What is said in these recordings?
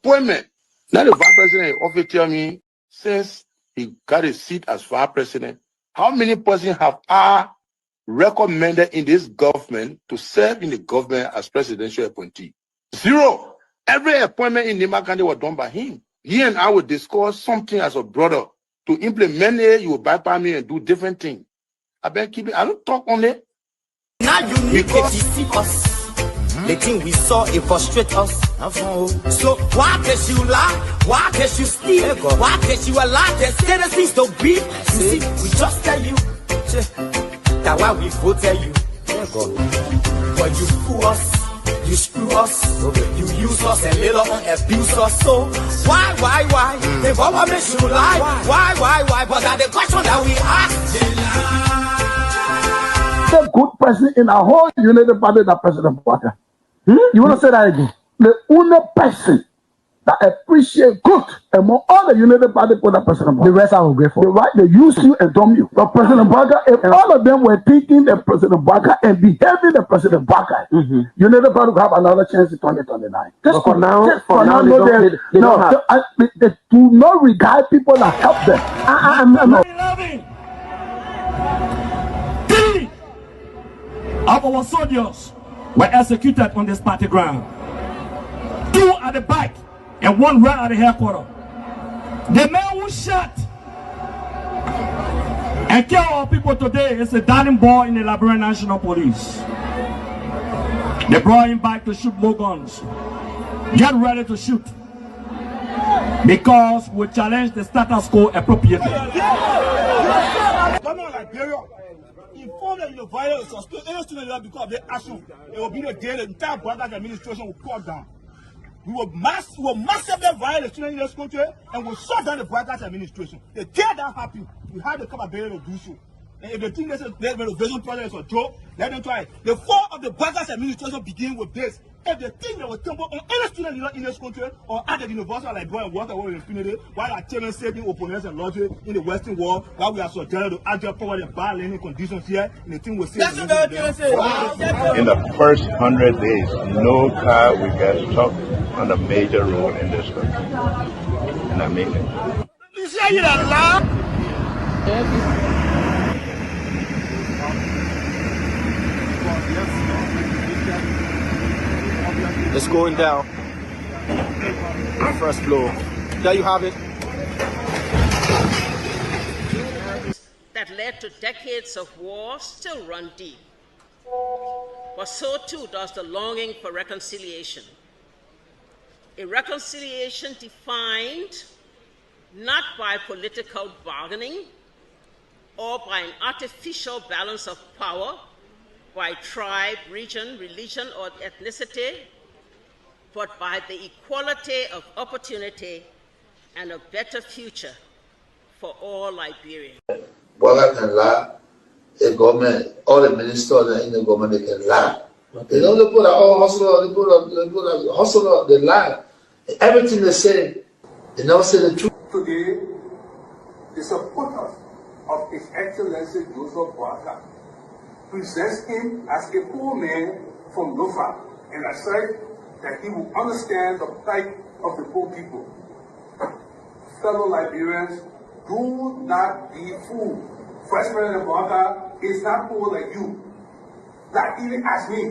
appointment. Now the vice president often tell me, since he got a seat as vice president, how many persons have I recommended in this government to serve in the government as presidential appointee? 0. Every appointment in Nima County was done by him. He and I would discuss something as a brother. To implement it, you will bypass me and do different things. I don't talk on it. Now you need to see us. The thing we saw, it frustrates us. So why can't you lie? Why can't you steal? Why can't you allow the citizens to be? You see, we just tell you. That's why we vote tell you. But you fool us, you screw us, you use us and later on abuse us. So why? The government should lie. Why? But that's the question that we ask. The good person in our whole United Party, that President Baka. You want to say that again? The only person that appreciate good among all the United Party for that President Baka. The rest are grateful. The right, they use you and dumb you. But President Baka, if all of them were thinking the President Baka and behaving the President Baka, United Party will have another chance in 2029. Just for now, they don't have. They do not regard people that help them. Three of our soldiers were executed on this party ground. 2 at the back and 1 right at the headquarters. The man who shot and killed our people today is a darling boy in the Liberia National Police. They brought him back to shoot more guns. Get ready to shoot. Because we challenge the status quo appropriately. Inform them the violence or any student because of their action. It will be the day the entire Garguah administration will cut down. We will massively violate the students in this country and we'll shut down the Garguah administration. The day that happens, we have the capability to do so. And if they think this renovation project is a joke, let them try it. The fall of the Garguah administration begin with this. If they think they will tumble on any student in this country or at the university like Boy and Water or Infinity, while our children saving opponents and logic in the Western world, while we are subjected to agile power and bad learning conditions here, and the thing will say. In the first 100 days, no car will get stuck on a major road in this country. And I mean it. You say it out loud? It's going down. First floor. There you have it. That led to decades of war still run deep. But so too does the longing for reconciliation. A reconciliation defined not by political bargaining or by an artificial balance of power by tribe, region, religion, or ethnicity, but by the equality of opportunity and a better future for all Liberians. Garguah can lie, the government, all the ministers in the government, they can lie. They don't put all hustle, they put hustle, they lie. Everything they say, they never say the truth. Today, the supporters of His Excellency Joseph Garguah presents him as a poor man from Lofa, and I said that he will understand the plight of the poor people. Fellow Liberians, do not be fooled. Vice President Garguah is not poor like you, not even as me.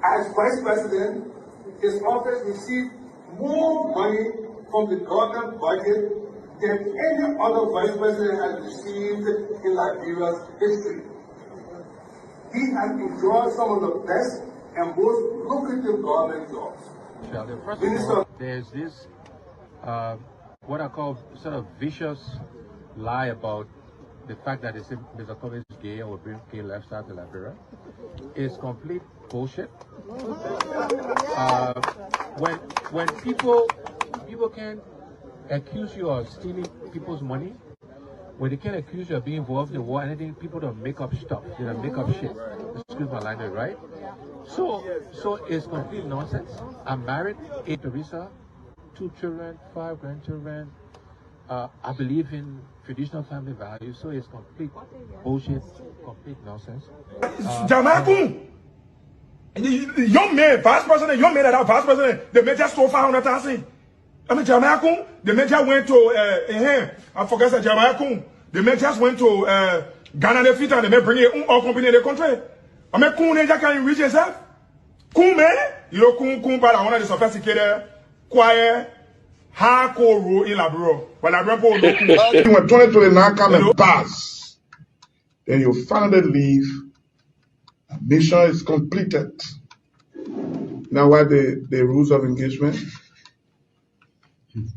As Vice President, his office received more money from the government budget than any other Vice President has received in Liberia's history. He has enjoyed some of the best and most lucrative government jobs. First of all, there's this, what I call sort of vicious lie about the fact that Mr. Kobe is gay or bring gay lifestyle to Liberia. It's complete bullshit. When people can accuse you of stealing people's money, when they can accuse you of being involved in war, anything, people don't make up stuff. They don't make up shit. Excuse my language, right? So it's complete nonsense. I'm married, 8 Teresa, 2 children, 5 grandchildren. I believe in traditional family values, so it's complete bullshit, complete nonsense. Young man, vice president, young man that are vice president, the major stole 500,000. I mean, Jamaica, the major went to, I forgot that Jamaica, the majors went to Ghana, the fit, and they may bring it all company in the country. I mean, Kun, they can reach yourself. Kun, man, you know, Kun, but I want to sophisticated, quiet, hardcore rule in Labro. When I remember, when 2029 come and pass, then you finally leave. Mission is completed. Now, what the rules of engagement?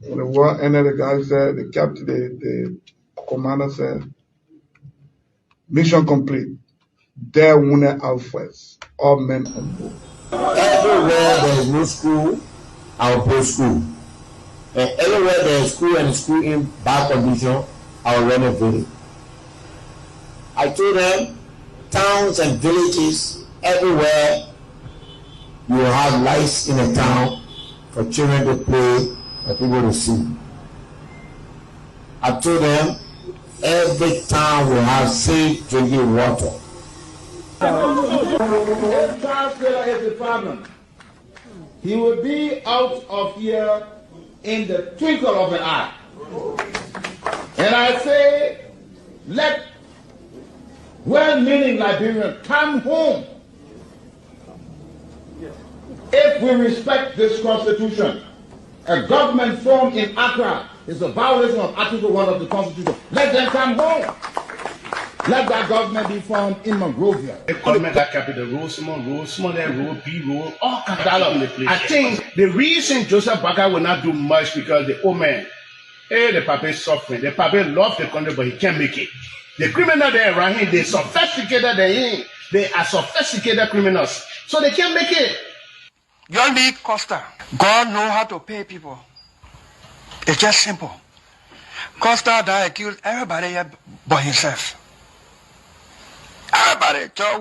When the war ended, the guy said, the captain, the commander said, mission complete. There wounded out first. All men on board. Everywhere there is no school, I will put school. And everywhere there is school and school in bad condition, I will renovate it. I told them, towns and villages, everywhere you will have lights in a town for children to play and people to see. I told them, every town will have safe drinking water. If Charles Taylor is the problem, he will be out of here in the twinkle of an eye. And I say, let well-meaning Liberians come home. If we respect this constitution, a government formed in Accra is a violation of Article 1 of the Constitution. Let them come home. Let that government be formed in Monrovia. The government that capital road, small road, big road, all kinds of dialogue. I think the reason Joseph Baka will not do much because the old man, the papa is suffering. The papa loves the country, but he can't make it. The criminal there around him, they sophisticated than him. They are sophisticated criminals, so they can't make it. Your league Costa, God know how to pay people. It's just simple. Costa that accused everybody but himself. Everybody, Joe,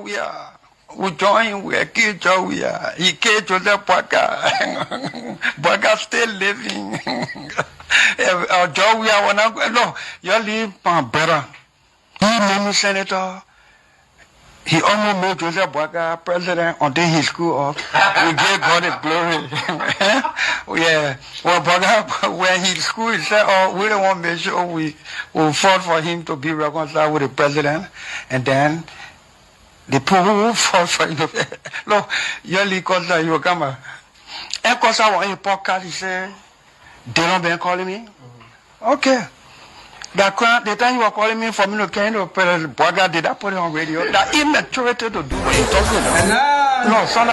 we join, we accuse Joe, he killed Joseph Baka. Baka still living. Joe, no, you leave better. He made me senator. He almost made Joseph Baka president until he screwed up. We gave God the glory. Yeah. Well, Baka, when he screwed, he said, oh, we don't want to make sure we will fought for him to be reconciled with the president. And then the people who fought for him. Look, Yoli Costa, you come. And Costa was in a podcast, he said, they don't been calling me. Okay. The time you were calling me for me to carry the president, Baka, did I put it on radio? That immaturity to do what you're talking about. And I no, son,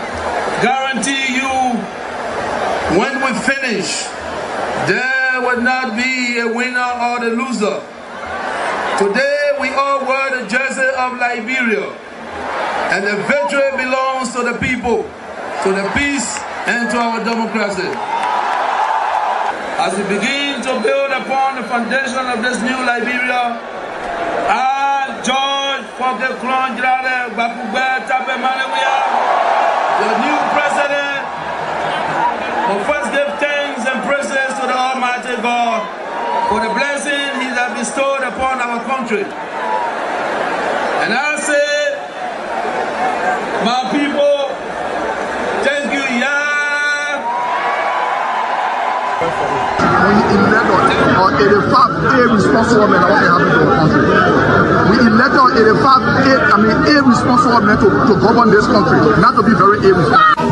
guarantee you, when we finish, there will not be a winner or the loser. Today we all wear the jersey of Liberia, and the victory belongs to the people, to the peace, and to our democracy. As we begin to build upon the foundation of this new Liberia, I, George Seleke Kromah, the new president, will first give thanks and praises to the Almighty God for the blessing He has bestowed upon our country. And I say, my people, thank you, We elected on 85 irresponsible men what happened to our country. We elected on 85 irresponsible men to govern this country, not to be very irresponsible.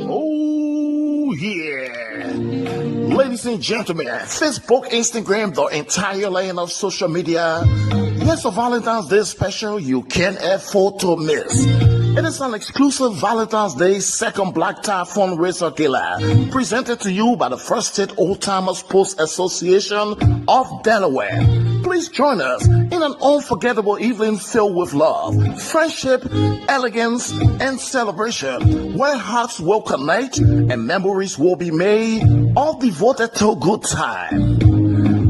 Oh yeah. Ladies and gentlemen, Facebook, Instagram, the entire line of social media. Yes, for Valentine's Day special, you can't afford to miss. It is an exclusive Valentine's Day second black tie fundraiser gala presented to you by the First State Old Timers Post Association of Delaware. Please join us in an unforgettable evening filled with love, friendship, elegance, and celebration, where hearts will connect and memories will be made, all devoted to a good time.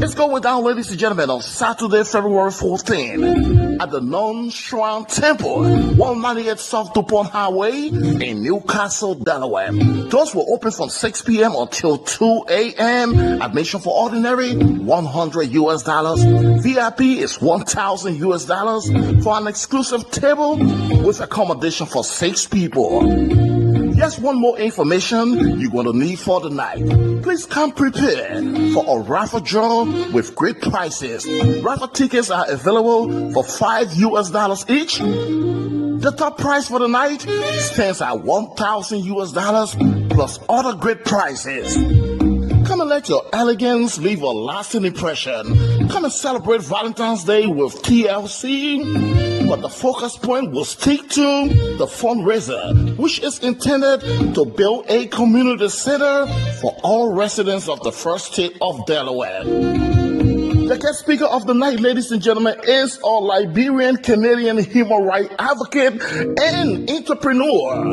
It's going down, ladies and gentlemen, on Saturday, February 14 at the Non-Shrine Temple, 198 South Dopoh Highway in Newcastle, Delaware. Doors will open from 6 p.m. until 2 a.m. Admission for ordinary, $100. VIP is $1,000 for an exclusive table with accommodation for 6 people. Just one more information you're going to need for the night. Please come prepared for a raffle draw with great prices. Raffle tickets are available for $5 each. The top prize for the night stands at $1,000 plus other great prizes. Come and let your elegance leave a lasting impression. Come and celebrate Valentine's Day with TLC. But the focus point will stick to the fundraiser, which is intended to build a community center for all residents of the first state of Delaware. The guest speaker of the night, ladies and gentlemen, is a Liberian-Canadian human rights advocate and entrepreneur.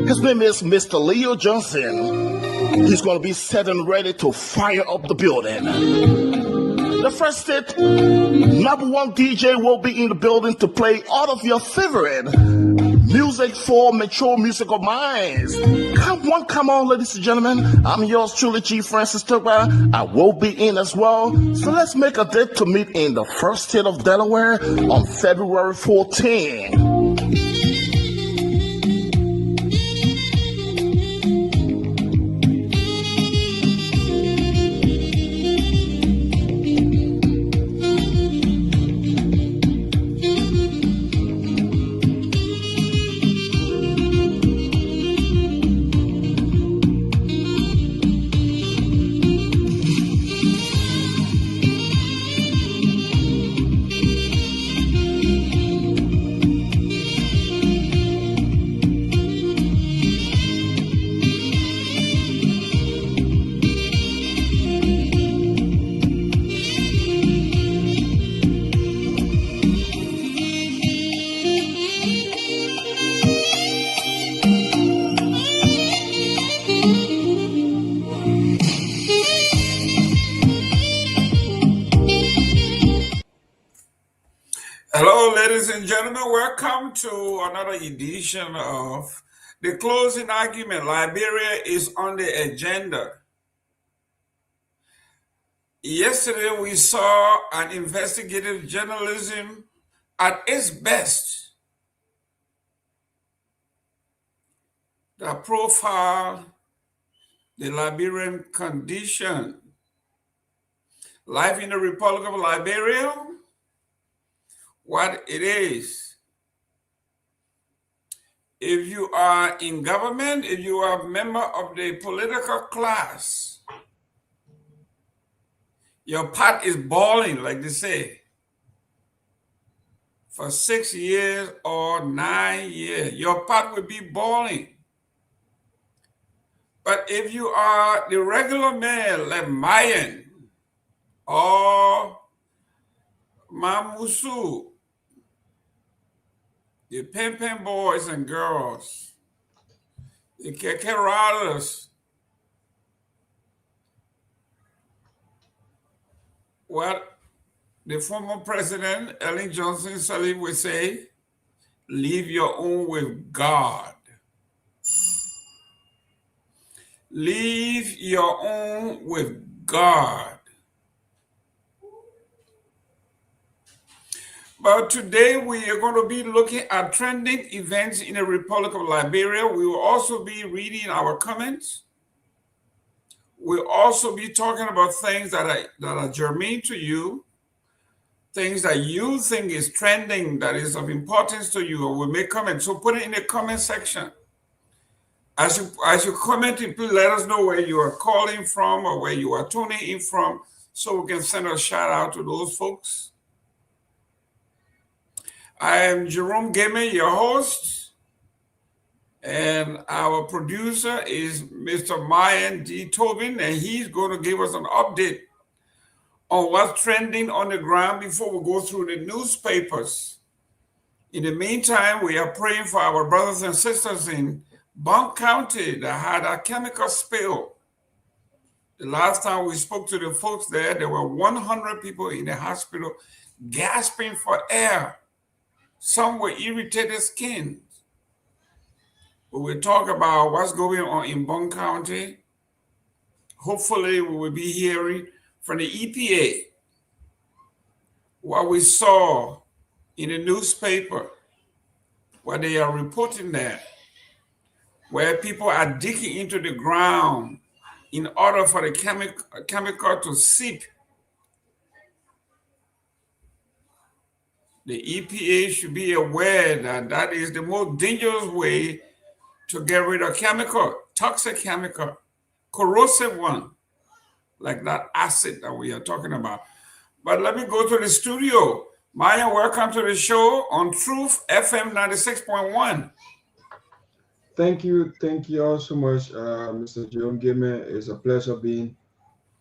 His name is Mr. Leo Johnson. He's going to be set and ready to fire up the building. The first state #1 DJ will be in the building to play all of your favorite music for mature musical minds. Come on, ladies and gentlemen. I'm yours truly, Chief Francis Torgbean. I will be in as well. So let's make a date to meet in the first state of Delaware on February 14. Hello, ladies and gentlemen. Welcome to another edition of The Closing Argument. Liberia is on the agenda. Yesterday, we saw an investigative journalism at its best that profiled the Liberian condition. Life in the Republic of Liberia, what it is. If you are in government, if you are a member of the political class, your pot is boiling, like they say, for 6 years or 9 years. Your pot will be boiling. But if you are the regular man like Myean or Mamusu, the pen boys and girls, the keke riders, what the former president, Ellen Johnson Sirleaf, would say, leave your own with God. Leave your own with God. But today we are going to be looking at trending events in the Republic of Liberia. We will also be reading our comments. We'll also be talking about things that are germane to you, things that you think is trending, that is of importance to you, or we'll make comments. So put it in the comment section. As you comment, please let us know where you are calling from or where you are tuning in from, so we can send a shout out to those folks. I am Jerome Gayman, your host, and our producer is Mr. Myean D. Tobin, and he's going to give us an update on what's trending on the ground before we go through the newspapers. In the meantime, we are praying for our brothers and sisters in Bunk County that had a chemical spill The last time we spoke to the folks there were 100 people in the hospital gasping for air. Some were irritated skin. We will talk about what's going on in Bong County. Hopefully, we will be hearing from the EPA what we saw in the newspaper, what they are reporting there, where people are digging into the ground in order for the chemical to seep. The EPA should be aware that that is the most dangerous way to get rid of chemical, toxic chemical, corrosive one, like that acid that we are talking about. But let me go to the studio. Myean, welcome to the show on Truth FM 96.1. Thank you all so much, Mr. Jerome Gayman. It's a pleasure being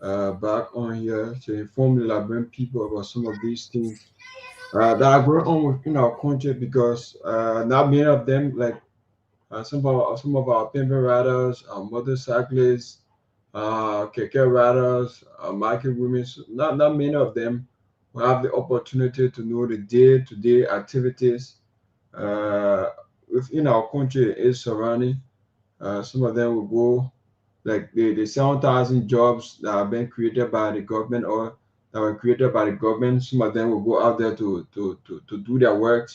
back on here to inform the Liberian people about some of these things that are going on within our country, because not many of them, like some of our pavement riders, our motorcyclists, keke riders, market women, not many of them will have the opportunity to know the day-to-day activities within our country is surrounding. Some of them will go, like the 7,000 jobs that have been created by the government or that were created by the government. Some of them will go out there to do their work.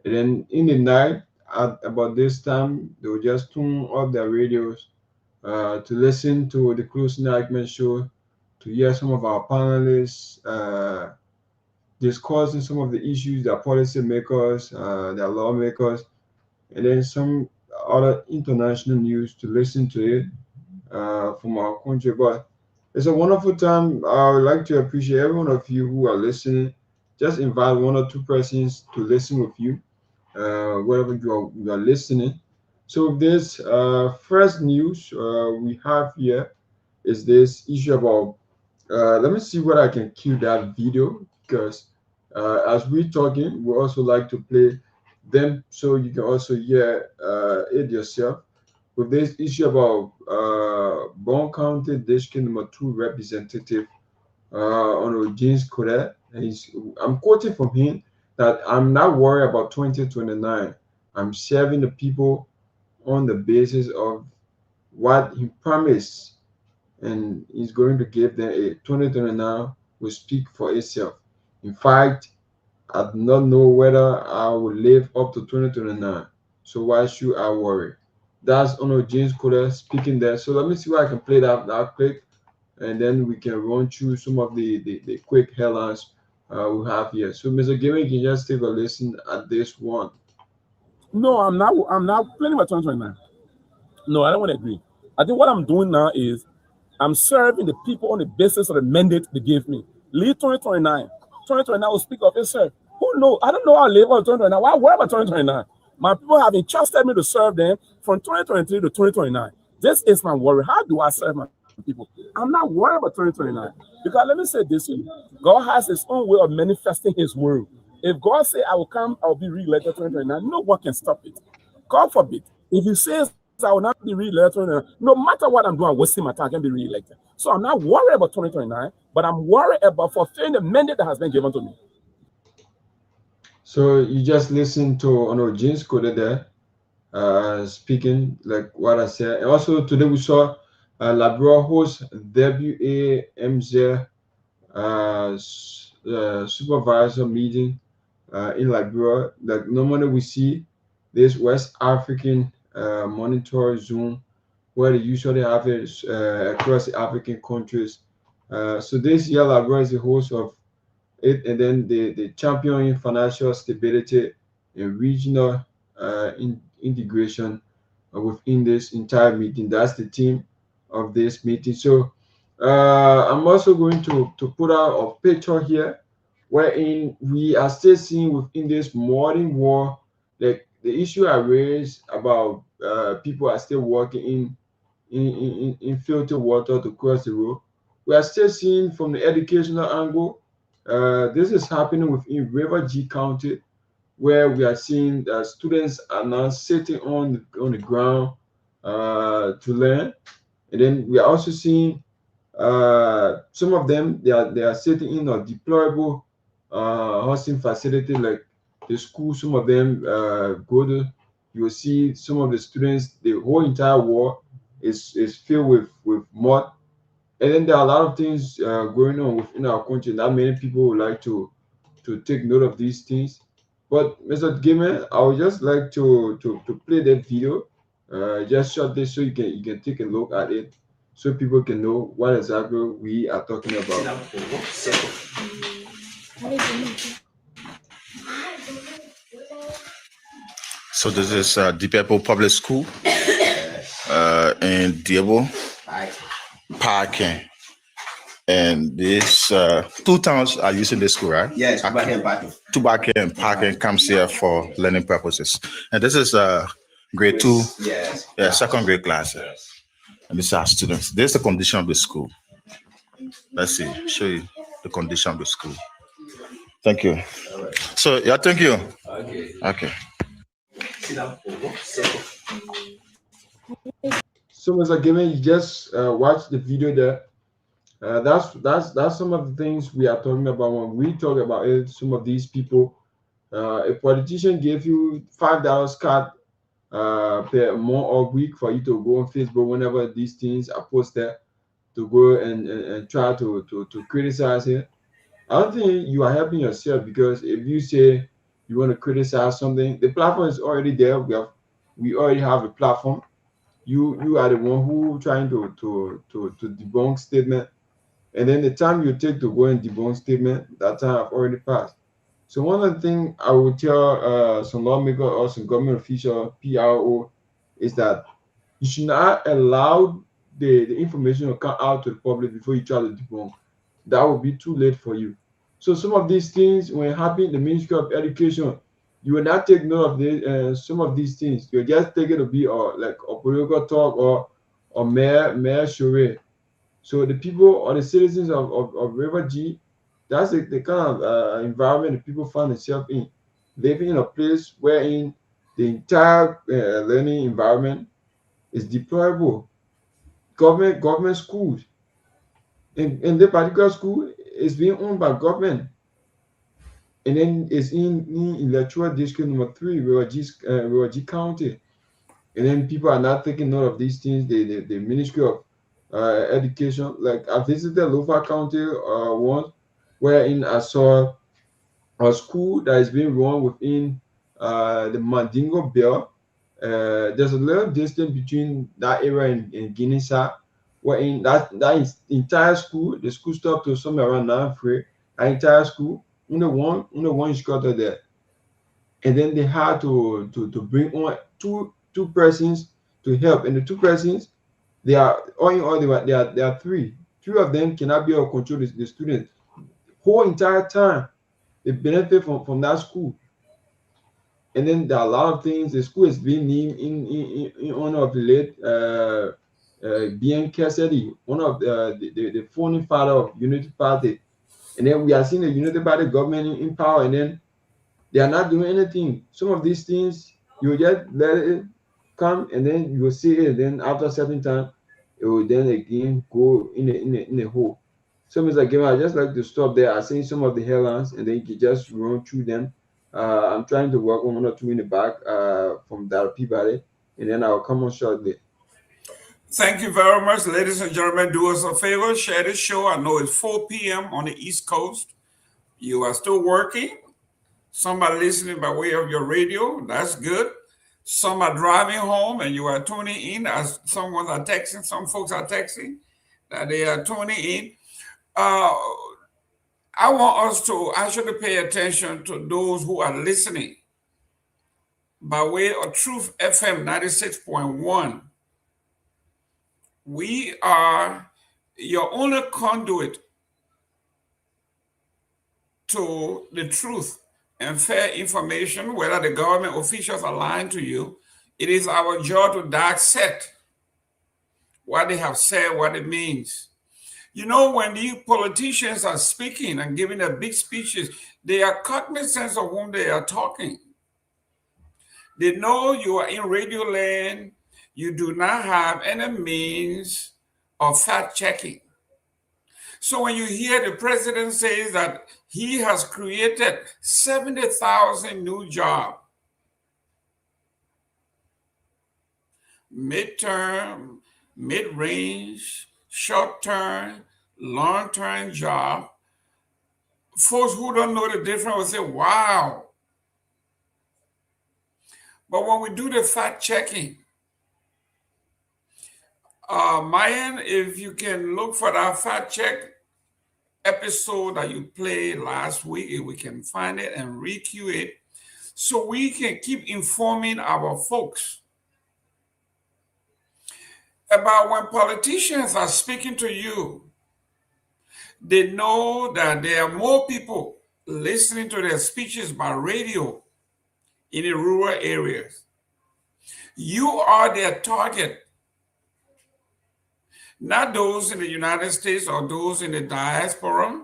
And then in the night, at about this time, they will just tune off their radios to listen to the Closing Argument show, to hear some of our panelists discussing some of the issues that policymakers, their lawmakers, and then some other international news to listen to it from our country. But it's a wonderful time. I would like to appreciate every one of you who are listening. Just invite one or two persons to listen with you wherever you are listening. So this first news we have here is this issue about, let me see whether I can cue that video, because as we're talking, we also like to play them so you can also hear it yourself, with this issue about Bong County District number 2 representative on James Kodet. And I'm quoting from him that I'm not worried about 2029. I'm serving the people on the basis of what he promised, and he's going to give them a 2029 will speak for itself. In fact, I do not know whether I will live up to 2029, so why should I worry? That's James Kodet speaking there. So let me see where I can play that clip, and then we can run through some of the quick headlines we have here. So Mr. Gayman, can just take a listen at this one. No, I'm not planning about 2029. No, I don't want to agree. I think what I'm doing now is I'm serving the people on the basis of the mandate they gave me. Leave 2029. 2029 will speak of itself. Who knows? I don't know how I live on 2029. Why worry about 2029? My people have entrusted me to serve them from 2023 to 2029. This is my worry. How do I serve my people? I'm not worried about 2029. Because let me say this to you. God has his own way of manifesting his word. If God say I will come, I will be re-elected 2029, no one can stop it. God forbid. If he says I will not be re-elected, no matter what I'm doing, I'm wasting my time, I can be re-elected. So I'm not worried about 2029, but I'm worried about fulfilling the mandate that has been given to me. So you just listen to James Kodet there speaking like what I said. And also today we saw Liberia host WAMZ supervisor meeting in Liberia. Like normally we see this West African monitoring zone where they usually have it across the African countries. So this year Liberia is the host of it, and then the champion in financial stability and regional integration within this entire meeting. That's the theme of this meeting. So I'm also going to put out a picture here wherein we are still seeing within this modern war, like the issue I raised about people are still working in filthy water to cross the road. We are still seeing from the educational angle. This is happening within River G County, where we are seeing that students are now sitting on the ground to learn. And then we are also seeing some of them they are sitting in a deplorable housing facility like the school. Some of them go to, you will see some of the students, the whole entire wall is filled with mud. And then there are a lot of things going on within our country. Not many people would like to take note of these things. But Mr. Gayman, I would just like to play that video, just short this so you can take a look at it, so people can know what exactly we are talking about. So this is Dopoh Public School in Dopoh, Parking. And this two towns are using this school, right? Yes, Tubac and Parking comes here for learning purposes. And this is grade 2, second grade class. And these are students. This is the condition of the school. Let's see, show you the condition of the school. Thank you. So, yeah, thank you. Okay. So, Mr. Gayman, you just watched the video there. That's some of the things we are talking about when we talk about it. Some of these people, a politician gave you $5 card per month or week for you to go on Facebook whenever these things are posted, to go and try to criticize it. I don't think you are helping yourself, because if you say you want to criticize something, the platform is already there. We already have a platform. You are the one who trying to debunk statement. And then the time you take to go and debunk statement, that time have already passed. So one of the things I would tell some lawmaker or some government official, PRO, is that you should not allow the information to come out to the public before you try to debunk. That will be too late for you. So some of these things, when it happened in the Ministry of Education, you will not take note of some of these things. You'll just take it to be like a political talk or mere charade. So the people or the citizens of River G, that's the kind of environment that people find themselves in, living in a place wherein the entire learning environment is deplorable. Government schools, in the particular school, is being owned by government, and then it's in electoral district number 3, River G County, and then people are not taking note of these things. The Ministry of Education, like I visited Lofa County once, wherein I saw a school that is being run within the Mandingo Belt. There's a little distance between that area and Guinea-Bissau, wherein that is entire school, the school stopped to somewhere around 9-3, that entire school, only one instructor there. And then they had to bring on two persons to help, and the 2 persons, they are all in all, there are 3 of them cannot be able to control the students whole entire time. They benefit from that school. And then there are a lot of things. The school is being named in honor of the late Bien Cassidy, one of the founding father of Unity Party. And then we are seeing the Unity Party government in power, and then they are not doing anything. Some of these things, you just let it come, and then you will see it, and then after a certain time, it will then again go in a hole. So, Mr. Gayman, I just like to stop there. I see some of the headlines, and then you can just run through them. I'm trying to work on 1 or 2 in the back from that Peabody, and then I'll come on shortly. Thank you very much, ladies and gentlemen. Do us a favor, share this show. I know it's 4 p.m. on the East Coast. You are still working. Some are listening by way of your radio. That's good. Some are driving home and you are tuning in. As someone are texting, some folks are texting that they are tuning in. I want us to actually pay attention to those who are listening by way of Truth FM 96.1. We are your only conduit to the truth and fair information, whether the government officials are lying to you. It is our job to dissect what they have said, what it means. You know, when these politicians are speaking and giving their big speeches, they are cognizant of whom they are talking. They know you are in radio land. You do not have any means of fact checking. So when you hear the president say that he has created 70,000 new jobs, midterm, mid-range, short-term, long-term job, folks who don't know the difference will say, wow. But when we do the fact checking, Myean, if you can look for that fact check episode that you played last week, if we can find it and re-cue it, so we can keep informing our folks about when politicians are speaking to you, they know that there are more people listening to their speeches by radio in the rural areas. You are their target, not those in the United States or those in the diaspora.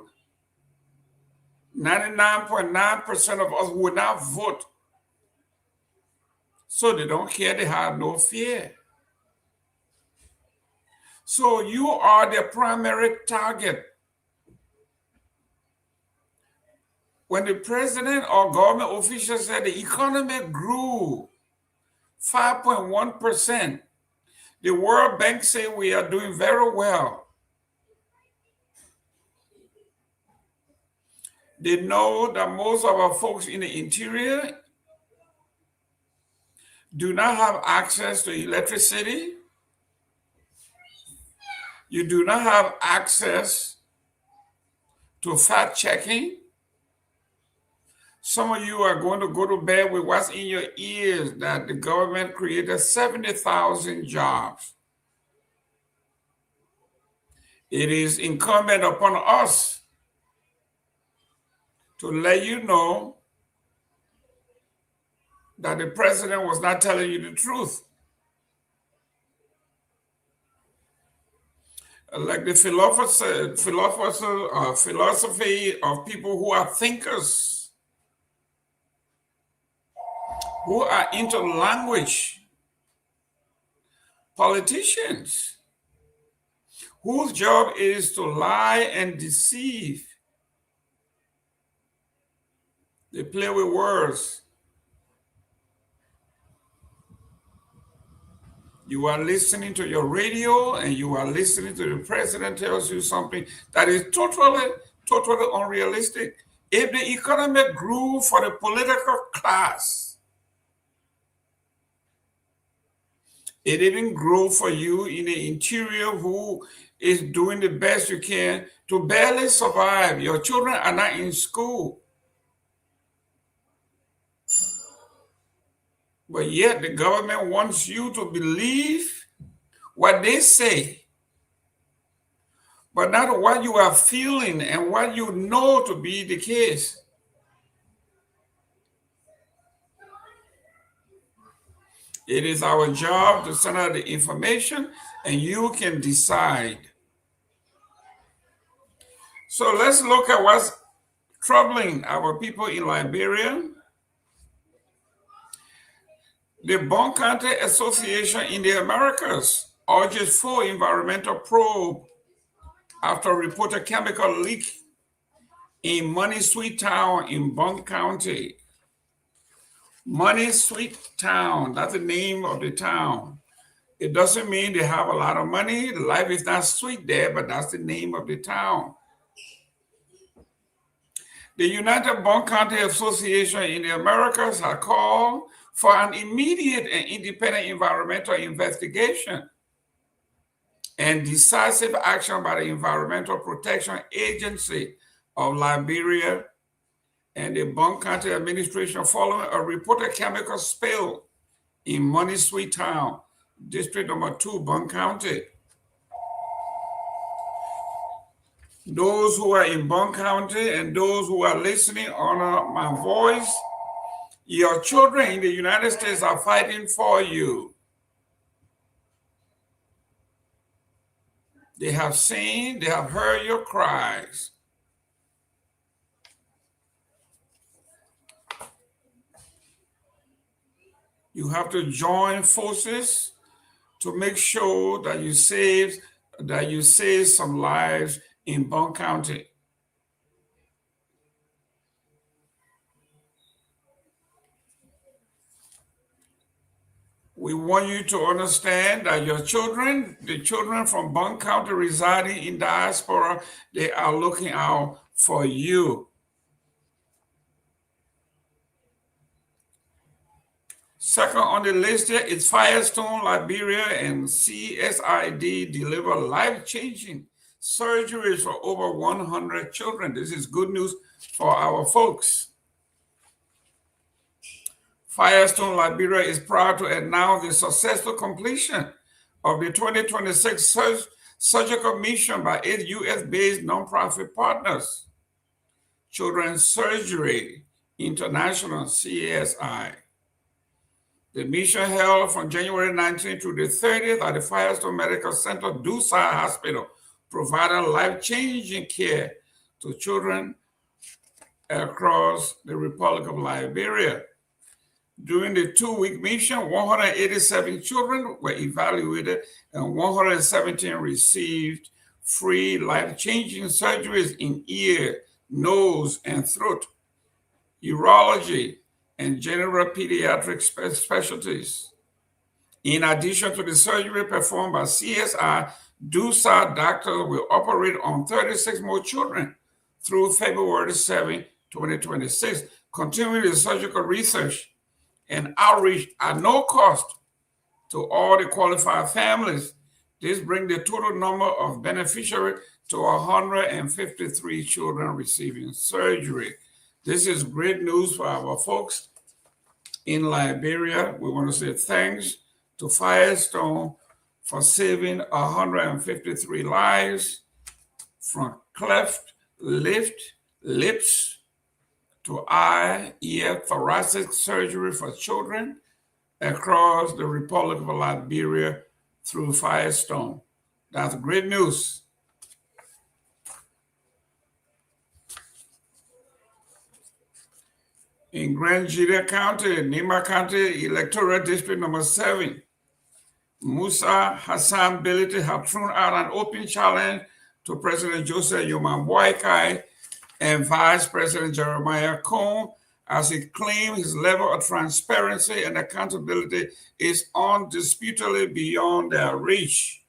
99.9% of us would not vote. So they don't care, they have no fear. So you are their primary target. When the president or government officials said the economy grew 5.1%, the World Bank say we are doing very well. They know that most of our folks in the interior do not have access to electricity. You do not have access to fact checking. Some of you are going to go to bed with what's in your ears, that the government created 70,000 jobs. It is incumbent upon us to let you know that the president was not telling you the truth. Like the philosophy of people who are thinkers, who are into language, politicians, whose job is to lie and deceive. They play with words. You are listening to your radio and you are listening to the president tells you something that is totally unrealistic. If the economy grew for the political class, it didn't grow for you in the interior who is doing the best you can to barely survive. Your children are not in school. But yet the government wants you to believe what they say, but not what you are feeling and what you know to be the case. It is our job to send out the information and you can decide. So let's look at what's troubling our people in Liberia. The Bon County Association in the Americas urges full environmental probe after reported chemical leak in Money Sweet Town in Bon County. Money Sweet Town, that's the name of the town. It doesn't mean they have a lot of money. Life is not sweet there, but that's the name of the town. The United Bon County Association in the Americas has called for an immediate and independent environmental investigation and decisive action by the Environmental Protection Agency of Liberia and the Bon County administration following a reported chemical spill in Money Sweet Town, District Number 2, Bon County. Those who are in Bon County and those who are listening on my voice, your children in the United States are fighting for you. They have seen, they have heard your cries. You have to join forces to make sure that you save some lives in Bond County. We want you to understand that your children, the children from Bond County residing in diaspora, they are looking out for you. Second on the list here is Firestone, Liberia, and CSID deliver life-changing surgeries for over 100 children. This is good news for our folks. Firestone, Liberia is proud to announce the successful completion of the 2026 surgical mission by 8 U.S.-based nonprofit partners. Children's Surgery International, CSI. The mission held from January 19th to the 30th at the Firestone Medical Center, Dusai Hospital, provided life-changing care to children across the Republic of Liberia. During the 2-week mission, 187 children were evaluated and 117 received free life-changing surgeries in ear, nose, and throat, urology, and general pediatric specialties. In addition to the surgery performed by CSI, Dusai doctors will operate on 36 more children through February 7, 2026, continuing the surgical research and outreach at no cost to all the qualified families. This brings the total number of beneficiaries to 153 children receiving surgery. This is great news for our folks in Liberia. We want to say thanks to Firestone for saving 153 lives from cleft lips to eye, ear, thoracic surgery for children across the Republic of Liberia through Firestone. That's great news. In Grand Jida County, Nima County, Electoral District number 7, Musa Hassan Bility have thrown out an open challenge to President Joseph Yoman Boakai and Vice President Jeremiah Cohn, as he claimed his level of transparency and accountability is undisputedly beyond their reach.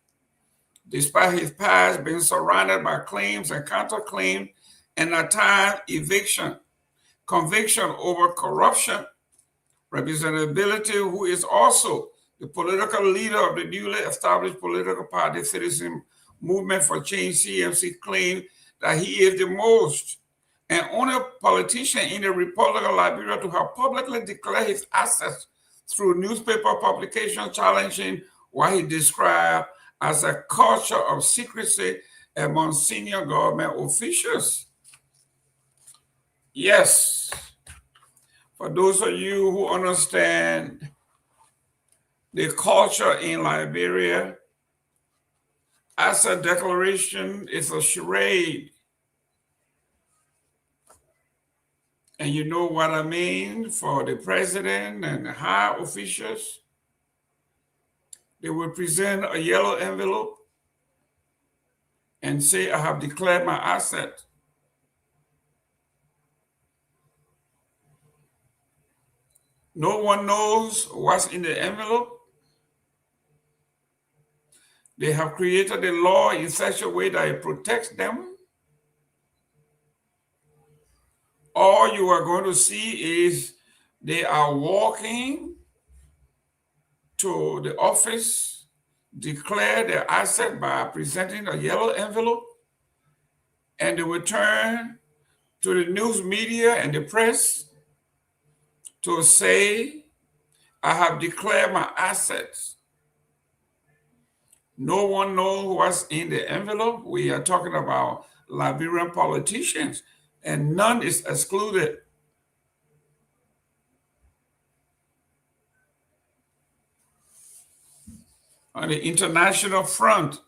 Despite his past being surrounded by claims and counterclaims and at times conviction over corruption, Representative Bility, who is also the political leader of the newly established political party Citizen Movement for Change, CMC, claimed that he is the most and only politician in the Republic of Liberia to have publicly declared his assets through newspaper publication, challenging what he described as a culture of secrecy among senior government officials. Yes, for those of you who understand the culture in Liberia, asset declaration is a charade. And you know what I mean for the president and high officials. They will present a yellow envelope and say, I have declared my asset. No one knows what's in the envelope. They have created the law in such a way that it protects them. All you are going to see is they are walking to the office, declare their asset by presenting a yellow envelope, and they will turn to the news media and the press to say, I have declared my assets. No one knows what's in the envelope. We are talking about Liberian politicians, and none is excluded. On the international front,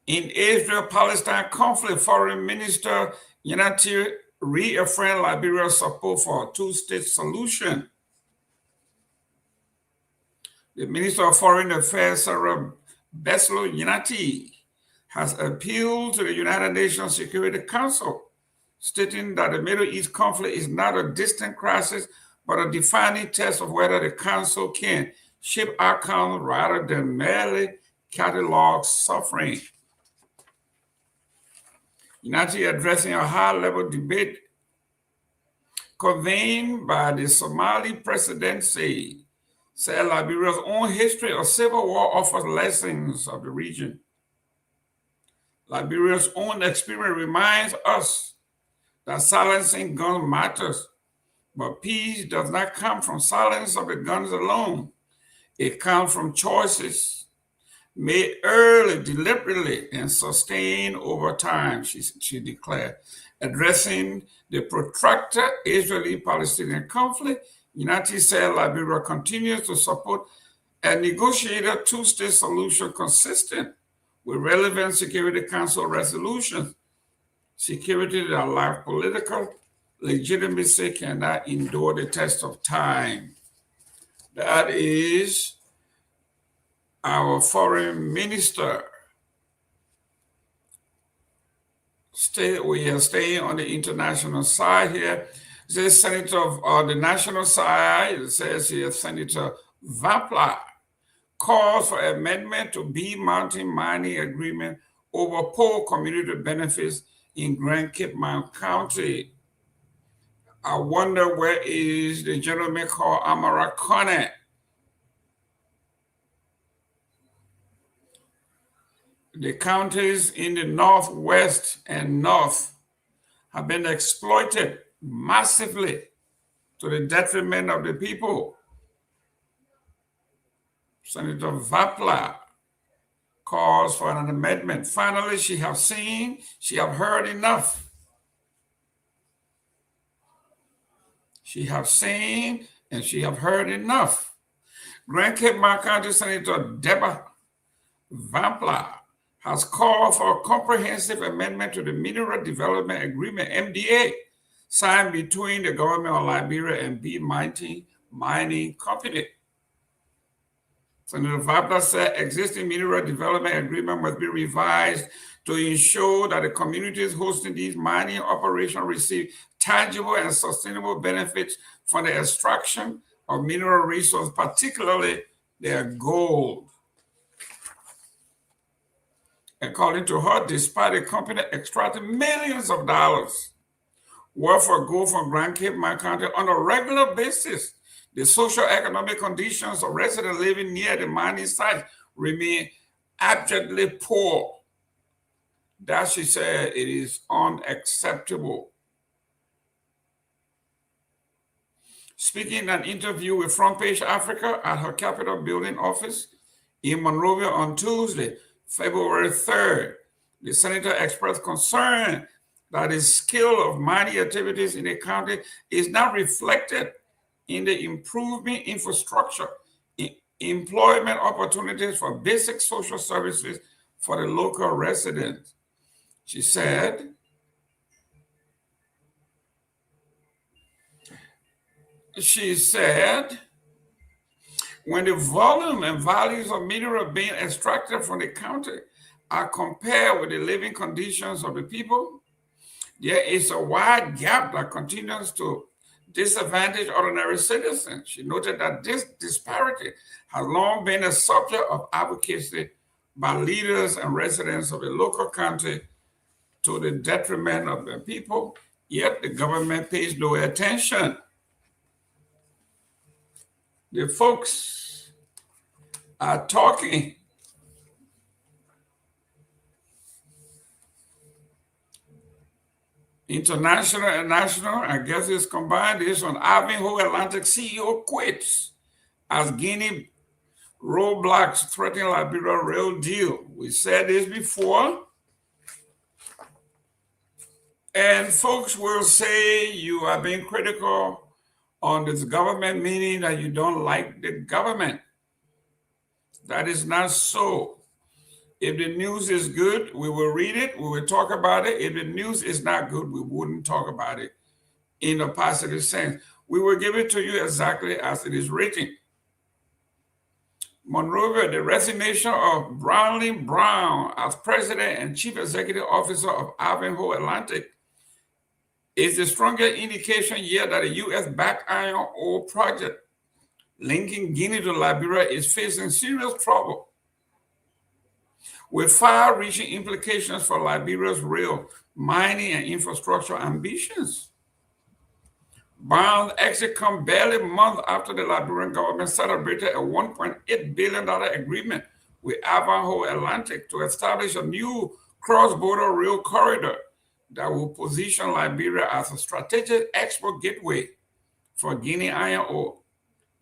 in Israel-Palestine conflict, Foreign Minister Nyenwolo reaffirmed Liberia's support for a two-state solution. The Minister of Foreign Affairs, Sarah Beslo Nyenwolo, has appealed to the United Nations Security Council, stating that the Middle East conflict is not a distant crisis, but a defining test of whether the Council can shape outcomes rather than merely catalog suffering. United addressing a high-level debate convened by the Somali presidency, said Liberia's own history of civil war offers lessons of the region. Liberia's own experience reminds us that silencing guns matters, but peace does not come from silence of the guns alone. It comes from choices made early, deliberately, and sustained over time, she declared. Addressing the protracted Israeli-Palestinian conflict, United said Liberia continues to support a negotiated two-state solution consistent with relevant Security Council resolutions. Security that lack political legitimacy cannot endure the test of time. That is our foreign minister. We are staying on the international side here. This Senator of the national side, it says here, Senator Vapla calls for amendment to B Mountain Mining Agreement over poor community benefits in Grand Cape County. I wonder where is the gentleman called Kamara Connect. The counties in the northwest and north have been exploited massively to the detriment of the people. Senator Vapla calls for an amendment. Finally, she have heard enough. She have seen and she have heard enough. Grand Cape County Senator Deborah Vapla has called for a comprehensive amendment to the Mineral Development Agreement, MDA, signed between the government of Liberia and B Mountain Mining Company. Senator Vapla said existing mineral development agreement must be revised to ensure that the communities hosting these mining operations receive tangible and sustainable benefits from the extraction of mineral resources, particularly their gold. According to her, despite the company extracting millions of dollars worth of gold from Grand Cape County on a regular basis, the socio-economic conditions of residents living near the mining site remain abjectly poor. That, she said, it is unacceptable. Speaking in an interview with Front Page Africa at her Capitol Building office in Monrovia on Tuesday, February 3rd, the senator expressed concern that the scale of mining activities in the county is not reflected in the improving infrastructure, employment opportunities for basic social services for the local residents. She said, when the volume and values of mineral being extracted from the county are compared with the living conditions of the people, there is a wide gap that continues to disadvantage ordinary citizens. She noted that this disparity has long been a subject of advocacy by leaders and residents of the local county to the detriment of the people, yet the government pays no attention. The folks are talking. International and national, I guess it's combined. This one, Ivanhoe Atlantic CEO quits as Guinea roadblocks threatening Liberia rail deal. We said this before. And folks will say you are being critical on this government, meaning that you don't like the government. That is not so. If the news is good, we will read it, we will talk about it. If the news is not good, we wouldn't talk about it in a positive sense. We will give it to you exactly as it is written. Monrovia, the resignation of Brownlee Brown as president and chief executive officer of Ivanhoe Atlantic is the strongest indication yet that the U.S.-backed iron ore project linking Guinea to Liberia is facing serious trouble, with far-reaching implications for Liberia's rail, mining, and infrastructure ambitions. Brown's exit comes barely a month after the Liberian government celebrated a $1.8 billion agreement with Ivanhoe Atlantic to establish a new cross-border rail corridor that will position Liberia as a strategic export gateway for Guinea iron ore.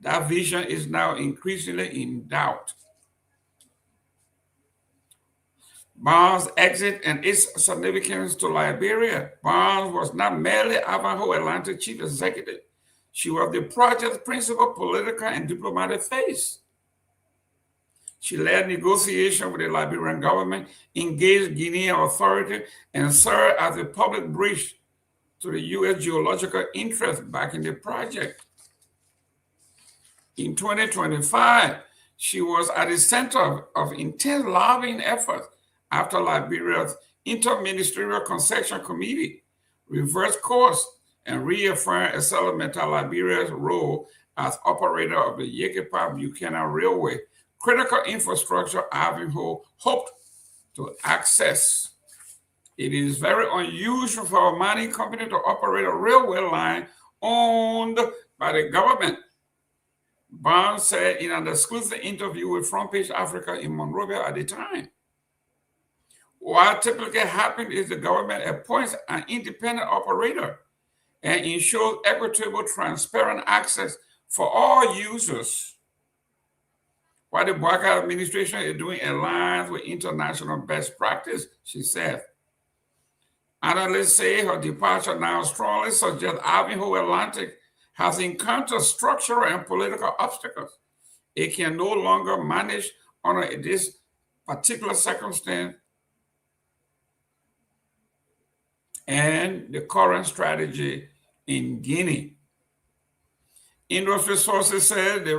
That vision is now increasingly in doubt. Barnes' exit and its significance to Liberia. Barnes was not merely Ivanhoe Atlantic chief executive. She was the project's principal political and diplomatic face. She led negotiations with the Liberian government, engaged Guinean authorities, and served as a public bridge to the U.S. geological interest back in the project. In 2025, she was at the center of intense lobbying efforts after Liberia's Interministerial Concession Committee reversed course and reaffirmed Accelerated Liberia's role as operator of the Yekepa-Buchanan Railway, critical infrastructure Ivanhoe hoped to access. It is very unusual for a mining company to operate a railway line owned by the government, Barnes said in an exclusive interview with Front Page Africa in Monrovia at the time. What typically happens is the government appoints an independent operator and ensures equitable, transparent access for all users. What the Bouaka administration is doing aligns with international best practice, she said. Analysts say her departure now strongly suggests Ivanhoe Atlantic has encountered structural and political obstacles. It can no longer manage under this particular circumstance and the current strategy in Guinea. Industry sources said the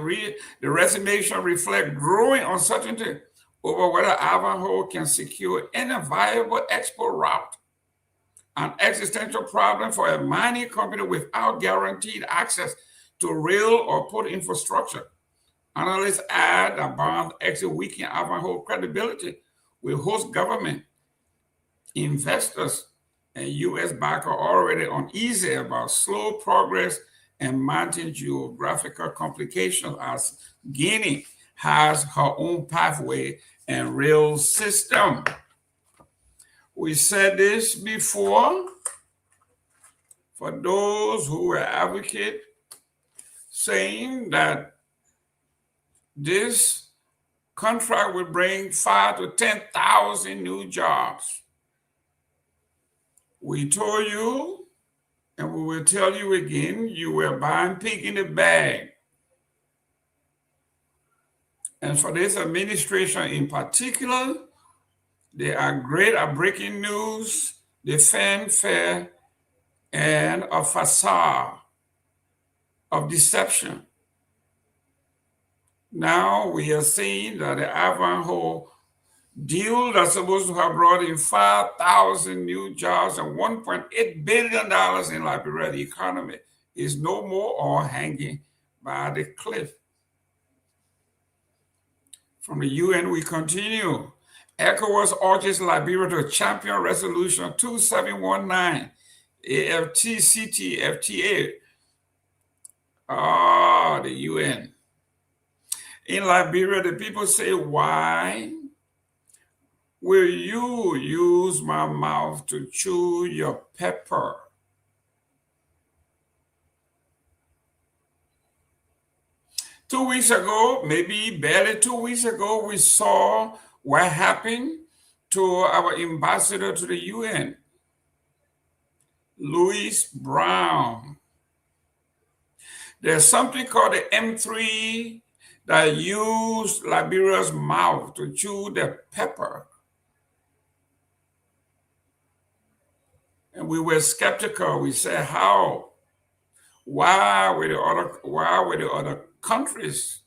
resignation reflects growing uncertainty over whether Ivanhoe can secure any viable export route, an existential problem for a mining company without guaranteed access to rail or port infrastructure. Analysts add that Barnes' exit weakened Ivanhoe credibility with host government, investors, and U.S. backer already uneasy about slow progress and mounting geographical complications as Guinea has her own pathway and rail system. We said this before, for those who were advocates saying that this contract will bring 5,000 to 10,000 new jobs. We told you, and we will tell you again, you were buying pig in the bag. And for this administration in particular, they are great at breaking news, the fanfare, and a facade of deception. Now we are seeing that the Ivanhoe deal that's supposed to have brought in 5,000 new jobs and $1.8 billion in Liberia economy is no more or hanging by the cliff. From the UN, we continue. ECOWAS urges Liberia to champion Resolution 2719, AFT-CT-FTA. The UN. In Liberia, the people say, why will you use my mouth to chew your pepper? Two weeks ago, maybe barely 2 weeks ago, we saw what happened to our ambassador to the UN, Louis Brown. There's something called the M3 that used Liberia's mouth to chew the pepper. And we were skeptical. We said, how? Why were the other countries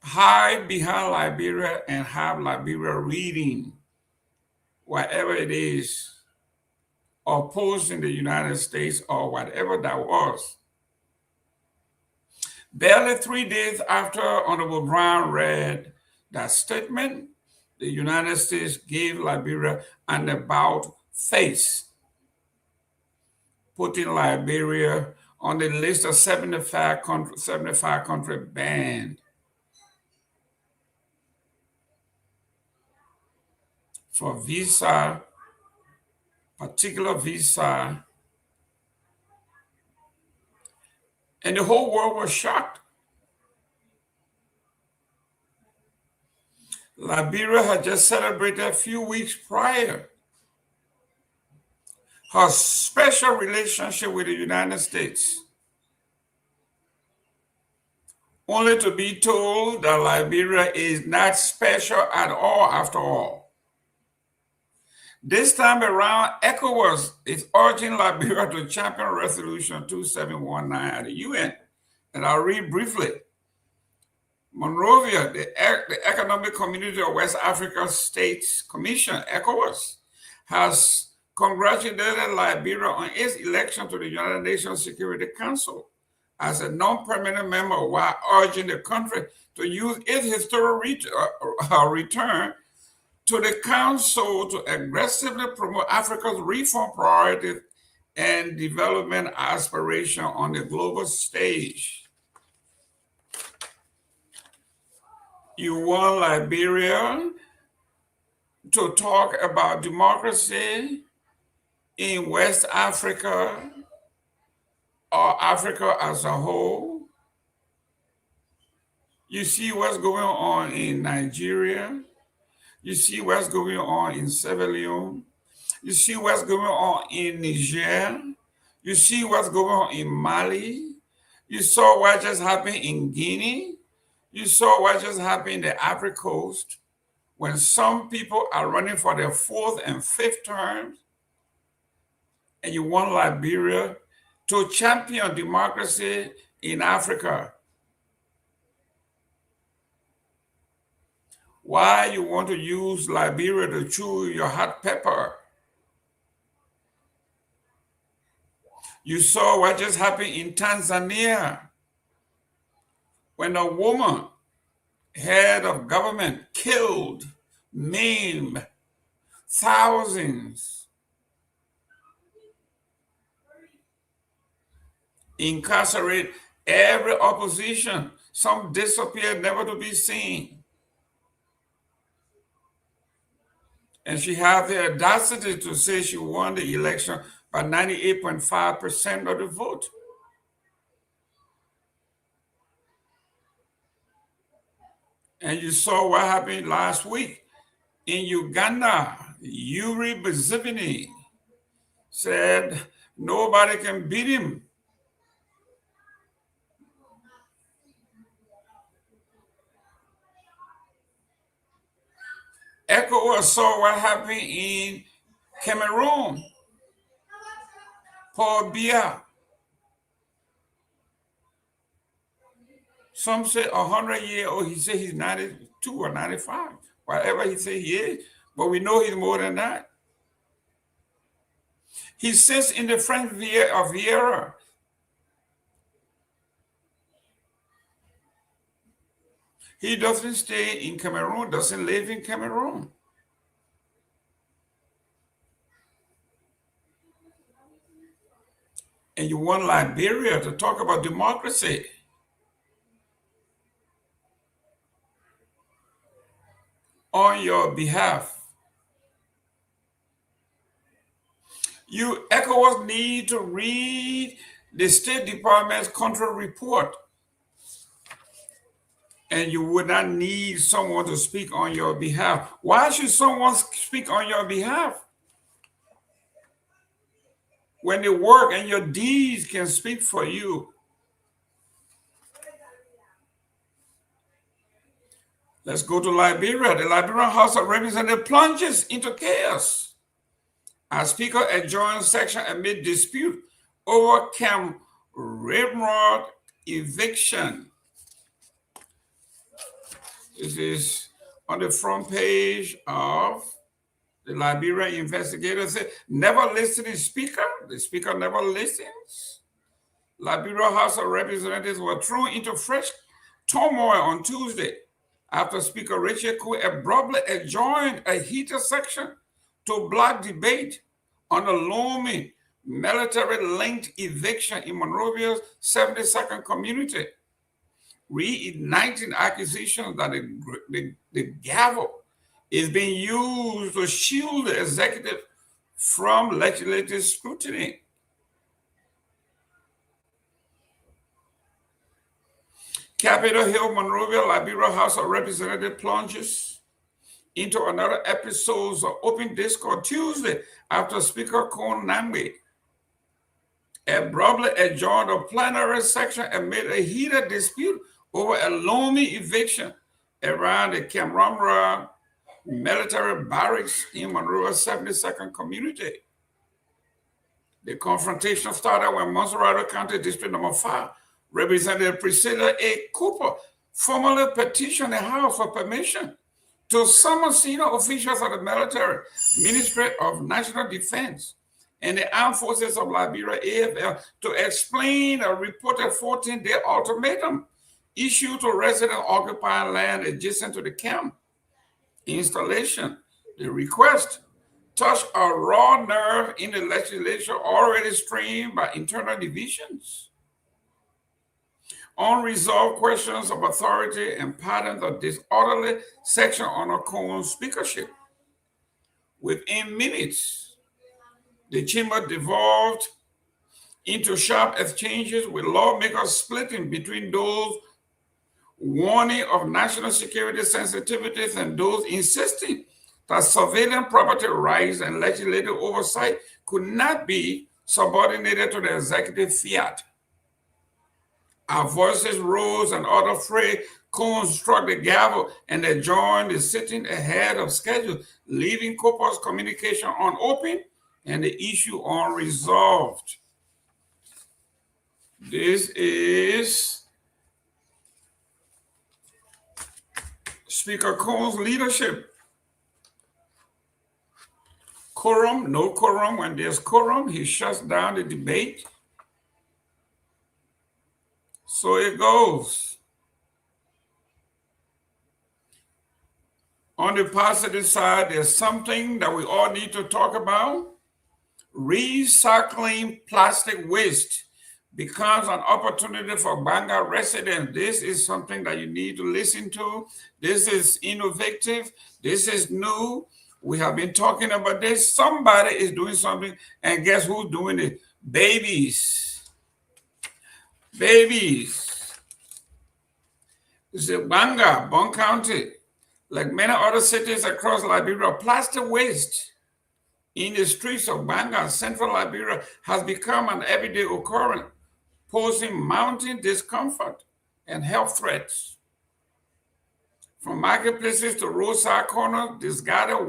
hide behind Liberia and have Liberia reading whatever it is, opposing the United States or whatever that was. Barely 3 days after Honorable Brown read that statement, the United States gave Liberia an about face, putting Liberia on the list of 75 country banned for visa, particular visa, and the whole world was shocked. Liberia had just celebrated a few weeks prior her special relationship with the United States, only to be told that Liberia is not special at all after all. This time around, ECOWAS is urging Liberia to champion Resolution 2719 at the UN, and I'll read briefly. Monrovia, the Economic Community of West Africa States Commission, ECOWAS, has congratulated Liberia on its election to the United Nations Security Council as a non-permanent member, while urging the country to use its historic return to the Council to aggressively promote Africa's reform priorities and development aspiration on the global stage. You want Liberia to talk about democracy in West Africa or Africa as a whole. You see what's going on in Nigeria. You see what's going on in Sierra Leone. You see what's going on in Niger. You see what's going on in Mali. You saw what just happened in Guinea. You saw what just happened in the Ivory Coast, when some people are running for their 4th and 5th terms, and you want Liberia to champion democracy in Africa. Why you want to use Liberia to chew your hot pepper? You saw what just happened in Tanzania, when a woman, head of government, killed, maimed thousands, incarcerate every opposition. Some disappeared, never to be seen. And she had the audacity to say she won the election by 98.5% of the vote. And you saw what happened last week in Uganda. Yuri Museveni said nobody can beat him. ECOWAS saw what happened in Cameroon. Paul Biya. Some say 100-year-old. He said he's 92 or 95. Whatever he said he is. But we know he's more than that. He sits in the French Riviera. He doesn't stay in Cameroon, doesn't live in Cameroon. And you want Liberia to talk about democracy. On your behalf. You ECOWAS need to read the State Department's country report. And you would not need someone to speak on your behalf. Why should someone speak on your behalf? When the work and your deeds can speak for you. Let's go to Liberia. The Liberian House of Representatives plunges into chaos as Speaker adjourns section amid dispute over Camp Ramrod eviction. This is on the front page of the Liberia investigator. Said, never listening speaker. The speaker never listens. Liberia House of Representatives were thrown into fresh turmoil on Tuesday after Speaker Rachel Pewee abruptly adjourned a heated section to block debate on the looming military-linked eviction in Monrovia's 72nd community, reigniting accusations that the gavel is being used to shield the executive from legislative scrutiny. Capitol Hill, Monrovia, Liberia House of Representatives plunges into another episode of open discourse Tuesday after Speaker Nagbe abruptly adjourned a plenary section amid a heated dispute over a looming eviction around the Kamara military barracks in Monrovia's 72nd community. The confrontation started when Monserrado County District Number 5 Representative Priscilla A. Cooper formally petitioned the House for permission to summon senior officials of the military, Ministry of National Defense, and the Armed Forces of Liberia, AFL, to explain a reported 14-day ultimatum issued to residents occupying land adjacent to the camp installation. The request touched a raw nerve in the legislature already strained by internal divisions. Unresolved questions of authority and patterns of disorderly section on Okon's speakership. Within minutes, the chamber devolved into sharp exchanges with lawmakers splitting between those warning of national security sensitivities and those insisting that surveillance property rights and legislative oversight could not be subordinated to the executive fiat. Our voices rose and order free. Cohen struck the gavel and adjourned the sitting ahead of schedule, leaving Cooper's communication unopened and the issue unresolved. This is Speaker Cohen's leadership. Quorum, no quorum. When there's quorum, he shuts down the debate. So it goes. On the positive side, there's something that we all need to talk about. Recycling plastic waste becomes an opportunity for Banga residents. This is something that you need to listen to. This is innovative. This is new. We have been talking about this. Somebody is doing something, and guess who's doing it? Babies. Babies. This is Banga, Bon County. Like many other cities across Liberia, plastic waste in the streets of Banga, central Liberia, has become an everyday occurrence, posing mounting discomfort and health threats. From marketplaces to roadside corners, discarded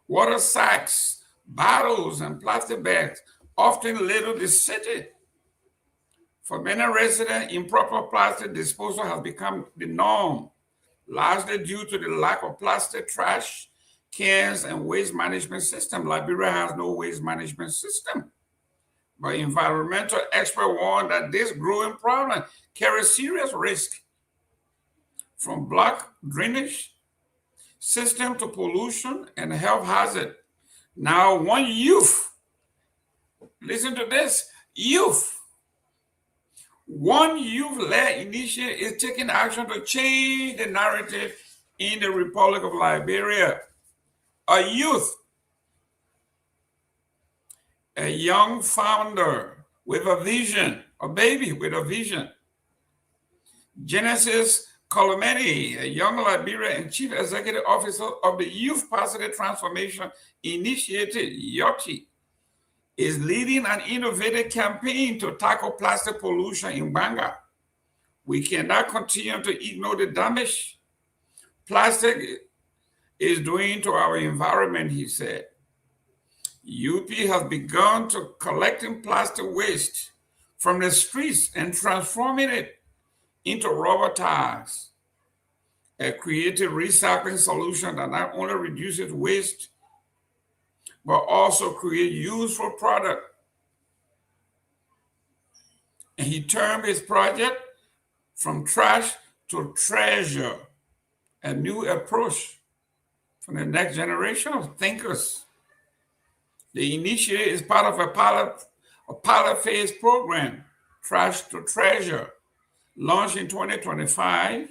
water sacks, bottles, and plastic bags often litter the city. For many residents, improper plastic disposal has become the norm, largely due to the lack of plastic trash cans and waste management system. Liberia has no waste management system. But environmental experts warn that this growing problem carries serious risk, from blocked drainage system to pollution and health hazard. Now, one youth, listen to this, one youth-led initiative is taking action to change the narrative in the Republic of Liberia. A youth, a young founder with a vision, a baby with a vision. Genesis Colomeni, a young Liberian and Chief Executive Officer of the Youth Positive Transformation Initiative, YOTI, is leading an innovative campaign to tackle plastic pollution in Banga. We cannot continue to ignore the damage plastic is doing to our environment, he said. UP has begun to collecting plastic waste from the streets and transforming it into rubber tires. a creative recycling solution that not only reduces waste, but also create useful product. And he termed his project From Trash to Treasure, a new approach for the next generation of thinkers. The initiative is part of a pilot phase program, Trash to Treasure, launched in 2025.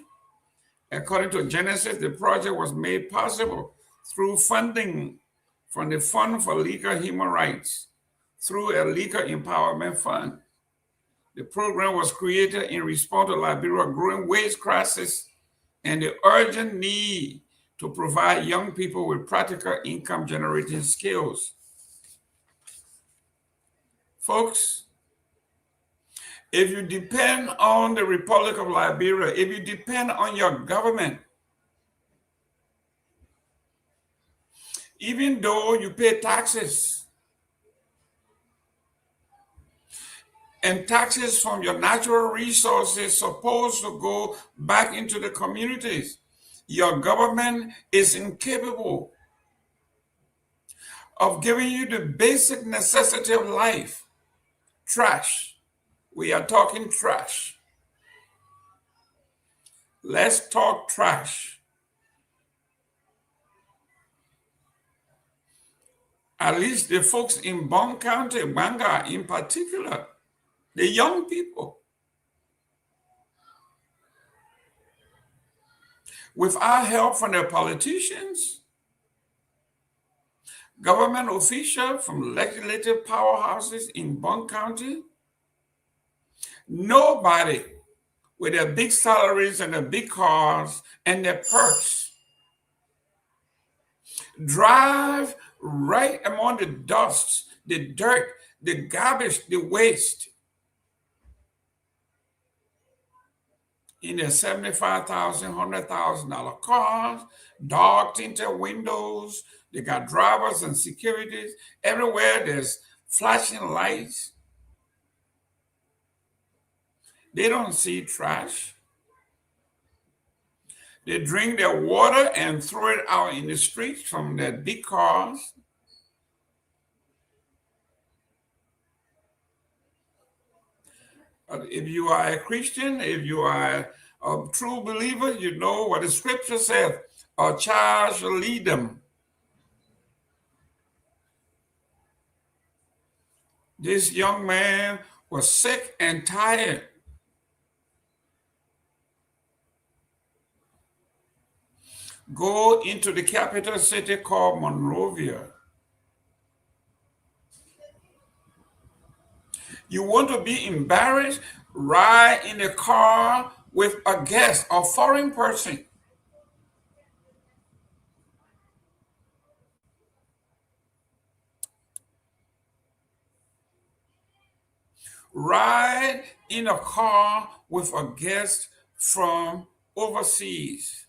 According to Genesis, the project was made possible through funding from the Fund for Legal Human Rights through a legal empowerment fund. The program was created in response to Liberia's growing waste crisis and the urgent need to provide young people with practical income generating skills. Folks, if you depend on the Republic of Liberia, if you depend on your government, even though you pay taxes, and taxes from your natural resources supposed to go back into the communities, your government is incapable of giving you the basic necessity of life. Trash. We are talking trash. Let's talk trash. At least the folks in Bon County, Banga in particular, the young people. Without help from their politicians, government officials from legislative powerhouses in Bon County, nobody with their big salaries and their big cars and their perks drive right among the dust, the dirt, the garbage, the waste in their $75,000, $100,000 cars, dark tinted windows. They got drivers and securities. Everywhere there's flashing lights. They don't see trash. They drink their water and throw it out in the streets from their big cars. But if you are a Christian, if you are a true believer, you know what the scripture says, a child shall lead them. This young man was sick and tired. Go into the capital city called Monrovia. You want to be embarrassed? Ride in a car with a guest, a foreign person. Ride in a car with a guest from overseas.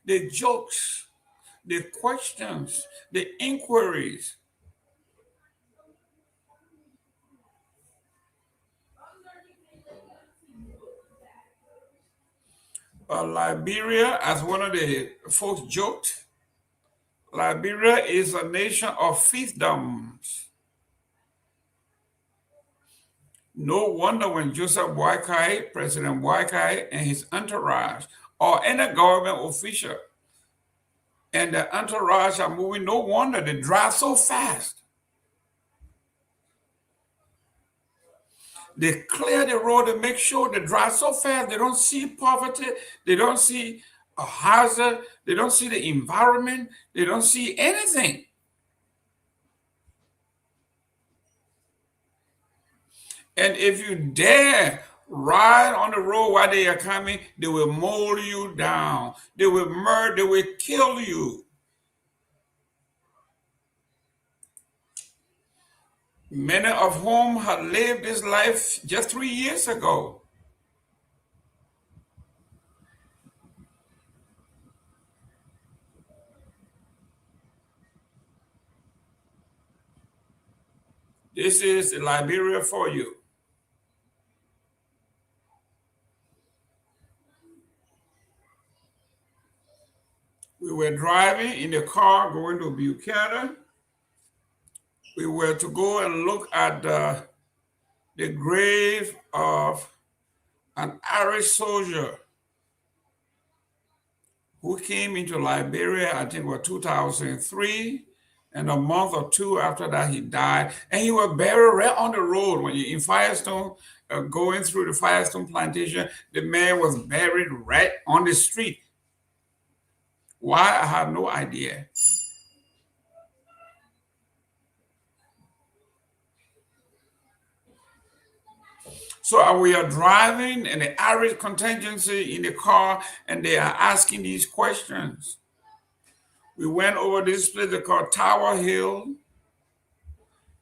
The jokes, the questions, the inquiries. Liberia, as one of the folks joked, Liberia is a nation of fiefdoms. No wonder when Joseph Boakai, President Boakai, and his entourage, or any government official, and the entourage are moving, no wonder they drive so fast. They clear the road and make sure they drive so fast. They don't see poverty. They don't see a hazard. They don't see the environment. They don't see anything. And if you dare ride on the road while they are coming, they will mow you down. They will murder, they will kill you. Many of whom had lived this life just 3 years ago. This is Liberia for you. We were driving in the car going to Buchanan. We were to go and look at the grave of an Irish soldier who came into Liberia, I think it was 2003, and a month or two after that he died. And he was buried right on the road. When you're in Firestone, going through the Firestone plantation, the man was buried right on the street. Why? I have no idea. So we are driving and the Irish contingency in the car, and they are asking these questions. We went over this place they call Tower Hill,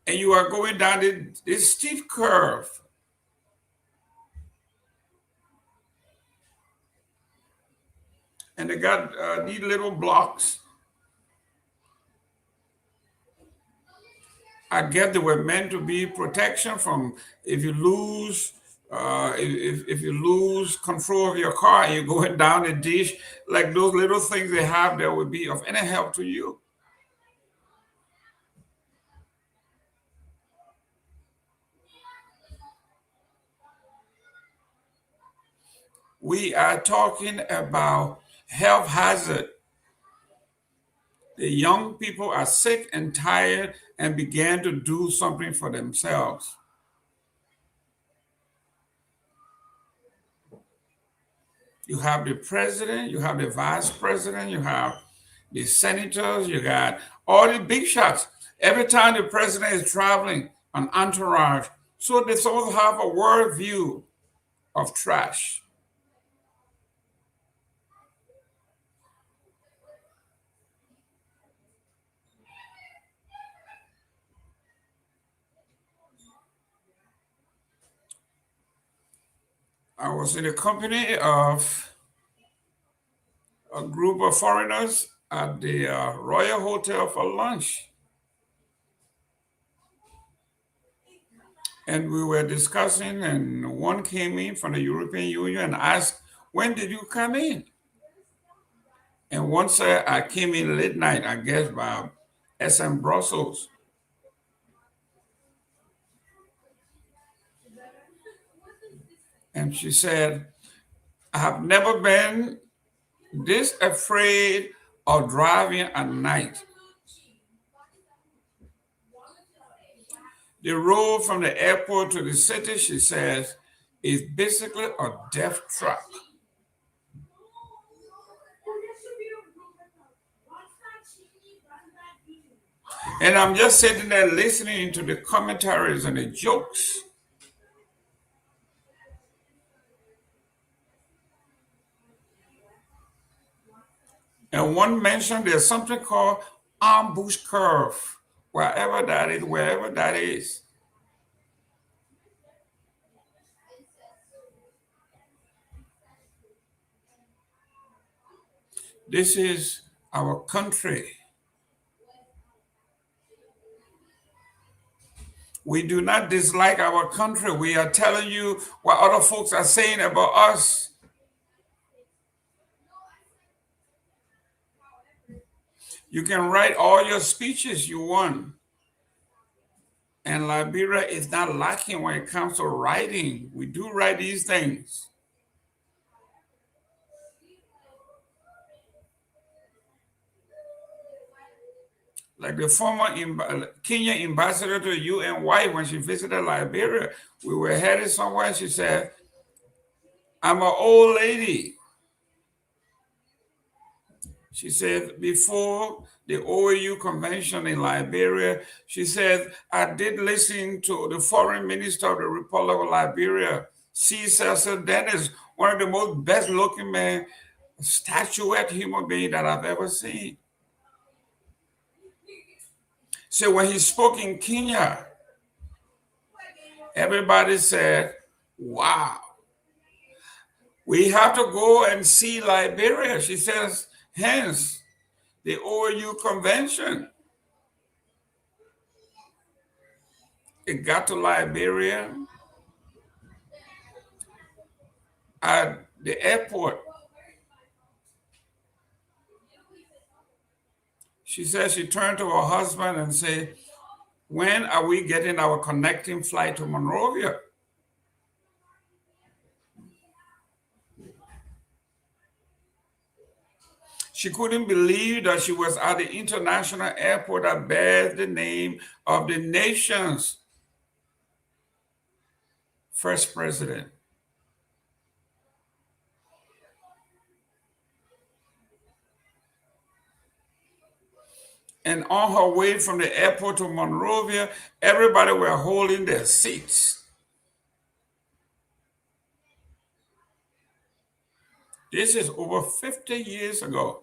and you are going down this steep curve. And they got these little blocks. I guess they were meant to be protection from if you lose if you lose control of your car and you're going down a ditch, like those little things they have there would be of any help to you. We are talking about health hazard. The young people are sick and tired and began to do something for themselves. You have the president, you have the vice president, you have the senators, you got all the big shots. Every time the president is traveling, an entourage. So they sort of have a world view of trash. I was in the company of a group of foreigners at the Royal Hotel for lunch. And we were discussing, and one came in from the European Union and asked, when did you come in? And one said, I came in late night, I guess by SM Brussels. And she said, I have never been this afraid of driving at night. The road from the airport to the city, she says, is basically a death trap. And I'm just sitting there listening to the commentaries and the jokes. And one mentioned there's something called ambush curve, wherever that is. This is our country. We do not dislike our country. We are telling you what other folks are saying about us. You can write all your speeches you want. And Liberia is not lacking when it comes to writing. We do write these things. Like the former Kenya ambassador to the UN wife, when she visited Liberia, we were headed somewhere. She said, I'm an old lady. She said, before the OAU convention in Liberia, she said, I did listen to the foreign minister of the Republic of Liberia, Sylvester Dennis, one of the most best looking men, statuette human being that I've ever seen. So when he spoke in Kenya, everybody said, wow, we have to go and see Liberia. She says, hence the OAU convention. It got to Liberia at the airport. She said she turned to her husband and said, when are we getting our connecting flight to Monrovia? She couldn't believe that she was at the international airport that bears the name of the nation's first president. And on her way from the airport to Monrovia, everybody were holding their seats. This is over 50 years ago.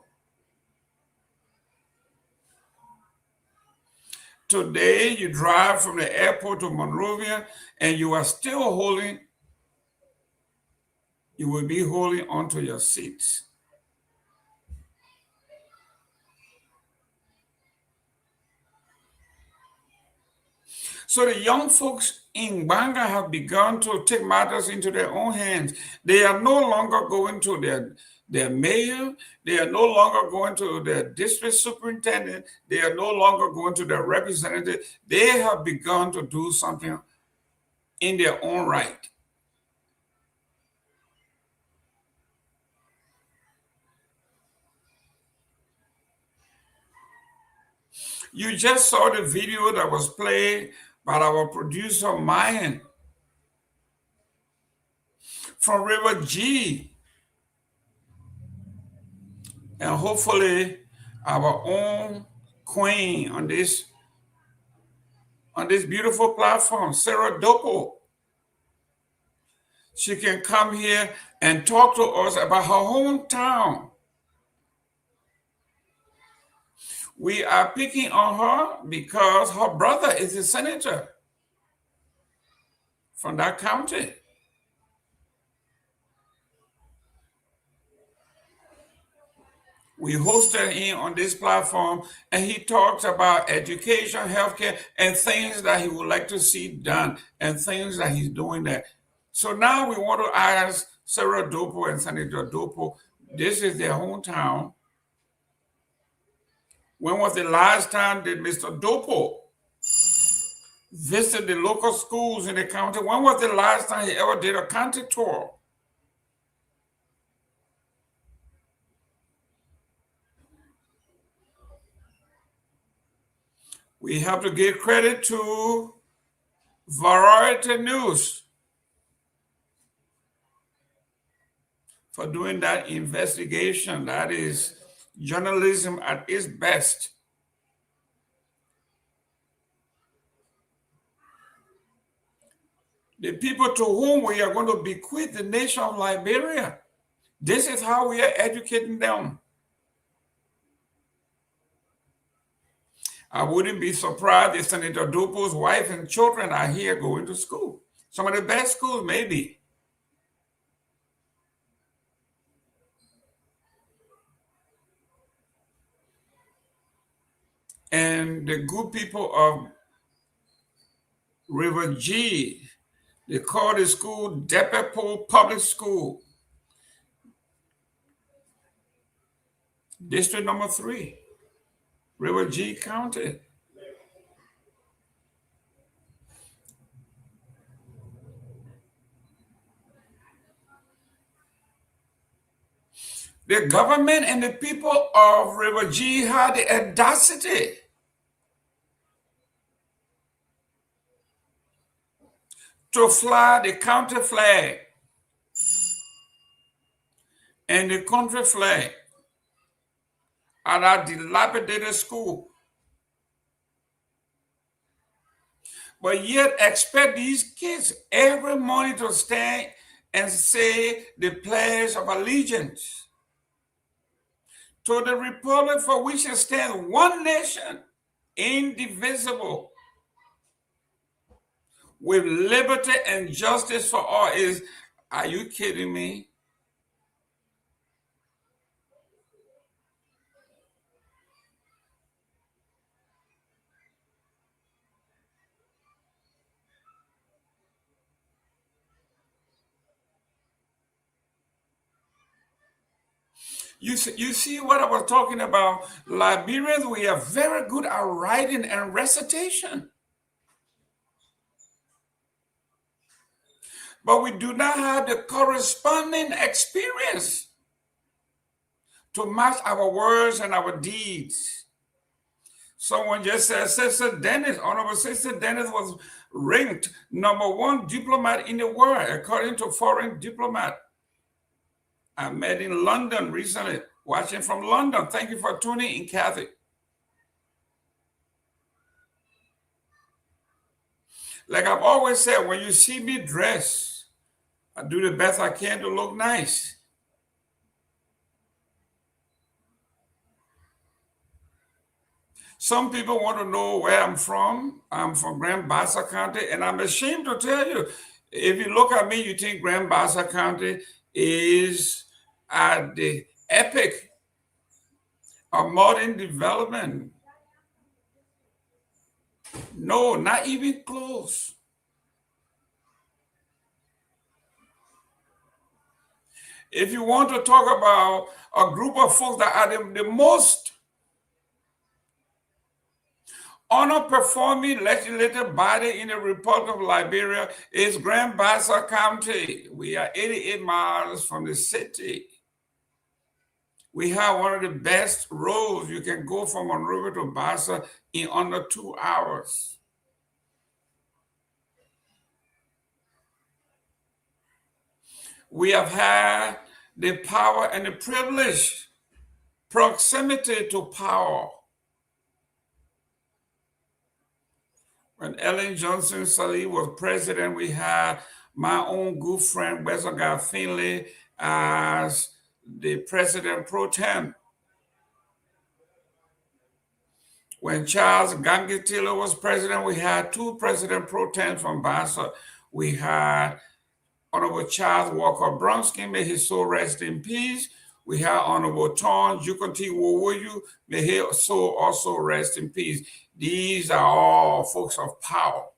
Today, you drive from the airport to Monrovia and you are still holding, you will be holding onto your seats. So the young folks in Banga have begun to take matters into their own hands. They are no longer going to their mayor. They are no longer going to their district superintendent. They are no longer going to their representative. They have begun to do something in their own right. You just saw the video that was played by our producer, Myean, from River G. And hopefully our own queen on this beautiful platform, Sarah Dopoh, she can come here and talk to us about her hometown. We are picking on her because her brother is a senator from that county. We hosted him on this platform and he talks about education, healthcare, and things that he would like to see done and things that he's doing there. So now we want to ask Sarah Dopoh and Senator Dopoh, this is their hometown. When was the last time that Mr. Dopoh visited the local schools in the county? When was the last time he ever did a county tour? We have to give credit to Variety News for doing that investigation. That is journalism at its best. The people to whom we are going to bequeath the nation of Liberia, this is how we are educating them. I wouldn't be surprised if Senator Dopoh's wife and children are here going to school. Some of the best schools, maybe. And the good people of River G, they call the school Dopoh Public School, District number 3, River G County. The government and the people of River G had the audacity to fly the county flag and the country flag at our dilapidated school, but yet expect these kids every morning to stand and say the Pledge of Allegiance to the republic for which it stands, one nation, indivisible, with liberty and justice for all. Are you kidding me? You see what I was talking about? Liberians, we are very good at writing and recitation. But we do not have the corresponding experience to match our words and our deeds. Someone just said, Sister Dennis, Honorable Sister Dennis was ranked #1 diplomat in the world, according to Foreign Diplomat. I met in London recently, watching from London. Thank you for tuning in, Kathy. Like I've always said, when you see me dress, I do the best I can to look nice. Some people want to know where I'm from. I'm from Grand Bassa County, and I'm ashamed to tell you, if you look at me, you think Grand Bassa County is at the epic of modern development. No, not even close. If you want to talk about a group of folks that are the most honor-performing legislative body in the Republic of Liberia, is Grand Bassa County. We are 88 miles from the city. We have one of the best roads. You can go from Monrovia to Bassa in under 2 hours. We have had the power and the privilege, proximity to power. When Ellen Johnson Sirleaf was president, we had my own good friend, Wesley Finley, as the president pro tem. When Charles Gangi Taylor was president, we had 2 president pro tems from Bassa. We had Honorable Charles Walker Bronsky, may his soul rest in peace. We have Honorable Tom Jukonti Wowoyu, may his soul also rest in peace. These are all folks of power.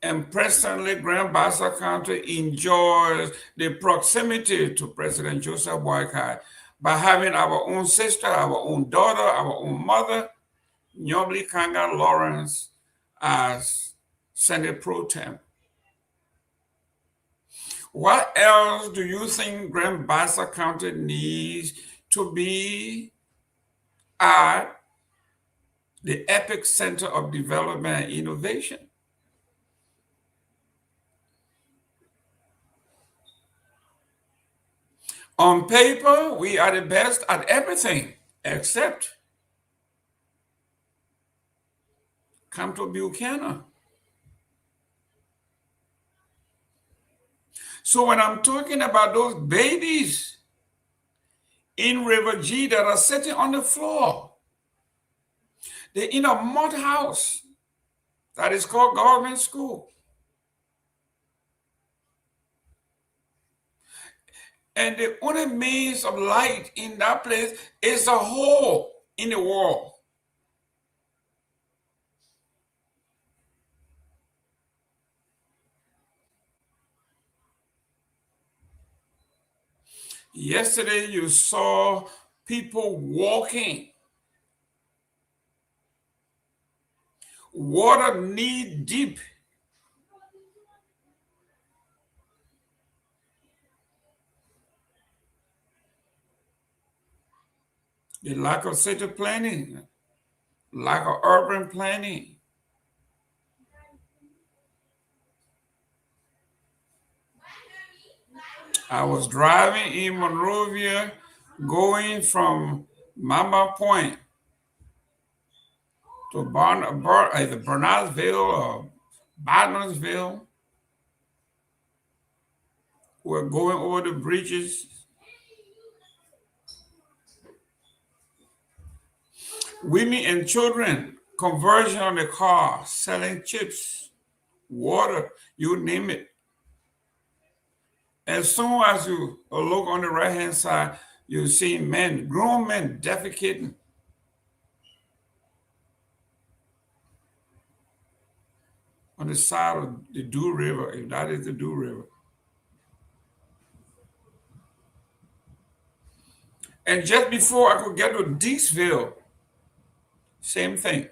And presently, Grand Bassa County enjoys the proximity to President Joseph Boakai by having our own sister, our own daughter, our own mother, Nyobli Kanga Lawrence, as Senate Pro Tem. What else do you think Grand Bassa County needs to be at the epic center of development and innovation? On paper, we are the best at everything, except come to Buchanan. So when I'm talking about those babies in River G that are sitting on the floor, they're in a mud house that is called government school. And the only means of light in that place is a hole in the wall. Yesterday, you saw people walking, water knee deep. The lack of city planning, lack of urban planning. I was driving in Monrovia, going from Mama Point to either Bernardsville or Barnesville. We're going over the bridges. Women and children, conversion on the car, selling chips, water, you name it. As soon as you look on the right-hand side, you see men, grown men, defecating. On the side of the Dew River, if that is the Dew River. And just before I could get to Dixville, same thing.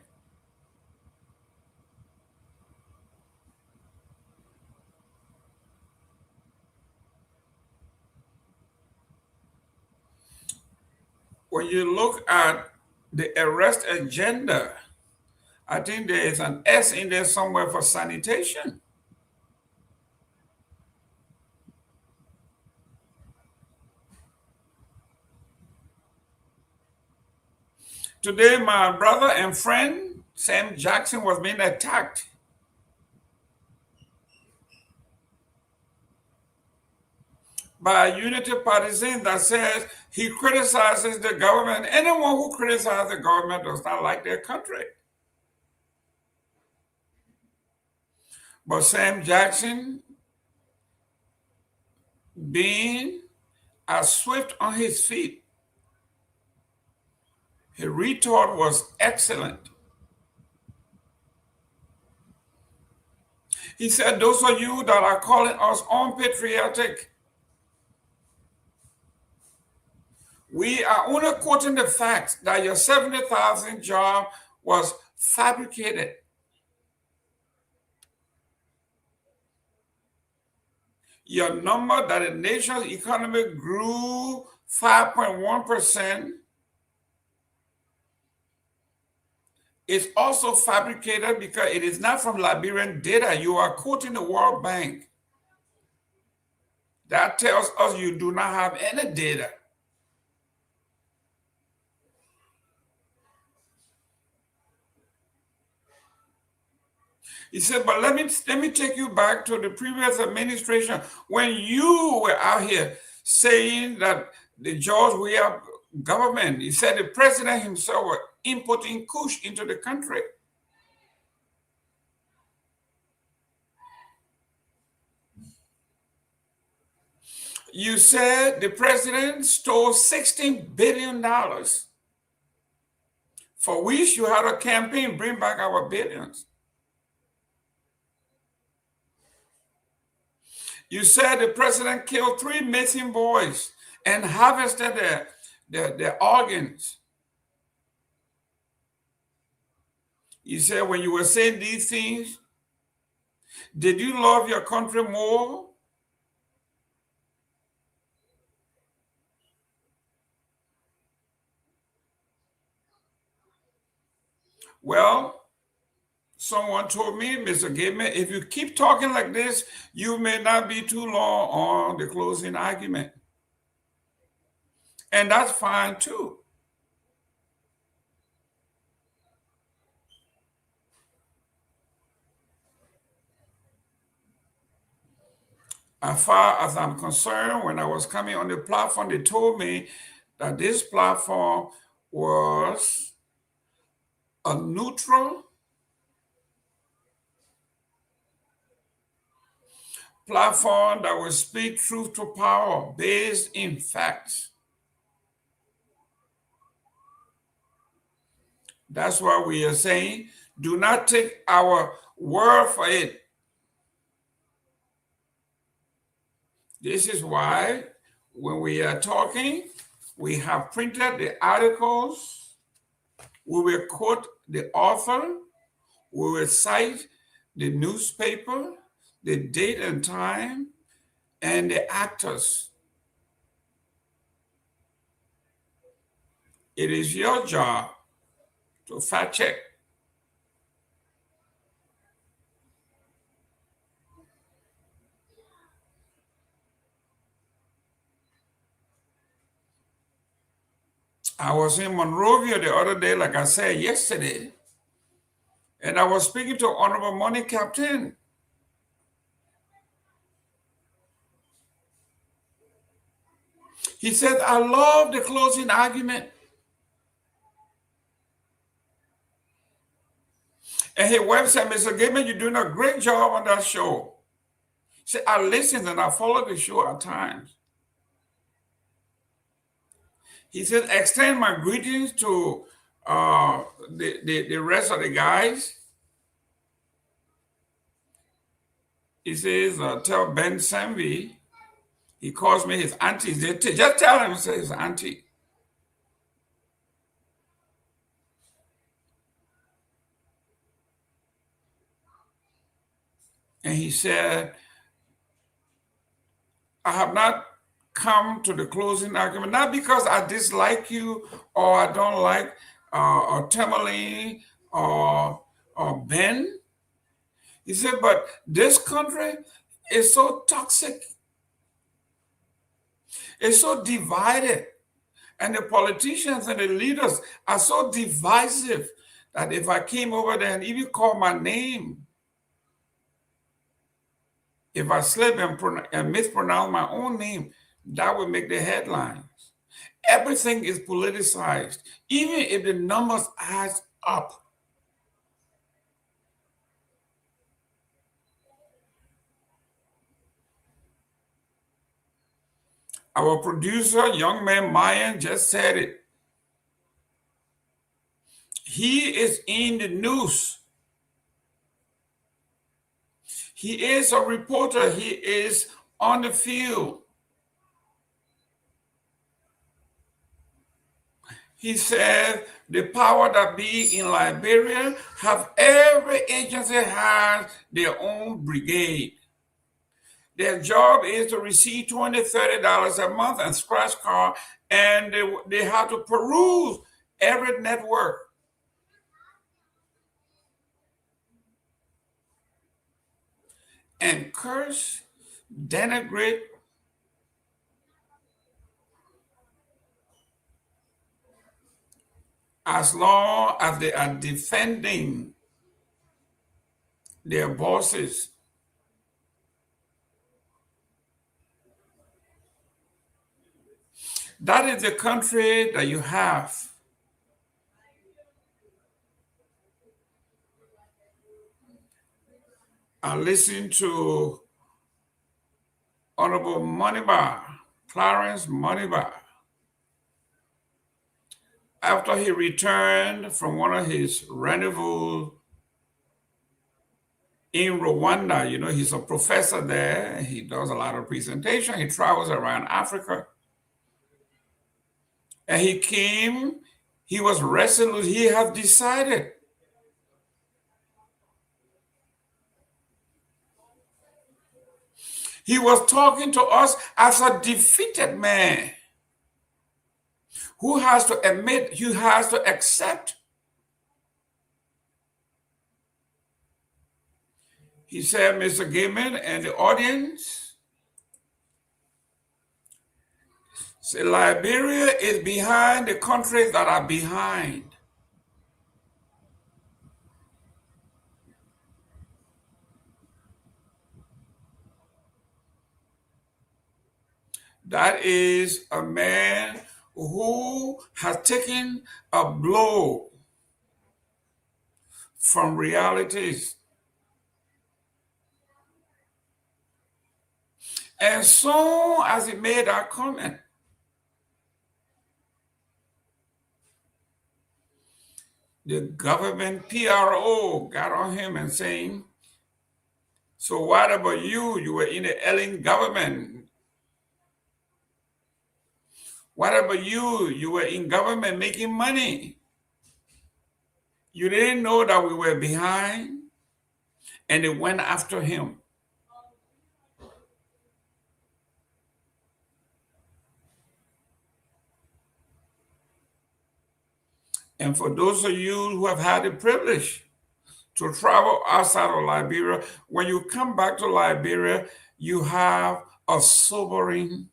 When you look at the arrest agenda, I think there is an S in there somewhere for sanitation. Today, my brother and friend, Sam Jackson, was being attacked. By a Unity partisan that says he criticizes the government. Anyone who criticizes the government does not like their country. But Sam Jackson, being as swift on his feet, his retort was excellent. He said, those of you that are calling us unpatriotic, we are only quoting the fact that your 70,000 job was fabricated. Your number that the nation's economy grew 5.1% is also fabricated because it is not from Liberian data. You are quoting the World Bank. That tells us you do not have any data. He said, but let me take you back to the previous administration when you were out here saying that the George Weah government, he said the president himself was importing kush into the country. You said the president stole $16 billion, for which you had a campaign, bring back our billions. You said the president killed 3 missing boys and harvested their organs. You said when you were saying these things, did you love your country more? Well, someone told me, Mr. Gayman, if you keep talking like this, you may not be too long on the closing argument. And that's fine too. As far as I'm concerned, when I was coming on the platform, they told me that this platform was a neutral platform that will speak truth to power based in facts. That's why we are saying, do not take our word for it. This is why when we are talking, we have printed the articles, we will quote the author, we will cite the newspaper, the date and time, and the actors. It is your job to fact check. I was in Monrovia the other day, like I said yesterday, and I was speaking to Honorable Money Captain. He said, I love the closing argument. And his wife said, Mr. Gayman, you're doing a great job on that show. He said, I listen and I follow the show at times. He said, extend my greetings to the rest of the guys. He says, tell Ben Sanvee, he calls me his auntie. Just tell him, say his auntie. And he said, I have not come to the closing argument, not because I dislike you or I don't like or Tomalin or Ben. He said, but this country is so toxic. It's so divided. And the politicians and the leaders are so divisive that if I came over there and even called my name, if I slip and mispronounce my own name, that would make the headlines. Everything is politicized, even if the numbers add up. Our producer, young man Myean, just said it. He is in the news. He is a reporter. He is on the field. He said the power that be in Liberia have every agency has their own brigade. Their job is to receive $20, $30 a month and scratch card, and they have to peruse every network. And curse, denigrate, as long as they are defending their bosses. That is the country that you have. I listened to Honorable Moneybar, Clarence Moneybar, after he returned from one of his rendezvous in Rwanda. You know, he's a professor there. He does a lot of presentation. He travels around Africa. And he came, he was resolute. He has decided. He was talking to us as a defeated man who has to admit, who has to accept. He said, Mr. Gayman and the audience, say Liberia is behind the countries that are behind. That is a man who has taken a blow from realities. And soon as he made that comment, the government PRO got on him and saying, so what about you? You were in the Ellen government. What about you? You were in government making money. You didn't know that we were behind, and they went after him. And for those of you who have had the privilege to travel outside of Liberia, when you come back to Liberia, you have a sobering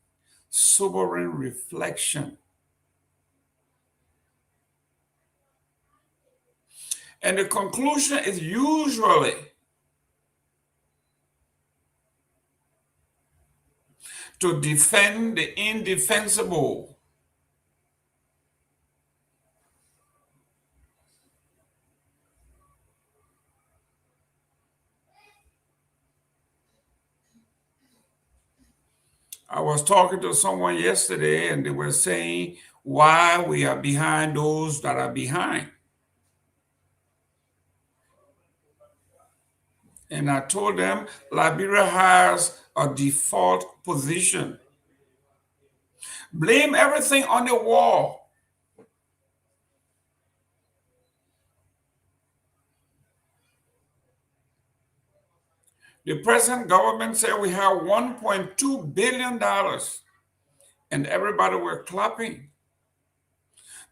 reflection. And the conclusion is usually to defend the indefensible. I was talking to someone yesterday and they were saying why we are behind those that are behind. And I told them Liberia has a default position. Blame everything on the war. The present government said we have $1.2 billion, and everybody were clapping.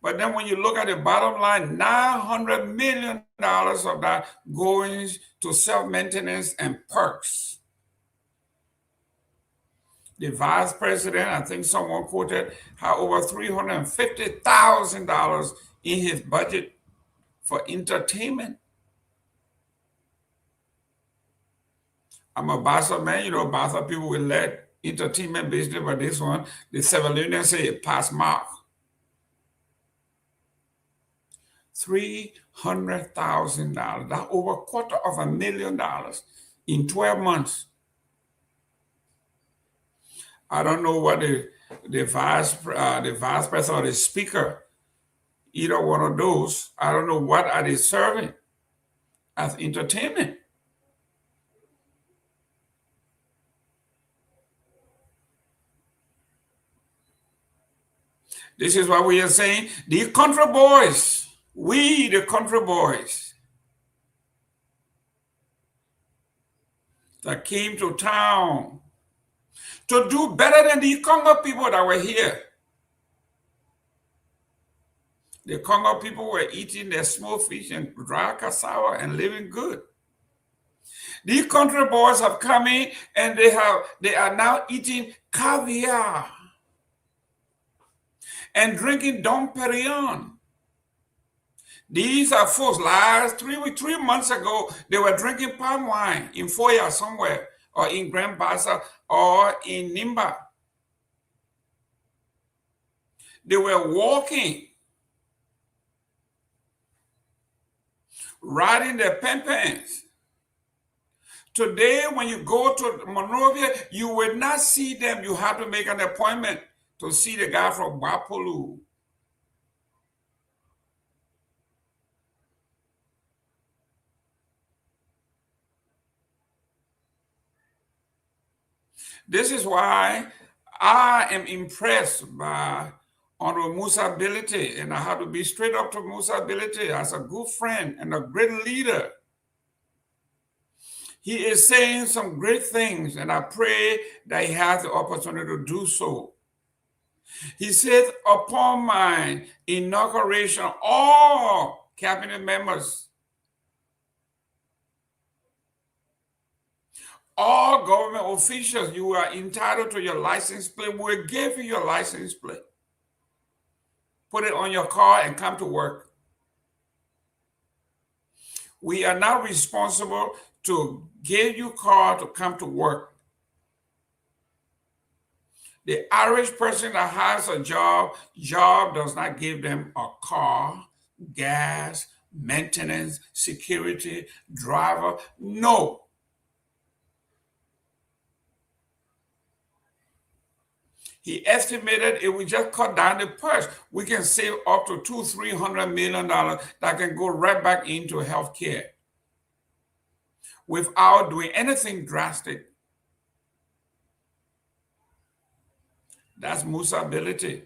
But then when you look at the bottom line, $900 million of that going to self-maintenance and perks. The vice president, I think someone quoted, had over $350,000 in his budget for entertainment. I'm a Bassa man, you know, Bassa people will let entertainment business, but this one, the Sevalunians say it passed mark. $300,000, that's over $250,000 in 12 months. I don't know what the vice president or the speaker, either one of those, I don't know what are they serving as entertainment. This is what we are saying. The country boys, we the country boys that came to town to do better than the Congo people that were here. The Congo people were eating their smoked fish and dry cassava and living good. These country boys have come in and they are now eating caviar and drinking Dom Perignon. These are folks, last 3 months ago, they were drinking palm wine in Foya somewhere, or in Grand Bassa, or in Nimba. They were walking, riding their pen-pens. Today, when you go to Monrovia, you will not see them. You have to make an appointment to see the guy from Bapolu. This is why I am impressed by Honorable Musa Ability, and I have to be straight up to Musa Ability as a good friend and a great leader. He is saying some great things, and I pray that he has the opportunity to do so. He said, upon my inauguration, all cabinet members, all government officials, you are entitled to your license plate. We'll give you your license plate. Put it on your car and come to work. We are now responsible to give you a car to come to work. The average person that has a job does not give them a car, gas, maintenance, security, driver. No. He estimated if we just cut down the purse, we can save up to $200-300 million that can go right back into healthcare without doing anything drastic. That's Musa Ability.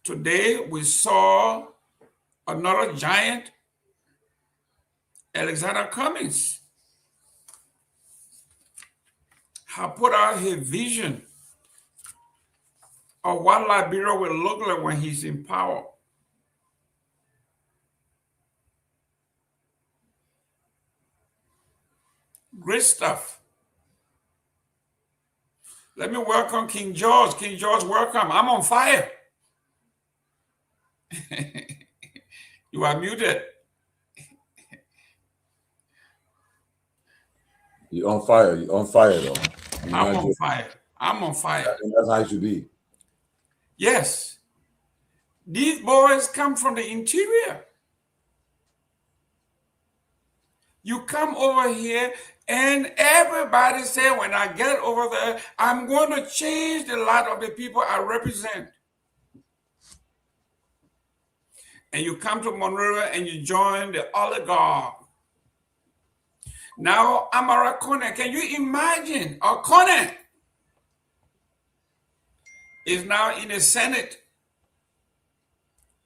Today, we saw another giant, Alexander Cummings, have put out his vision of what Liberia will look like when he's in power. Great stuff. Let me welcome King George. King George, welcome. I'm on fire. You are muted. You're on fire. You're on fire, though. I'm on fire. I'm on fire. And that's how it should be. Yes. These boys come from the interior. You come over here and everybody say, when I get over there, I'm going to change the life of the people I represent. And you come to Monrovia and you join the oligarch. Now, Kamara, can you imagine? Okone is now in the Senate,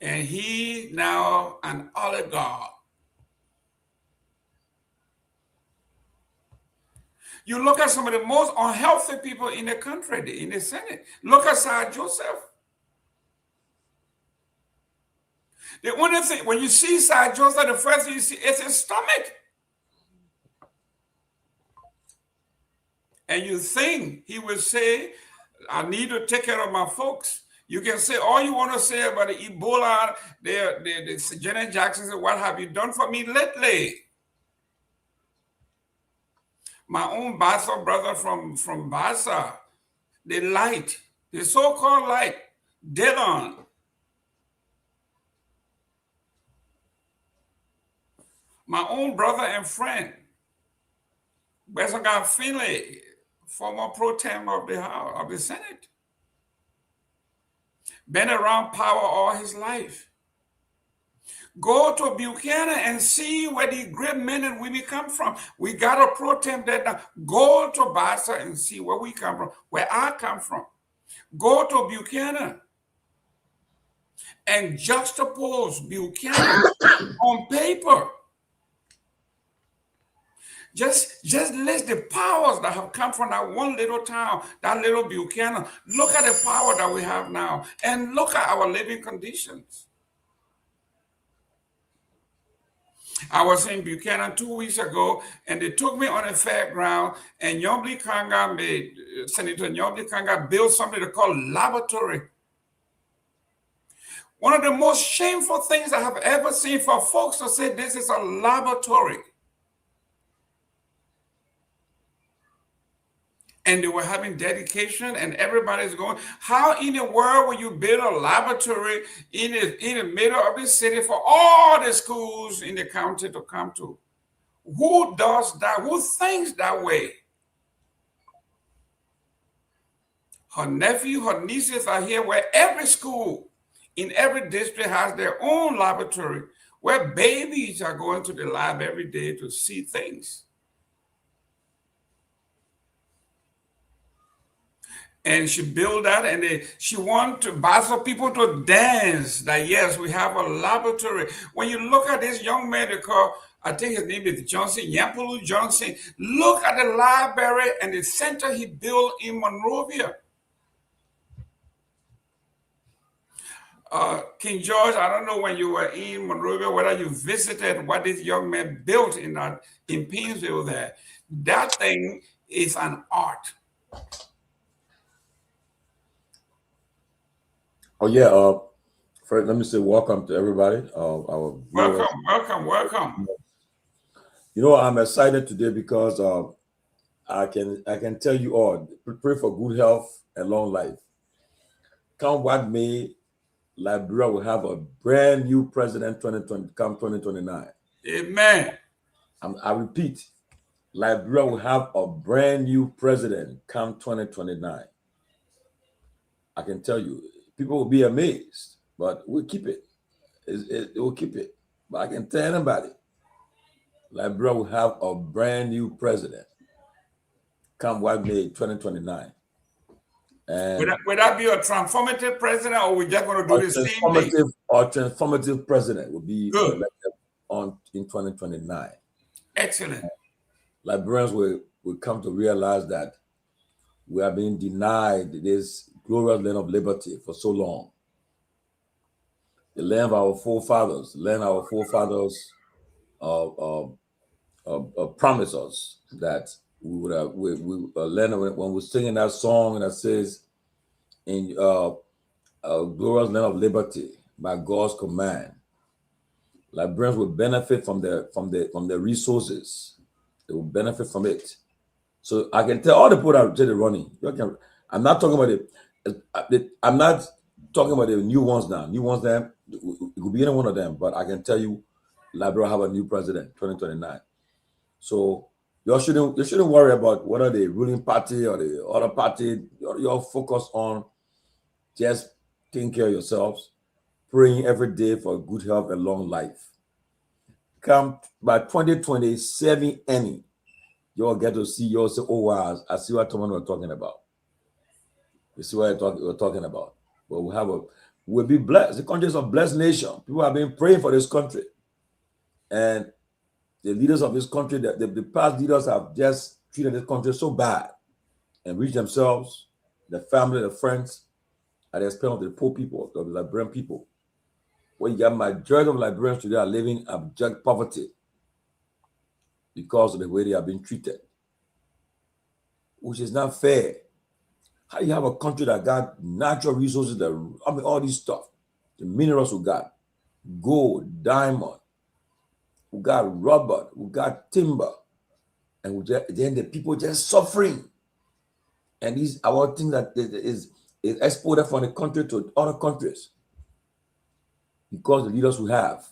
and he now an oligarch. You look at some of the most unhealthy people in the country, in the Senate. Look at Sir Joseph. The only thing, when you see Sir Joseph, the first thing you see is his stomach. And you think he will say, I need to take care of my folks. You can say all you want to say about the Ebola, the Janet Jackson, what have you done for me lately? My own Bassa brother from Bassa, the light, the so-called light, dead on. My own brother and friend, Besanga Finley, former pro tem of the Senate, been around power all his life. Go to Buchanan and see where the great men and women come from. We got a pro tem there now. Go to Bassa and see where we come from, where I come from. Go to Buchanan and juxtapose Buchanan on paper. Just list the powers that have come from that one little town, that little Buchanan. Look at the power that we have now, and look at our living conditions. I was in Buchanan 2 weeks ago, and they took me on a fairground, and Senator Nyobli Kanga built something they call laboratory. One of the most shameful things I have ever seen for folks to say this is a laboratory. And they were having dedication, and everybody's going, how in the world will you build a laboratory in the middle of the city for all the schools in the county to come to? Who does that? Who thinks that way? Her nephew, her nieces are here, where every school in every district has their own laboratory, where babies are going to the lab every day to see things. And she built that, and she wanted Bassa people to dance that, yes, we have a laboratory. When you look at this young man, they call, I think his name is Johnson, Nyenwolo Johnson, look at the library and the center he built in Monrovia. King George, I don't know when you were in Monrovia, whether you visited what this young man built in Painesville there. That thing is an art. Oh yeah. First, let me say welcome to everybody. Welcome. You know, I'm excited today because I can tell you all, pray for good health and long life. Come what may, Liberia will have a brand new president 2029. Amen. I repeat, Liberia will have a brand new president come 2029. I can tell you. People will be amazed, but we'll keep it. We'll keep it. But I can tell anybody, Liberia will have a brand new president come what May 2029. And would that be a transformative president, or we just going to do the same thing? A transformative president will be elected in 2029. Excellent. Liberians will come to realize that we are being denied this glorious land of liberty for so long. The land of our forefathers, promised us that we would have, we land when we're singing that song that says, in a glorious land of liberty by God's command, Liberians will benefit from the resources. They will benefit from it. So I can tell all the people that are running. I'm not talking about I'm not talking about the new ones now. New ones, it could be any one of them, but I can tell you, Liberia have a new president, 2029. So you shouldn't worry about whether the ruling party or the other party. You're focused on just taking care of yourselves, praying every day for good health and long life. Come by 2027, you'll get to see, you'll say, oh wow, I see what Tomalin was talking about. You see what we're talking about. But we'll be blessed. The country is a blessed nation. People have been praying for this country. And the leaders of this country, the past leaders have just treated this country so bad and reach themselves, their family, their friends, at the expense of the poor people, of the Liberian people. Where you got majority of Liberians today are living in abject poverty because of the way they have been treated, which is not fair. How you have a country that got natural resources, all this stuff, the minerals we got, gold, diamond, we got rubber, we got timber, and then the people just suffering. And these are things that is exported from the country to other countries because the leaders we have.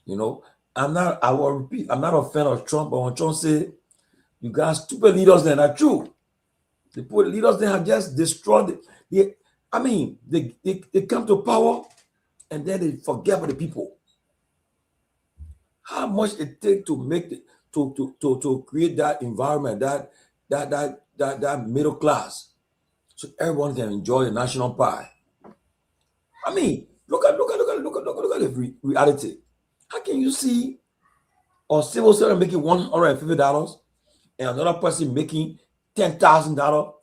You know, I will repeat, I'm not a fan of Trump, but when Trump say you got stupid leaders, then that's true. The poor leaders they have just destroyed they come to power and then they forget about the people. How much it takes to make to create that environment, that middle class, so everyone can enjoy the national pie. I mean, look at the reality. How can you see a civil servant making $150 and another person making $10,000,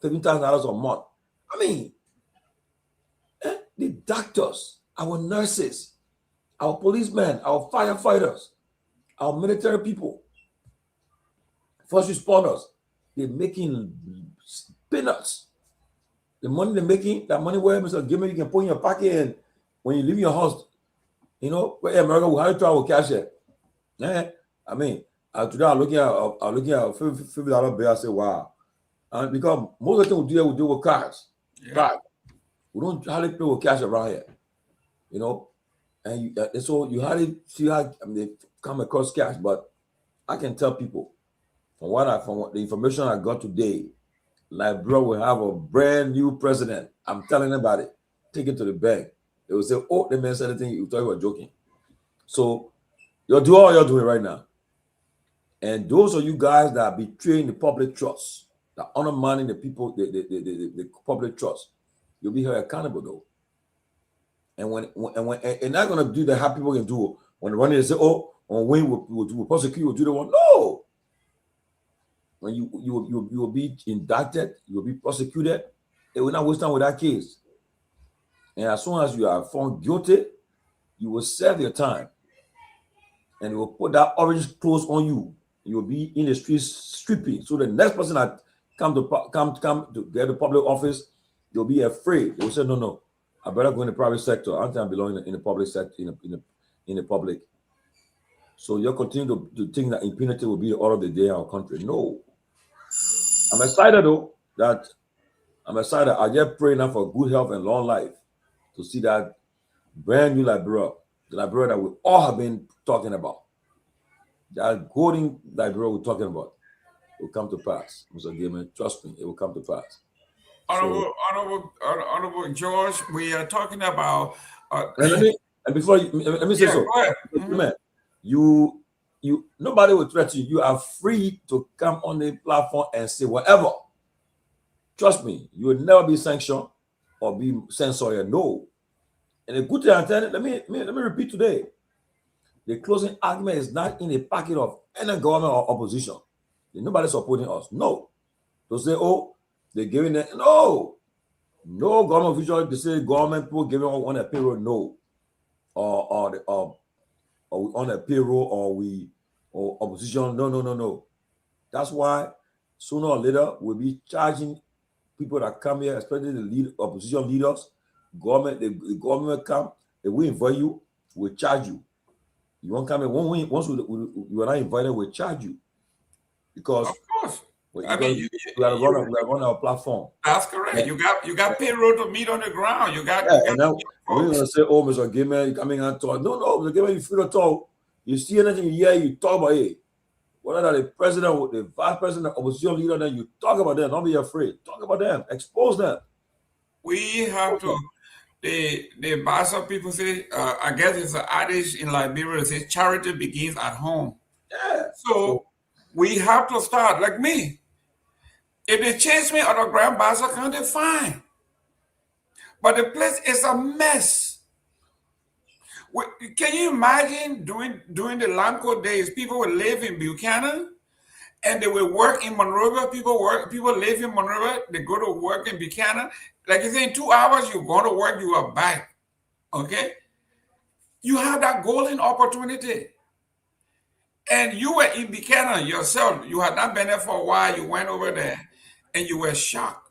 $15,000 a month? I mean, the doctors, our nurses, our policemen, our firefighters, our military people, first responders, they're making peanuts. The money they're making, that money where Mr. Gayman, you can put in your pocket, and when you leave your house, you know, where America will have to travel cash it. Yeah, I mean, today I'm looking at $50 bill. I say, wow, and because most of the things we do with cards, right? We don't hardly play with cash around here, you know, and so you hardly see how they come across cash. But I can tell people from the information I got today, Liberia will have a brand new president. I'm telling about it. Take it to the bank. They will say, "Oh, the man said anything. You thought you were joking." So you're doing all you're doing right now. And those of you guys that are betraying the public trust, that undermining the people, the public trust, you'll be held accountable though. And not gonna do that. How people can do when the running, they say, "Oh, on when we'll prosecute, we'll do the one." No. When you will be indicted, you will be prosecuted. They will not waste time with that case. And as soon as you are found guilty, you will serve your time. And they will put that orange clothes on you. You will be in the streets stripping. So the next person that come to get the public office, they'll be afraid. They will say, no, I better go in the private sector. I don't think I belong in the public sector, in the public. So you'll continue to think that impunity will be the order of the day in our country. No. I'm excited though I just pray now for good health and long life to see that brand new Liberia, the Liberia that we all have been talking about, that golden Liberia we're talking about, will come to pass. Mr. Gayman, trust me, it will come to pass. Honorable George, we are talking about. Let me say so. Man, you nobody will threaten you. You are free to come on the platform and say whatever. Trust me, you will never be sanctioned or be censored. No. And the good thing I'm telling you, let me repeat today. The closing argument is not in the pocket of any government or opposition. Nobody's supporting us. No. To say, oh, they're giving it. No government official. They say government people giving on a payroll. No. Or on a payroll or opposition. No. That's why sooner or later we'll be charging people that come here, especially the opposition leaders. The government come, they will invite you, we'll charge you. You won't come in once you are not invited, we'll charge you. Because of course. We gotta run our platform. That's correct. Yeah. You got payroll to meet on the ground. You got and now we're gonna say, "Oh, Mr. Gayman, you coming and talk." No, Mr. Gayman, you free to talk. You see anything you hear, you talk about it. Whether the president, the vice president, the opposition leader, then you talk about them. Don't be afraid. Talk about them. Expose them. We have to. The Bassa people say, I guess it's an adage in Liberia. It says charity begins at home. Yeah. So we have to start like me. If they change me out of Grand Bassa County, fine. But the place is a mess. Can you imagine during the Lamco days, people would live in Buchanan and they will work in Monrovia. People live in Monrovia. They go to work in Buchanan. Like you say, in 2 hours, you go to work, you are back. Okay? You have that golden opportunity. And you were in Buchanan yourself. You had not been there for a while. You went over there and you were shocked.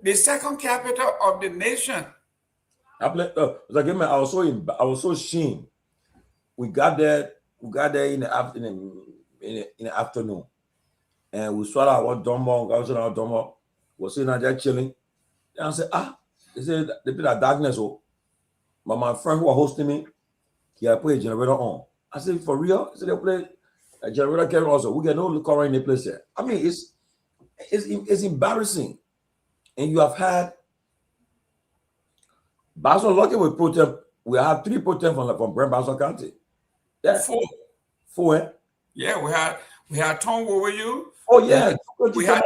The second capital of the nation. I was so ashamed. We got there in the afternoon. And we saw our Dopoh, was sitting out there chilling. And I said, they said they put that darkness. But my friend who was hosting me, he had put a generator on. I said, for real? He said, they play a generator carry also. We get no current in the place here. I mean, it's embarrassing. And you have had Basel lucky with protest. We have 3 protests from Brent Basel County. Yeah. 4, eh? Yeah, we had Tom with you. Oh yeah. We had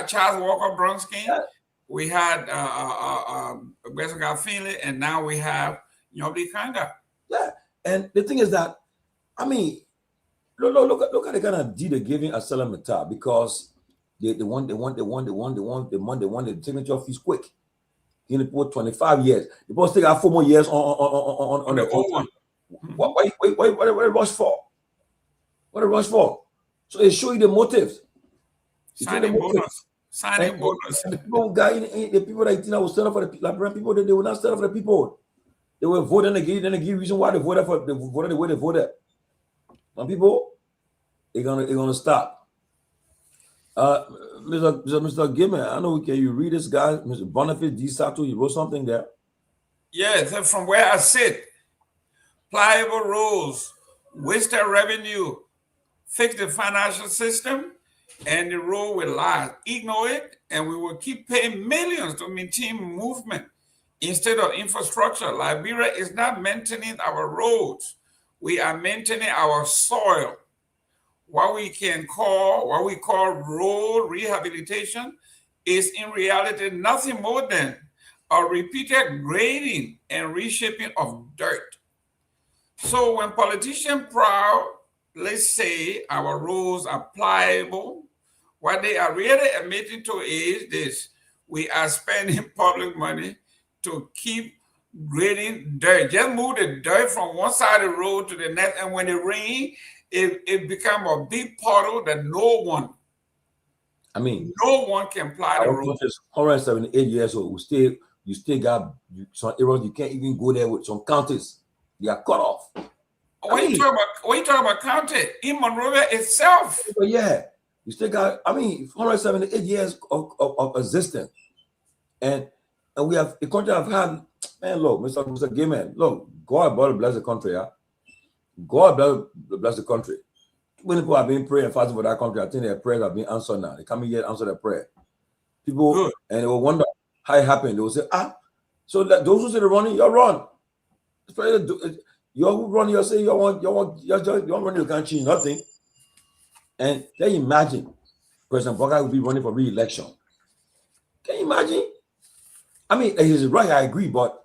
Charles Walker Bronsky. Yeah. We had Garguah Finley, and now we have Nobody Kanda. Yeah. And the thing is that, I mean, look at the kind of deal they're giving Asela Mata, because they want the signature fees quick. He only put 25 years. The boss take out 4 more years on the old one. What a rush for? What a rush for? So they show you the motives. Signing bonus. Signing bonus. The people that will stand up for the Liberian people, they will not stand up for the people. They will vote and they give reason why they voted the way they voted. Some people, they're gonna stop. Mr. Gayman, I know you read this guy, Mr. Boniface D. Sato, he wrote something there. Yes, from where I sit, pliable rules, wasted revenue, fix the financial system, and the road will last. Ignore it, and we will keep paying millions to maintain movement instead of infrastructure. Liberia is not maintaining our roads. We are maintaining our soil. What we call road rehabilitation is in reality nothing more than a repeated grading and reshaping of dirt. So when politicians proudly say our roads are pliable, what they are really admitting to is this: we are spending public money to keep grading dirt. Just move the dirt from one side of the road to the next, and when it rains, it becomes a big puddle that no one can ply the road. 178 years old. You still got some areas you can't even go there with some counties. They are cut off. What are you talking about county? In Monrovia itself. But yeah, you still got, 178 years of existence. And we have, the country have had, man, look, Mr. Gayman, look, God bless the country, yeah? God bless the country. When people have been praying and fasting for that country, I think their prayers have been answered now. They come here and answer their prayer. People, and they will wonder how it happened. They will say, so that those who say they're running, you're run. You're running, you say you want run, you can't change nothing. And can you imagine President Boga will be running for re-election? Can you imagine? I mean, he's right, I agree, but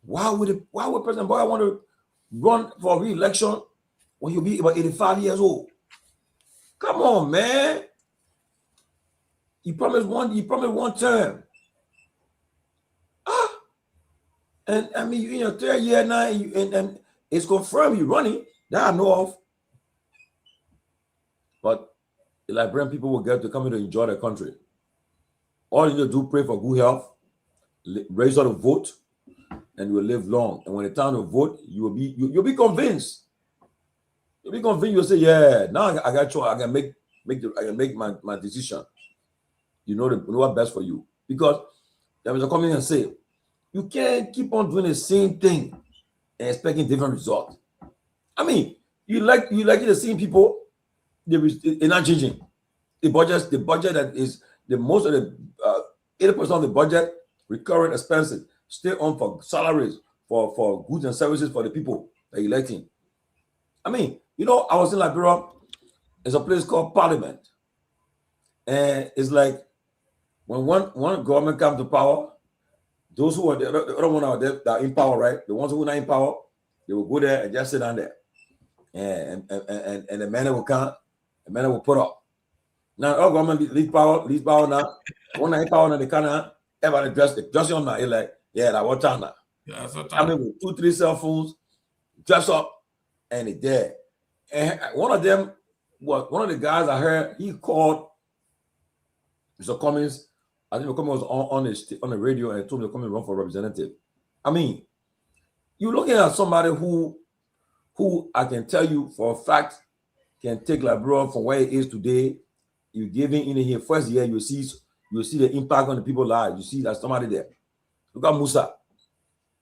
why would President Boga want to run for re-election when he'll be about 85 years old? Come on, man. You promised one term. And I mean, you're in your 3rd year now, and it's confirmed you're running. That I know of. But the Liberian people will get to come in to enjoy their country. All you need to do, pray for good health, raise out a vote, and you will live long. And when it's time to vote, you'll be convinced. You'll be convinced. You'll say, "Yeah, now I got you. I can make my decision." You know what's best for you, because there is a coming and say, you can't keep on doing the same thing and expecting different results. I mean, you like the same people. They're not changing. The budget that is the most of the 80% of the budget, recurrent expenses, stay on for salaries, for goods and services for the people that you're electing. I mean, I was in Liberia. There's a place called Parliament. And it's like when one government comes to power, those who are the other one out there that are in power, right? The ones who are not in power, they will go there and just sit down there. and the man will come, the man will put up. Now our government leave power now. One night power now they can't ever dress on now. Like, yeah, that what time now. Yeah, that's what I mean, with 2-3 cell phones, dress up, and it's there. And one of them was one of the guys I heard. He called Mr. Cummings. I think Mr. Cummings was on the radio and told Mr. Cummings run for representative. I mean, you're looking at somebody who I can tell you for a fact can take Liberia from where it is today. You give him in here first year, you see the impact on the people's lives. You see that somebody there. Look at Musa.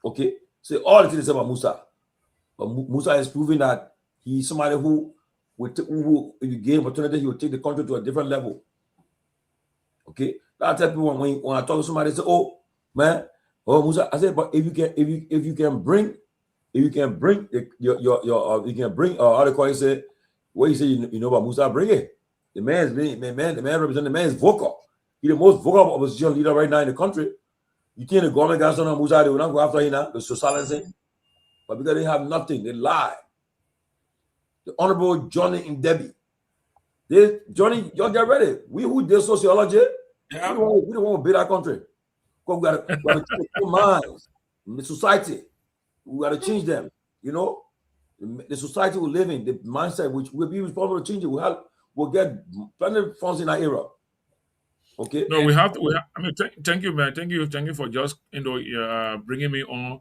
Okay, so all the things about Musa, but Musa is proving that he's somebody who if you give him opportunity, he will take the country to a different level. Okay, I tell people when I talk to somebody, they say, "Oh man, oh Musa," I said, "But if you can bring you can bring how they call it, say what you say you know about Musa, bring it. The man represent the man is vocal. He's the most vocal opposition leader right now in the country. You think the government got something on Musa, they will not go after him now, the silencing. But because they have nothing, they lie. The Honorable Johnny Ndebi. Johnny, y'all get ready. We who did sociology, we don't want to build our country. Because we got to change the minds in the society. We got to change them. You know, the society we live in, the mindset which will be responsible to change it. We'll get plenty of funds in that era. Okay. No, we have to. I mean, thank you, man. Thank you for just bringing me on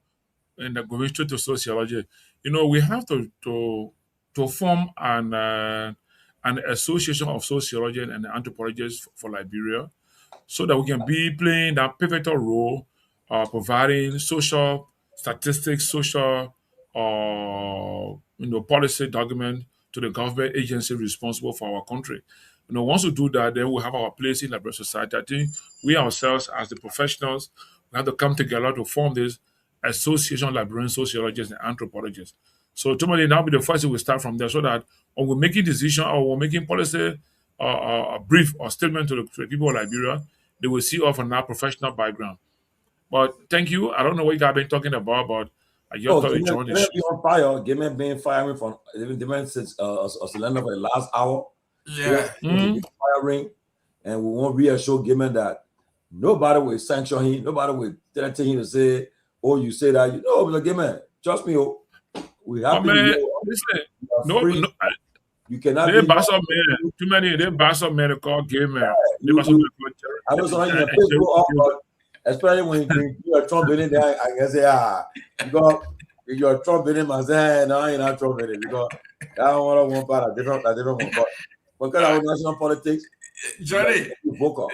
and going straight to sociology. You know, we have to form an association of sociologists and anthropologists for Liberia, so that we can be playing that pivotal role, providing social statistics, social policy document to the government agency responsible for our country. You know, once we do that, then we'll have our place in Liberia society. I think we ourselves, as the professionals, we have to come together to form this association of Liberian sociologists and anthropologists. So, Tomalin, that'll be the first thing we start from there, so that when we're making decision or we're making policy, a brief or statement to the people of Liberia, they will see us from our professional background. But thank you. I don't know what you guys been talking about, but I just thought you joined the show. On fire. Gayman been firing from Gayman since Selena for the last hour. Yeah. Firing, and we won't reassure Gayman that nobody will sanction him. Nobody will tell him to say, "Oh, you say that." Mr. Gayman, trust me. We have listen. You cannot. They pass up men. Too many. They pass up men to call Gayman. I was on your Facebook, especially when you're Trump bidding there. I can say, because if you're Trump bidding, I say, no, you're not Trump bidding, because I don't want one part, a different one. But because of national politics, Johnny, vocal.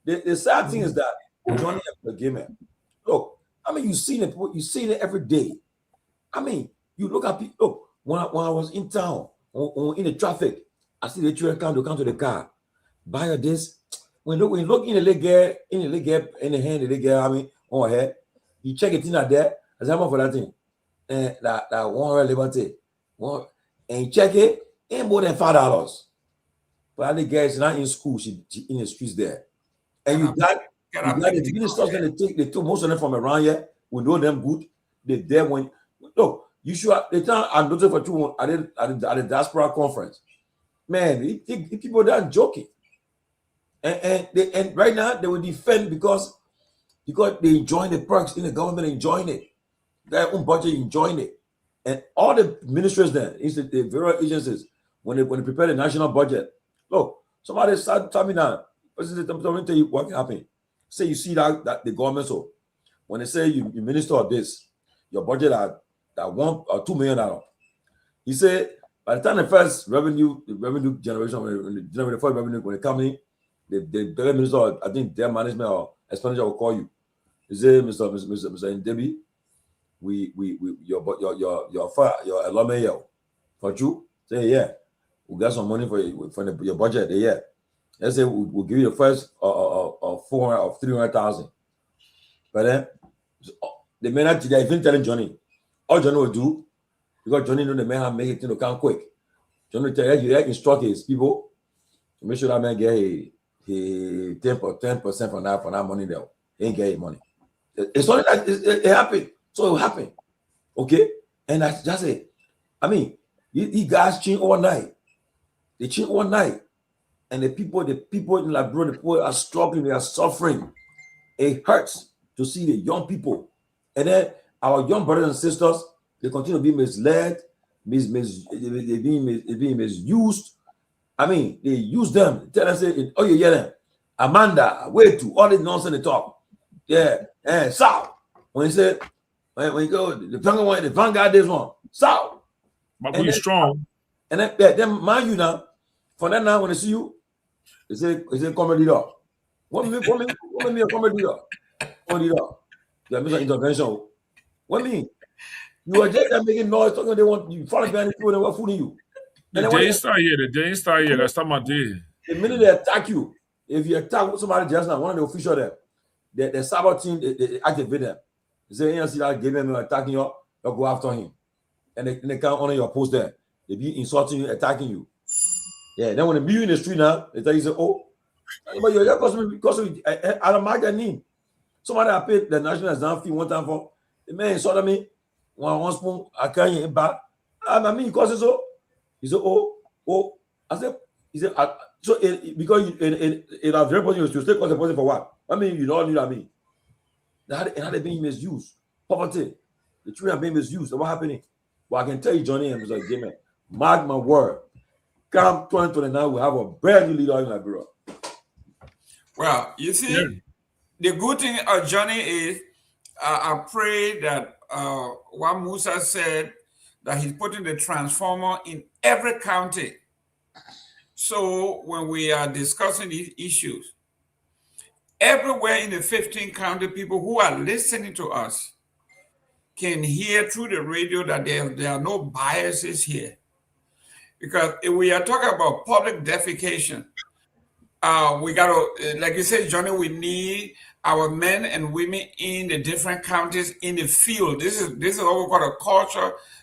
The sad thing is that Johnny Gayman. Look, I mean, you see it every day. I mean, you look at people. Look, when I was in town, in the traffic, I see the children come to the car. Buy this. When you look in the leg in the hand, the leg, I mean, on her head, you check it in there. As I'm for that thing, and that 100 liberty, and you check it, ain't more than $5. But the girl is not in school; she in the streets there. And you got the ministers that they took most of them from around here. We know them good. They there when look. You should. The time I noticed for 2 months at the diaspora conference, man, people there are joking. And right now they will defend because they enjoying the perks in the government, enjoying it. Their own budget enjoying it. And all the ministries there, the various agencies, when they prepare the national budget, look, somebody start telling me now, let me tell you what can happen. Say you see that the government, so when they say you minister of this, your budget at $1 or $2 million. He said by the time the first revenue generation, the first revenue when it comes in, the minister, I think their management or expenditure will call you. He said, Mr. Ndebi, your alumni for you. Say yeah, we got some money for your budget. Yeah, let's say we'll give you the first 400 or 300,000. But then the man today, even telling Johnny, all Johnny will do, because Johnny know the man have make it to come quick. Johnny tell you instruct his people to make sure that man get a 10% from that money there. He ain't get money. It's only that it happened. So it will happen. Okay? And that's just it. I mean, these guys change overnight. They change overnight. And the people in Liberia, the people are struggling, they are suffering. It hurts to see the young people. And then our young brothers and sisters, they continue to be misled, they're being misused. I mean, they use them. Tell them, say, oh, you hear them. Amanda, way to all this nonsense they talk. Yeah, and South. When he said, when you go, the vanguard this one, South. But we're strong. And then mind you now, for that now, when they see you, they say comedy dog. What mean a comedy dog? Comedy dog. You have made an intervention. What mean? You are just making noise, talking they want you follow behind the people and they were fooling you. The day start here, that's my day. The minute they attack you, if you attack somebody just now, one of the officials there, the cyber team, they activate them. They say, you see that Gayman attacking you, they'll go after him. And they can't honor your post there. They be insulting you, attacking you. Yeah, then when they meet you in the street now, they tell you, say, oh, but you're because I don't mark their name. Somebody I paid the national exam fee one time for, the man insulted me, one spoon, I can't eat back. I mean, because it's so. He said, oh. I said, so because it has very positive, you still cause the person for what? I mean, you don't need what I mean. How they being misused? Poverty. The children are being misused. So what happening? Well, I can tell you, Johnny and Mr. Gayman, mark my word. Come 2029, we'll have a brand new leader in Liberia. Well, you see, the good thing, Johnny, is I pray that what Musa said, that he's putting the transformer in every county. So when we are discussing these issues, everywhere in the 15 county, people who are listening to us can hear through the radio that there are no biases here. Because if we are talking about public defecation, we got to, like you said, Johnny, we need our men and women in the different counties in the field. This is what we call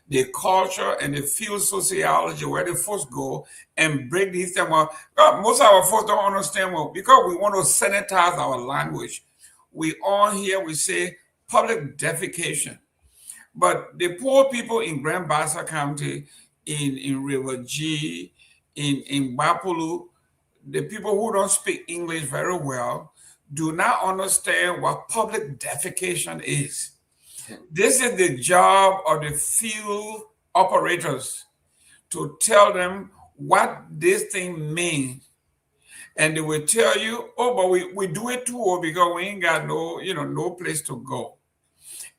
the culture and the field sociology, where the folks go and break these things. Well, most of our folks don't understand, well, because we want to sanitize our language. We on here, we say public defecation. But the poor people in Grand Bassa County, in River G, in Bapulu, the people who don't speak English very well do not understand what public defecation is. This is the job of the field operators to tell them what this thing means. And they will tell you, oh, but we do it too because we ain't got no place to go.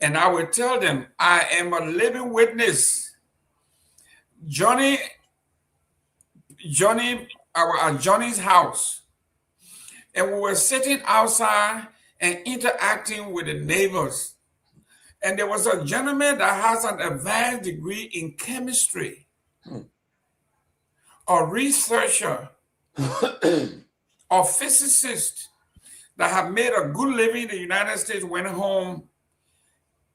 And I will tell them, I am a living witness. Johnny's house. And we were sitting outside and interacting with the neighbors. And there was a gentleman that has an advanced degree in chemistry, a researcher, a physicist that have made a good living in the United States, went home,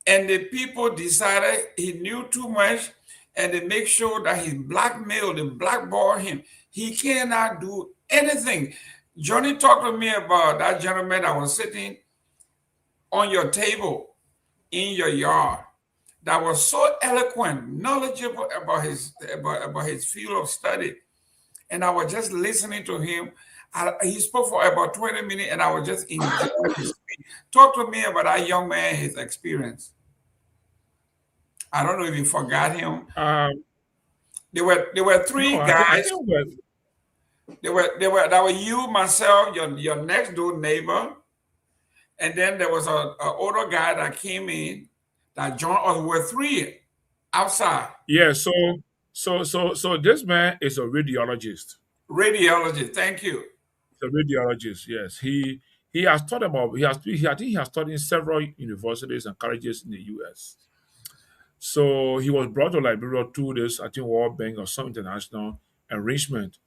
and the people decided he knew too much, and they make sure that he blackmailed and blackballed him. He cannot do anything. Johnny talked to me about that gentleman that was sitting on your table in your yard that was so eloquent, knowledgeable about his field of study. And I was just listening to him. He spoke for about 20 minutes, and I was just enjoying his speech. Talk to me about that young man, his experience. I don't know if you forgot him. There were three guys. There were you, myself, your next door neighbor, and then there was an older guy that came in that joined us. We were three outside. Yeah. So this man is a radiologist. Radiologist. Thank you. He's a radiologist. Yes. He has taught about. I think he has taught in several universities and colleges in the U.S. So he was brought to Liberia through this, I think, World Bank or some international arrangement,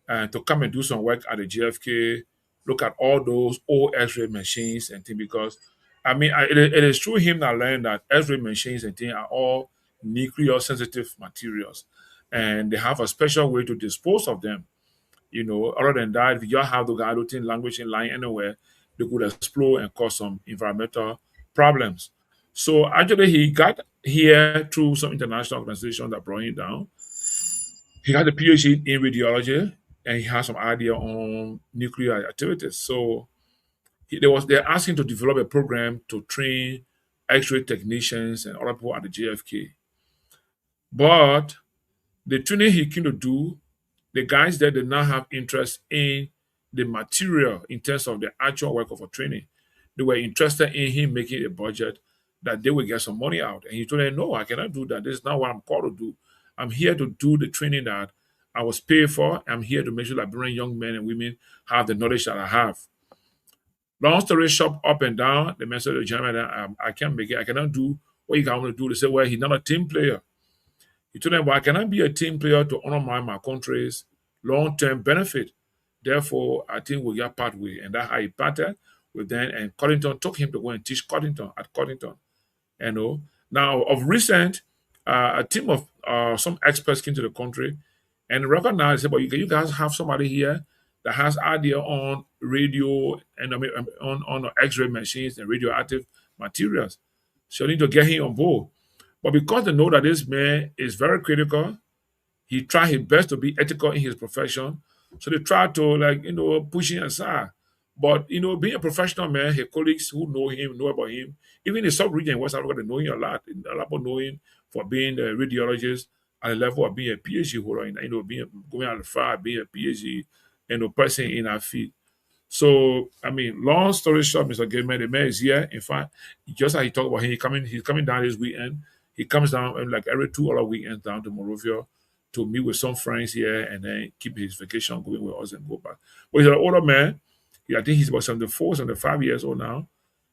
and to come and do some work at the JFK, look at all those old X-ray machines and things. Because, I mean, it is through him that I learned that X-ray machines and things are all nuclear-sensitive materials, and they have a special way to dispose of them. Other than that, if you just have the Galutin language in line anywhere, they could explode and cause some environmental problems. So actually, he got here through some international organization that brought him down. He had a PhD in radiology, and he has some idea on nuclear activities. So they're asking to develop a program to train X-ray technicians and other people at the JFK. But the training he came to do, the guys there did not have interest in the material in terms of the actual work of a training. They were interested in him making a budget that they would get some money out. And he told them, no, I cannot do that. This is not what I'm called to do. I'm here to do the training that I was paid for. I'm here to make sure that Liberian young men and women have the knowledge that I have. Long story short, up and down, the message of the gentleman, I can't make it. I cannot do what you want to do. They say, well, he's not a team player. He told them, well, I cannot be a team player to honor my country's long-term benefit. Therefore, I think we'll get part way. And that's how he parted with them. And Coddington took him to go and teach Coddington at Coddington. Now, of recent, a team of some experts came to the country and recognized, but you guys have somebody here that has idea on radio and on X-ray machines and radioactive materials. So you need to get him on board. But because they know that this man is very critical, he tried his best to be ethical in his profession. So they tried to push him aside. But being a professional man, his colleagues who know him, know about him, even in the sub-region in West Africa, they know him a lot. A lot of people know him for being a radiologist at the level of being a PhD holder, being going out the far, being a PhD, person in our field. So, long story short, Mr. Gayman, the man is here. In fact, just like he talked about him, he's coming down this weekend. He comes down like every 2 other weekends down to Monrovia to meet with some friends here and then keep his vacation going with us and go back. But he's an older man. I think he's about 74, 75 years old now.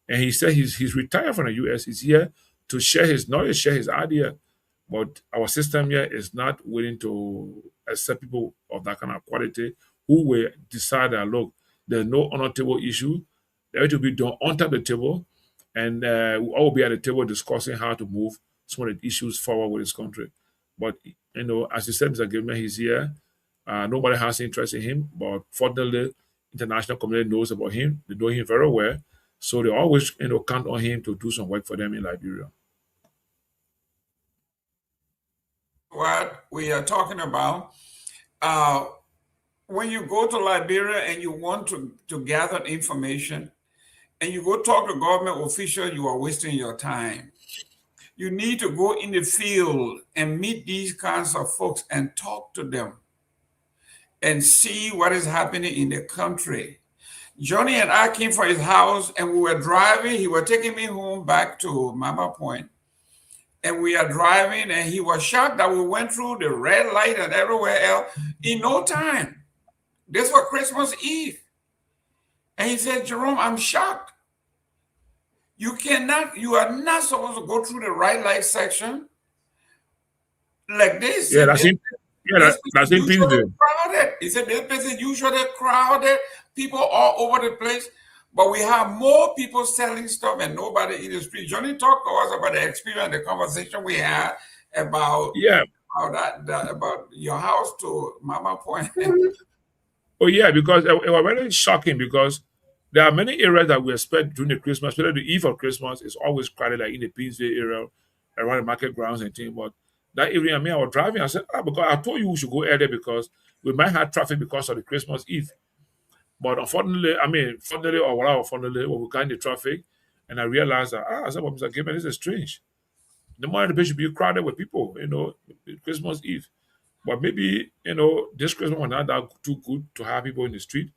And he said he's retired from the U.S. He's here to share his knowledge, share his idea. But our system here is not willing to accept people of that kind of quality who will decide that, look, there's no on-table issue. There to be done on top of the table. And we'll all be at the table discussing how to move some of the issues forward with this country. But, as you said, Mr. Gayman, he's here. Nobody has interest in him. But fortunately, international community knows about him. They know him very well. So they always, count on him to do some work for them in Liberia. What we are talking about, when you go to Liberia and you want to gather information and you go talk to government officials, you are wasting your time. You need to go in the field and meet these kinds of folks and talk to them and see what is happening in the country. Johnny and I came from his house and we were driving. He was taking me home back to Mama Point. And we are driving and he was shocked that we went through the red light and everywhere else in no time. This was Christmas Eve. And he said, Jerome, I'm shocked. You are not supposed to go through the red light section like this. Yeah, that's in Peabody. He said, this place is usually crowded, people all over the place. But we have more people selling stuff and nobody in the street. Johnny talked to us about the experience, the conversation we had about about your house to Mama Point. Oh yeah, because it was very shocking because there are many areas that we expect during the Christmas, especially the eve of Christmas, is always crowded, like in the Peabody area, around the market grounds and things. But that evening, I was driving. I said, because I told you we should go earlier because we might have traffic because of the Christmas Eve. But unfortunately, fortunately or whatever, unfortunately, we got in the traffic, and I realized that, I said, well, Mr. Gayman, this is strange. The morning the place should be crowded with people, Christmas Eve. But maybe, this Christmas was not that too good to have people in the street.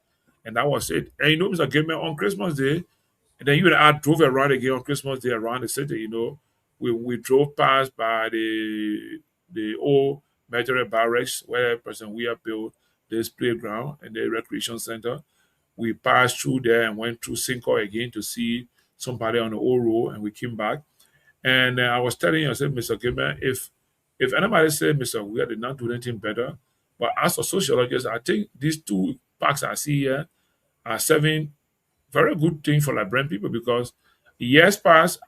And that was it. And Mr. Gayman, on Christmas Day, and then I drove around again on Christmas Day around the city, We drove past by the old military barracks where President Weah built this playground and the recreation center. We passed through there and went through Cinco again to see somebody on the old road, and we came back. And I was telling you, I said, Mr. Gayman, if anybody said Mr. Weah did not do anything better, but as a sociologist, I think these 2 parks I see here are serving very good thing for Liberian people because years past,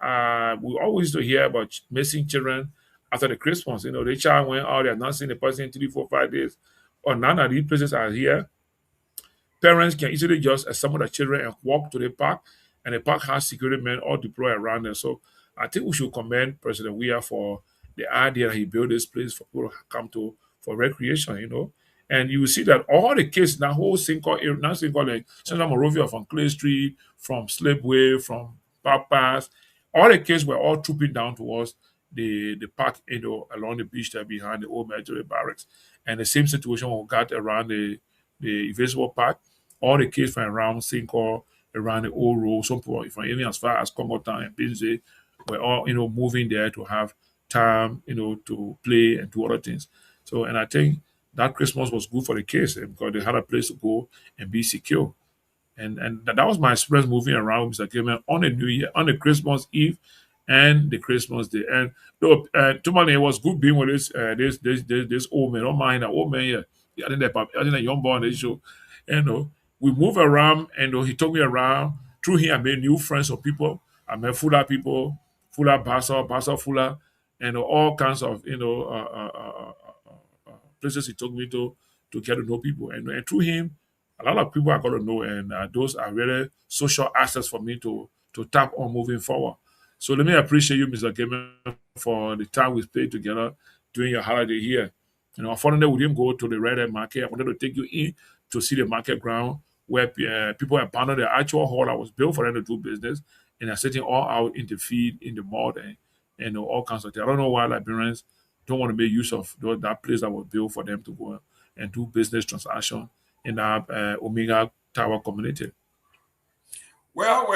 we always used to hear about missing children after the Christmas. The child went out, they have not seen the person in 3, 4, 5 days. Or none of these places are here. Parents can easily just assemble the children and walk to the park, and the park has security men all deployed around them. So I think we should commend President Weah for the idea that he built this place for people to come to for recreation, And you will see that all the kids, that whole Cinco area, not Cinco, like Central Morovia, from Clay Street, from Slipway, from Papas, all the kids were all trooping down towards the park, along the beach there behind the old military barracks. And the same situation we got around the Invisible Park. All the kids from around Cinco, around the old road, some people from even as far as Congo Town and Binze, were all, moving there to have time, to play and do other things. So, and I think that Christmas was good for the kids because they had a place to go and be secure. And that was my experience moving around Mr. Gayman on the New Year, on the Christmas Eve, and the Christmas Day. And Tomalin, it was good being with this old man. Don't mind that old man here. I think that young boy on the show. We move around, and he took me around. Through him, I made new friends of people. I met Fula people, Fula Basa Fula, and all kinds of places he took me to get to know people. And through him, a lot of people I got to know, and those are really social assets for me to tap on moving forward. So let me appreciate you, Mr. Gayman, for the time we spent together during your holiday here. Unfortunately, we didn't go to the Red Head Market. I wanted to take you in to see the market ground where people abandoned the actual hall that was built for them to do business, and are sitting all out in the field, in the mud, and all kinds of things. I don't know why Liberians don't want to make use of that place that was built for them to go and do business transaction in our Omega Tower community. Well,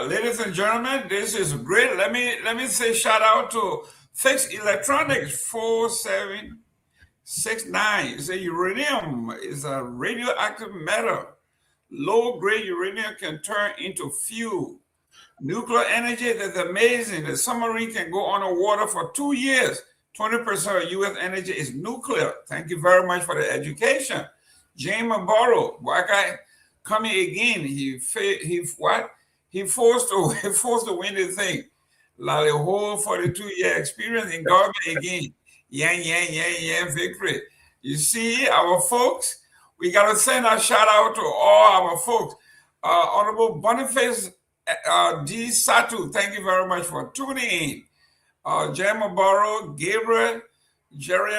ladies and gentlemen, this is great. Let me say shout out to Fixed Electronics 4769. It's a uranium. It's a radioactive matter. Low-grade uranium can turn into fuel. Nuclear energy, that's amazing. The submarine can go underwater for 2 years. 20% of U.S. energy is nuclear. Thank you very much for the education. James Barrow, black guy, coming again. He forced to win the thing. Like the whole 42-year experience in government again. Yeah, victory. You see, our folks, we got to send a shout out to all our folks. Honorable Boniface D. Satu, thank you very much for tuning in. James Barrow, Gabriel, Jerry,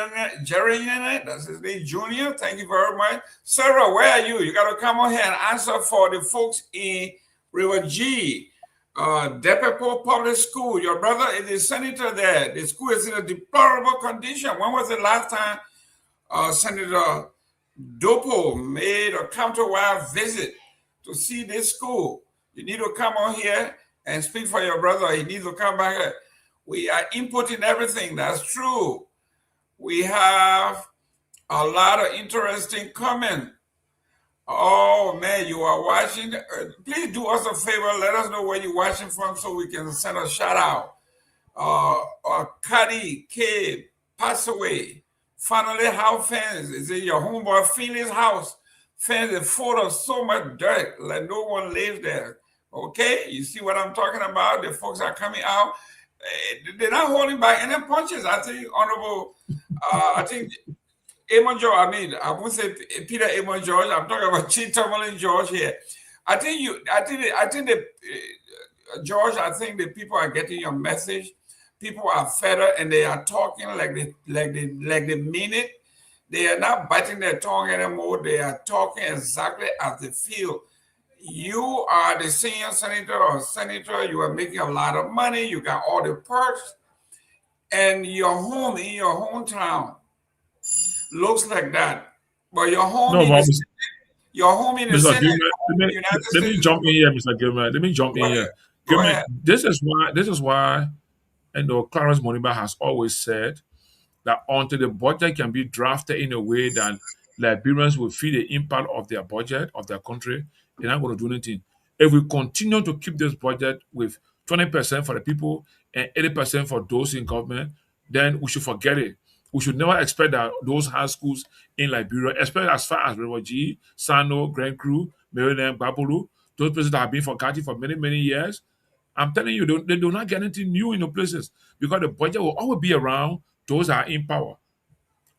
that's his name, Junior. Thank you very much. Sarah, where are you? You got to come on here and answer for the folks in River G, Dopoh Public School. Your brother is the senator there. The school is in a deplorable condition. When was the last time Senator Dopoh made a countrywide visit to see this school? You need to come on here and speak for your brother. He needs to come back here. We are inputting everything. That's true. We have a lot of interesting comments. Oh, man, you are watching. Please do us a favor. Let us know where you're watching from so we can send a shout out. Cuddy K passed away. Finally, how fans? Is it your homeboy Felix house? Fans are full of so much dirt, like no one lives there. Okay, you see what I'm talking about? The folks are coming out. They're not holding back any punches. I think Honorable, I think Amon George, I won't say Peter Amon George. I'm talking about Chief Tomalin George here. I think George, I think the people are getting your message. People are fed up and they are talking like they mean it. They are not biting their tongue anymore. They are talking exactly as they feel. You are the senior senator or senator. You are making a lot of money. You got all the perks. And your home in your hometown looks like that. But your home in the Senate. Let me jump in here, Mr. Gilman. Let me jump in here. Gilman, this is why Clarence Moniba has always said that until the budget can be drafted in a way that Liberians will feel the impact of their budget, of their country, they're not going to do anything. If we continue to keep this budget with 20% for the people and 80% for those in government, then we should forget it. We should never expect that those high schools in Liberia, especially as far as River G, Sano, Grand Cru, Myean, Babulu, those places that have been forgotten for many, many years, I'm telling you, they do not get anything new in the places because the budget will always be around those that are in power.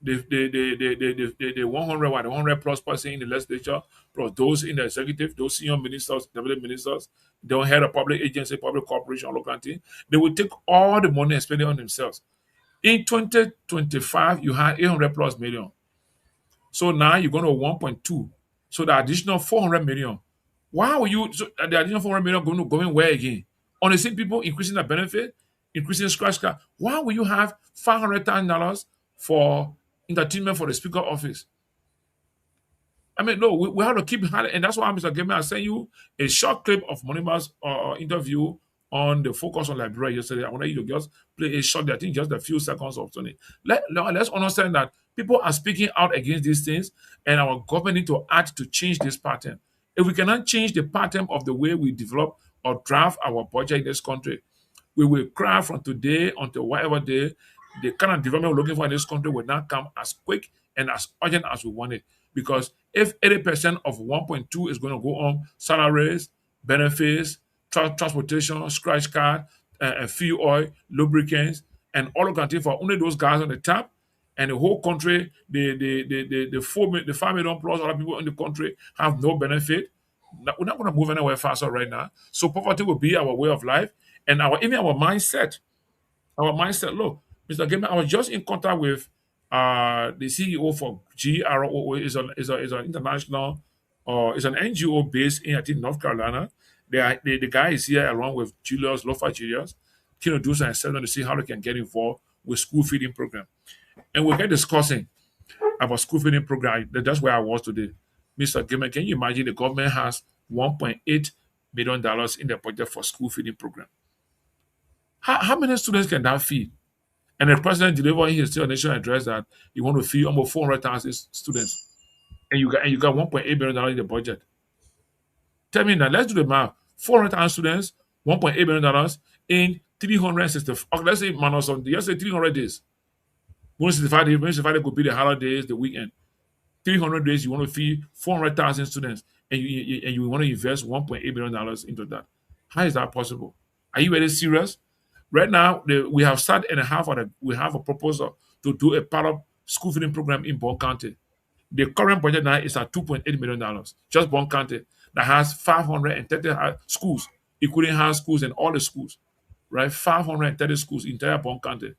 the 100 plus person in the legislature, plus those in the executive, those senior ministers, deputy ministers, they don't head a public agency, public corporation, or local entity. They will take all the money and spend it on themselves. In 2025, you had 800 plus million. So now you're going to 1.2. So the additional 400 million. Why will you, so the additional 400 million going where again? On the same people increasing the benefit, increasing scratch card. Why will you have $500,000 for entertainment for the speaker office? I mean, no, we have to keep it, and that's why Mr. Gayman, I sent you a short clip of Monima's interview on the focus on Liberia yesterday. I want you to just play a short, I think just a few seconds of Tony. Let's understand that people are speaking out against these things, and our government need to act to change this pattern. If we cannot change the pattern of the way we develop or draft our budget in this country, we will cry from today until whatever day the kind of development we're looking for in this country will not come as quick and as urgent as we want it. Because if 80% of 1.2 is going to go on salaries, benefits, transportation, scratch card, fuel oil, lubricants, and all of that for only those guys on the top, and the whole country, the 5 million plus other people in the country have no benefit, we're not going to move anywhere faster right now. So poverty will be our way of life, and even our mindset. Our mindset. Look, Mr. Gayman, I was just in contact with the CEO for GROO. Is an international, is an NGO based in, I think, North Carolina. The guy is here along with Julius Lofa Julius, do some assessment to see how they can get involved with school feeding program. And we're discussing about school feeding program. That's where I was today. Mr. Gayman, can you imagine the government has $1.8 million in the budget for school feeding program? How many students can that feed? And the president delivered his State of the Nation address that you want to feed almost 400,000 students, and you got $1.8 million in the budget. Tell me now, let's do the math. 400,000 students, $1.8 million in 360. Let's say minus on. Let's say 300 days. 165 days. 165 could be the holidays, the weekend. 300 days, you want to feed 400,000 students, and you want to invest $1.8 million into that. How is that possible? Are you really serious? Right now, we have started we have a proposal to do a pilot school feeding program in Bon County. The current budget now is at $2.8 million, just Bon County, that has 530 schools, including high schools and all the schools, right? 530 schools, entire Bon County.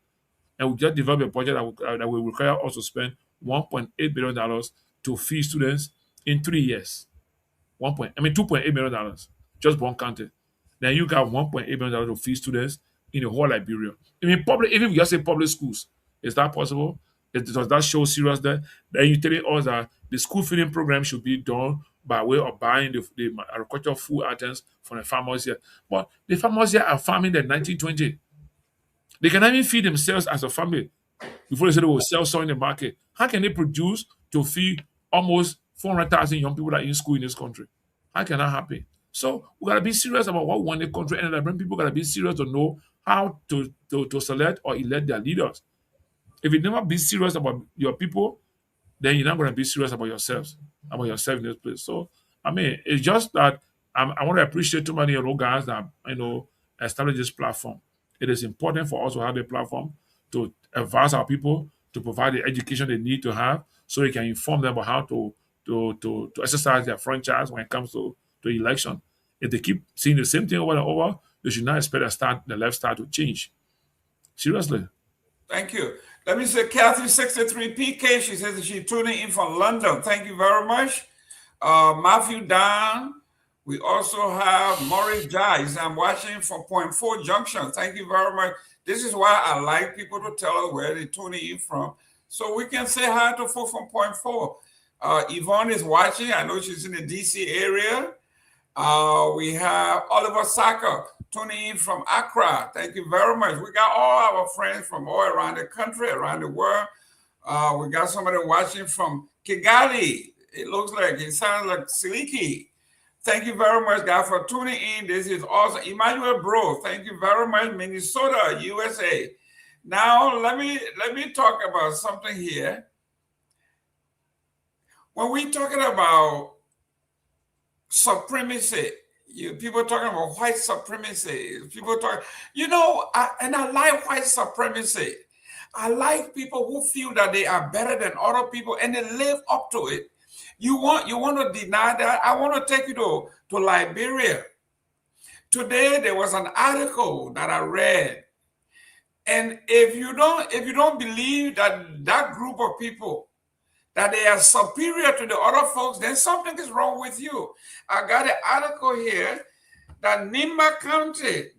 And we just developed a budget that will require us to spend $1.8 billion to feed students in 3 years. $2.8 million, just Bon County. Then you got $1.8 million to feed students in the whole Liberia. I mean, even if you just say public schools, is that possible? Does that show serious there? Then you telling us that the school feeding program should be done by way of buying the agricultural food items from the farmers here. But the farmers here are farming in 1920. They can even feed themselves as a family before they say they will sell something in the market. How can they produce to feed almost 400,000 young people that are in school in this country? How can that happen? So we got to be serious about what we want in the country, and Liberian people got to be serious to know how to select or elect their leaders. If you never be serious about your people, then you're not going to be serious about yourself in this place. So, I mean, it's just that I want to appreciate too many of those guys that, establish this platform. It is important for us to have a platform to advise our people, to provide the education they need to have, so they can inform them about how to exercise their franchise when it comes to election. If they keep seeing the same thing over and over, they should not expect the left side to change. Seriously. Thank you. Let me say Kathy 63 PK. She says that she's tuning in from London. Thank you very much. Matthew Dan. We also have Maurice Jai. I'm watching from Point 4 Junction. Thank you very much. This is why I like people to tell us where they're tuning in from, so we can say hi to folks from Point 4. Yvonne is watching. I know she's in the DC area. We have Oliver Saka tuning in from Accra. Thank you very much. We got all our friends from all around the country, around the world. We got somebody watching from Kigali. It looks like, it sounds like Seleke. Thank you very much, guys, for tuning in. This is awesome. Emmanuel Bro, thank you very much. Minnesota, USA. Now, let me talk about something here. When we're talking about supremacy, people talking about white supremacy. People talk, and I like white supremacy. I like people who feel that they are better than other people and they live up to it. You want to deny that? I want to take you to Liberia. Today there was an article that I read, and if you don't believe that group of people that they are superior to the other folks, then something is wrong with you. I got an article here that Nimba County,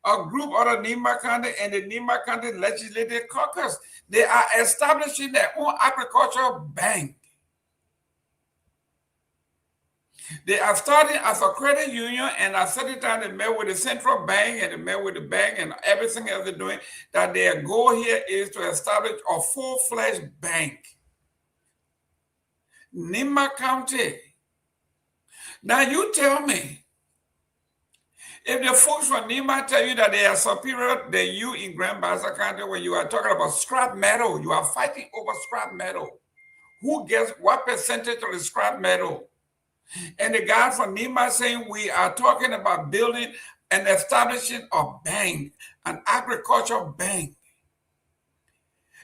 a group out of Nimba County and the Nimba County Legislative Caucus, they are establishing their own agricultural bank. They are starting as a credit union, and at certain time they met with the central bank and they met with the bank and everything else they're doing, that their goal here is to establish a full-fledged bank. Nimba County. Now you tell me, if the folks from Nimba tell you that they are superior than you in Grand Bassa County, when you are talking about scrap metal, you are fighting over scrap metal. Who gets what percentage of the scrap metal? And the guy from Nimba saying we are talking about building and establishing a bank, an agricultural bank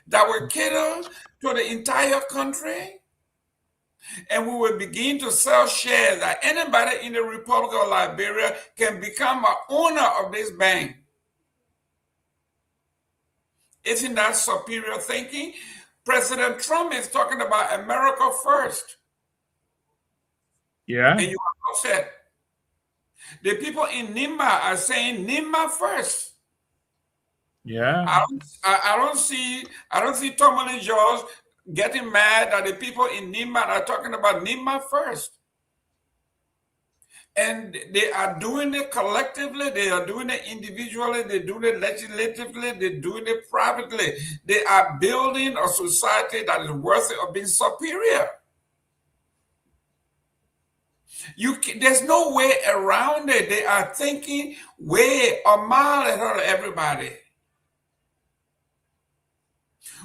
that will cater to the entire country, and we will begin to sell shares that anybody in the Republic of Liberia can become an owner of this bank. Isn't that superior thinking? President Trump is talking about America first. Yeah. And you are upset. The people in Nimba are saying Nimba first. Yeah. I don't see Tomalin George getting mad that the people in Nimba are talking about Nimba first. And they are doing it collectively, they are doing it individually, they do it legislatively, they're doing it privately. They are building a society that is worthy of being superior. There's no way around it. They are thinking way a mile ahead of everybody.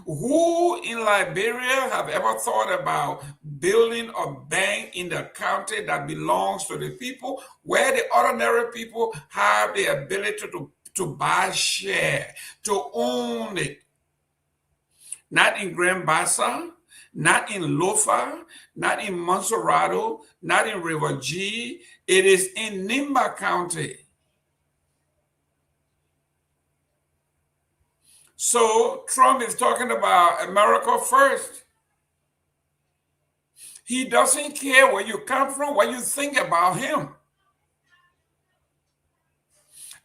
Who in Liberia have ever thought about building a bank in the county that belongs to the people, where the ordinary people have the ability to buy share, to own it? Not in Grand Bassa, not in Lofa, not in Monserrato, not in River G. It is in Nimba County. So Trump is talking about America first. He doesn't care where you come from, what you think about him.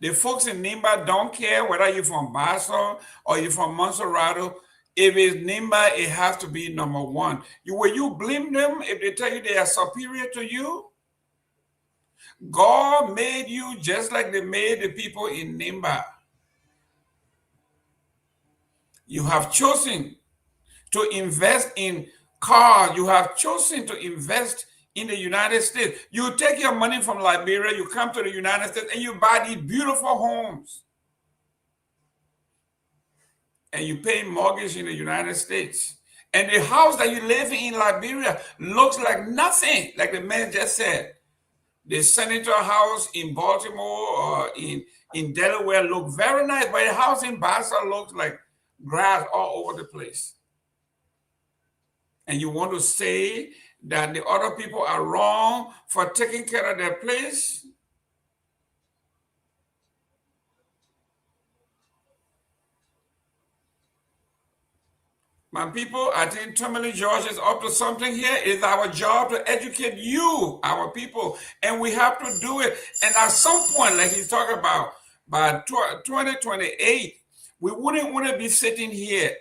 The folks in Nimba don't care whether you're from Bassa or you're from Monserrato. If it's Nimba, it has to be number one. Will you blame them if they tell you they are superior to you? God made you just like they made the people in Nimba. You have chosen to invest in cars. You have chosen to invest in the United States. You take your money from Liberia, you come to the United States, and you buy these beautiful homes. And you pay mortgage in the United States. And the house that you live in Liberia looks like nothing, like the man just said. The senator house in Baltimore or in Delaware look very nice, but the house in Bassa looks like grass all over the place. And you want to say that the other people are wrong for taking care of their place? My people, I think Tomalin George is up to something here. It's our job to educate you, our people, and we have to do it. And at some point, like he's talking about, by 2028, we wouldn't want to be sitting here.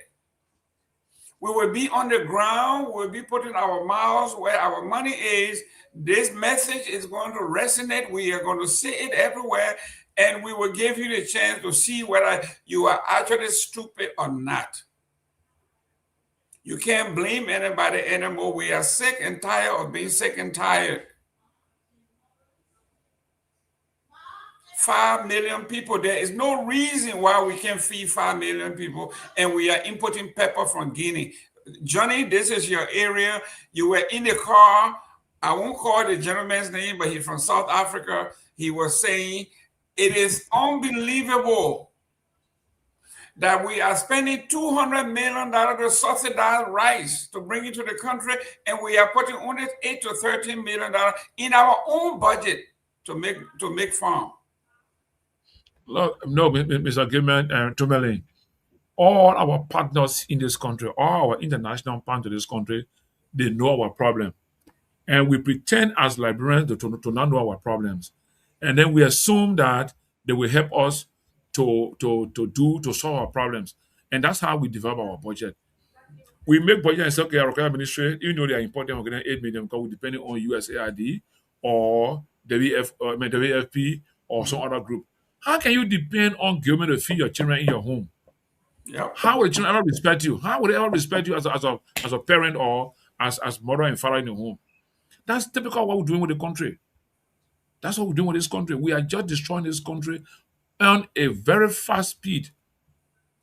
We will be on the ground. We'll be putting our mouths where our money is. This message is going to resonate. We are going to see it everywhere, and we will give you the chance to see whether you are actually stupid or not. You can't blame anybody anymore. We are sick and tired of being sick and tired. 5 million people. There is no reason why we can't feed 5 million people, and we are importing pepper from Guinea. Johnny, this is your area. You were in the car. I won't call the gentleman's name, but he's from South Africa. He was saying, it is unbelievable that we are spending $200 million to subsidize rice to bring it to the country, and we are putting only $8 to $13 million in our own budget to make farm. Look, no, Mr. Gayman and Tomalin, all our partners in this country, all our international partners in this country, they know our problem. And we pretend as Liberians to not know our problems. And then we assume that they will help us to solve our problems. And that's how we develop our budget. We make budget and say, okay, our administration, even though they are important, we're going to 8 million because we depend on USAID or WFP or some other group. How can you depend on government to feed your children in your home? Yep. How would children ever respect you? How would they ever respect you as a parent or as mother and father in the home? That's typical of what we're doing with the country. That's what we're doing with this country. We are just destroying this country on a very fast speed.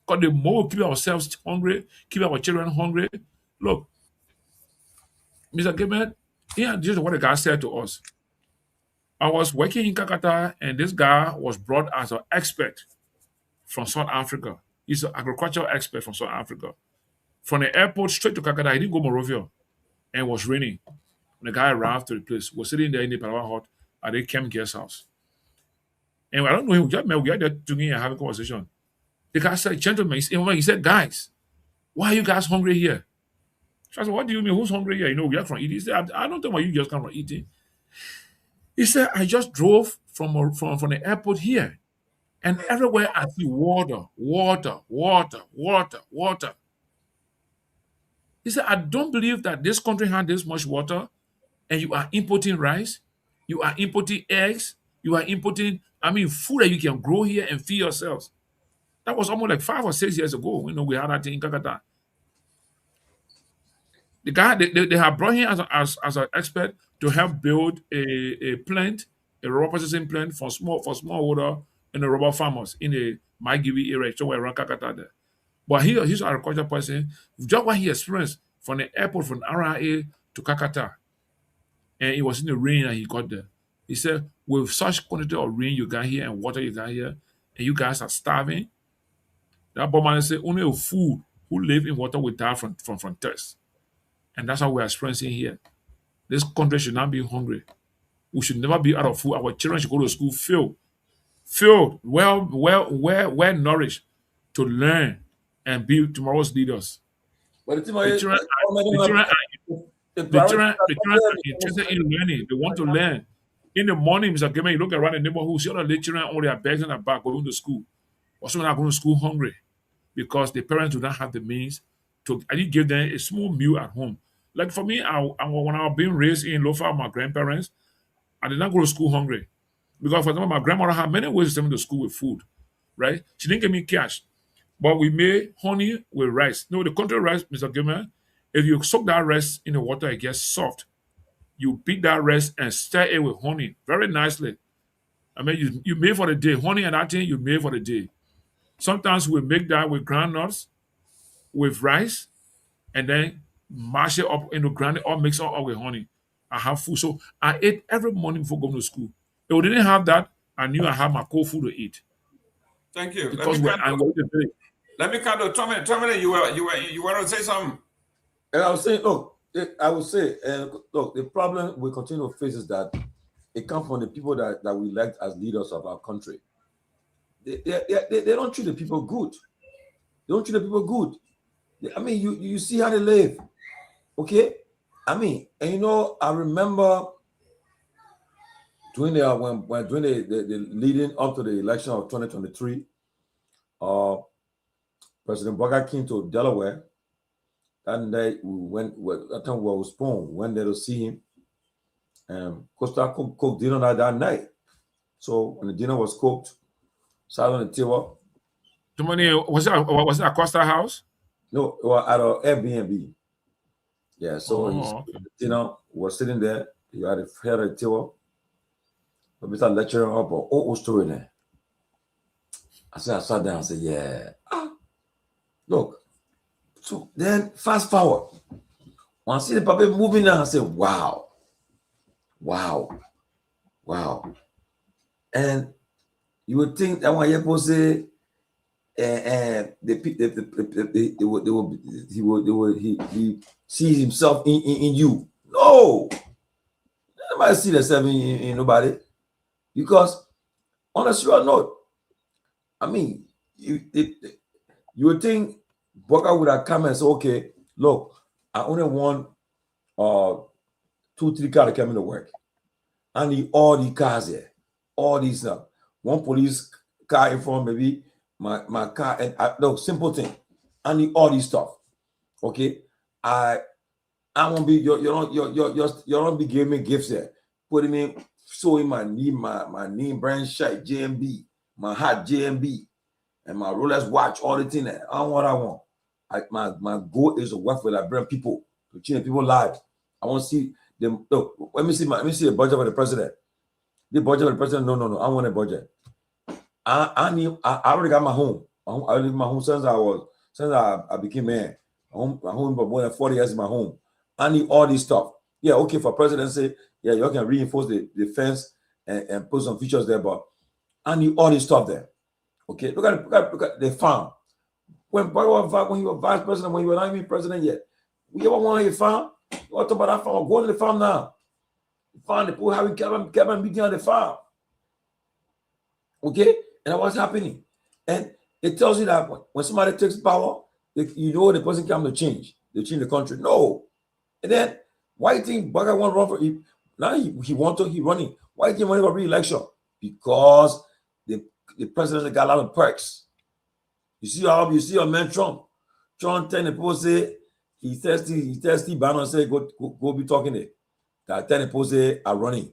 Because the more we keep ourselves hungry, keep our children hungry. Look, Mr. Gayman, yeah, this is what the guy said to us. I was working in Kakata, and this guy was brought as an expert from South Africa. He's an agricultural expert from South Africa. From the airport straight to Kakata, he didn't go Monrovia, and it was raining. When the guy arrived to the place, was sitting there in the Palawa hut at the camp guest house. And I don't know him, we just met, we got there together and having a conversation. The guy said, gentlemen, he said, guys, why are you guys hungry here? So I said, what do you mean? Who's hungry here? You know, we are from eating. He said, I don't know why you just come from eating. He said, I just drove from the airport here. And everywhere I see water, water, water, water, water. He said, I don't believe that this country had this much water and you are importing rice, you are importing eggs, you are importing, food that you can grow here and feed yourselves. That was almost like 5 or 6 years ago. You know, we had that thing in Kakata. The guy, they have brought him as an expert to help build a plant, a rubber processing plant for smallholder and the rubber farmers in the Myean area, somewhere around Kakata there. But he's an agriculture person. Just what he experienced from the airport from RIA to Kakata, and it was in the rain and he got there. He said, with such quantity of rain you got here and water you got here, and you guys are starving, that Bowman said, only a fool who live in water will die from thirst. And that's how we are experiencing here. This country should not be hungry. We should never be out of food. Our children should go to school filled, well nourished to learn and be tomorrow's leaders. But The children are interested in learning. They want to learn. In the morning, Mr. Gayman, you look around the neighborhood, see all the children on their bags and their back going to school. Or some are going to school hungry because the parents do not have the means to. I didn't give them a small meal at home. Like for me, when I was being raised in Lofa with my grandparents, I did not go to school hungry. Because, for example, my grandmother had many ways to send me to school with food, right? She didn't give me cash. But we made honey with rice. No, the country rice, Mr. Gayman, if you soak that rice in the water, it gets soft. You beat that rice and stir it with honey very nicely. You made for the day. Honey and that thing, you made for the day. Sometimes we make that with groundnuts, with rice, and then mash it up into grind it or mix it up with honey. I have food. So I ate every morning before going to school. If we didn't have that, I knew I had my cold food to eat. Thank you. Because let me come to Tomalin. You want to say something? And I was saying, look, I would say, look, the problem we continue to face is that it comes from the people that we elect as leaders of our country. They don't treat the people good. They don't treat the people good. You see how they live. Okay? And I remember during the leading up to the election of 2023, President Bogga came to Delaware. That day that time we was born, went there to see him. Costa cooked dinner that night. So when the dinner was cooked, sat on the table. Was it at Costa house? No, it was at an Airbnb. Yeah, so dinner was sitting there. He had a table. But we started lecturing up an old story there. I sat down and said, yeah. Look. So then fast forward. When I see the puppet moving down, I said, wow. And you would think that when you say and he sees himself in you. No, nobody see themselves in nobody, because on a serious note, I mean, you would think Booker would have come and said, okay, look, I only want 2-3 cars coming to work. I need all these cars here, all these stuff. One police car in front, maybe my car, and no, simple thing. I need all these stuff. Okay, I won't be you don't be giving me gifts there. Putting me sewing my name brand shirt JMB, my hat JMB, and my Rolex watch, all the thing there. I don't what I want. My goal is to work for Liberian people, to change people's lives. I want to see them. Look, let me see the budget for the president. The budget for the president. No. I want a budget. I already got my home. I live in my home since I became mayor. My home for more than 40 years in my home. I need all this stuff. Yeah, okay, for presidency, yeah, you can reinforce the fence and put some features there, but I need all this stuff there. Okay, look at the farm. When he was vice president, when he was not even president yet, we ever want a farm? What about that farm? Go to the farm now. Find the people how we kept on beating on the farm. Okay, and what's happening? And it tells you that when somebody takes power, you know the person comes to change. They change the country. No. And then why do you think Bugger want to run for it? Now he running. Why do you think he want for re-election? Because the president got a lot of perks. You see your man Trump. Trump telling the people say he tells Steve Bannon say go be talking there. That telling the people say are running.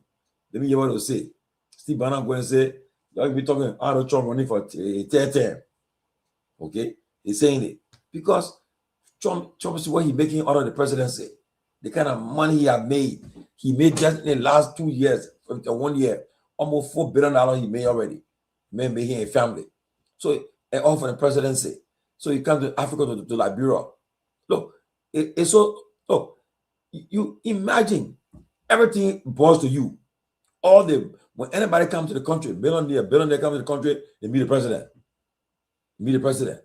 Let me hear what they say. Steve Bannon going to say y'all be talking out Trump running for a third term. Okay, he's saying it because Trump is what he making out of the presidency. The kind of money he have made. He made just in the last 2 years, 1 year, almost $4 billion he made already. Man making a family. So and all for the presidency. So he comes to Africa to Liberia. Look, it's so look, you imagine everything boils to you. When anybody comes to the country, billionaire comes to the country, they meet the president.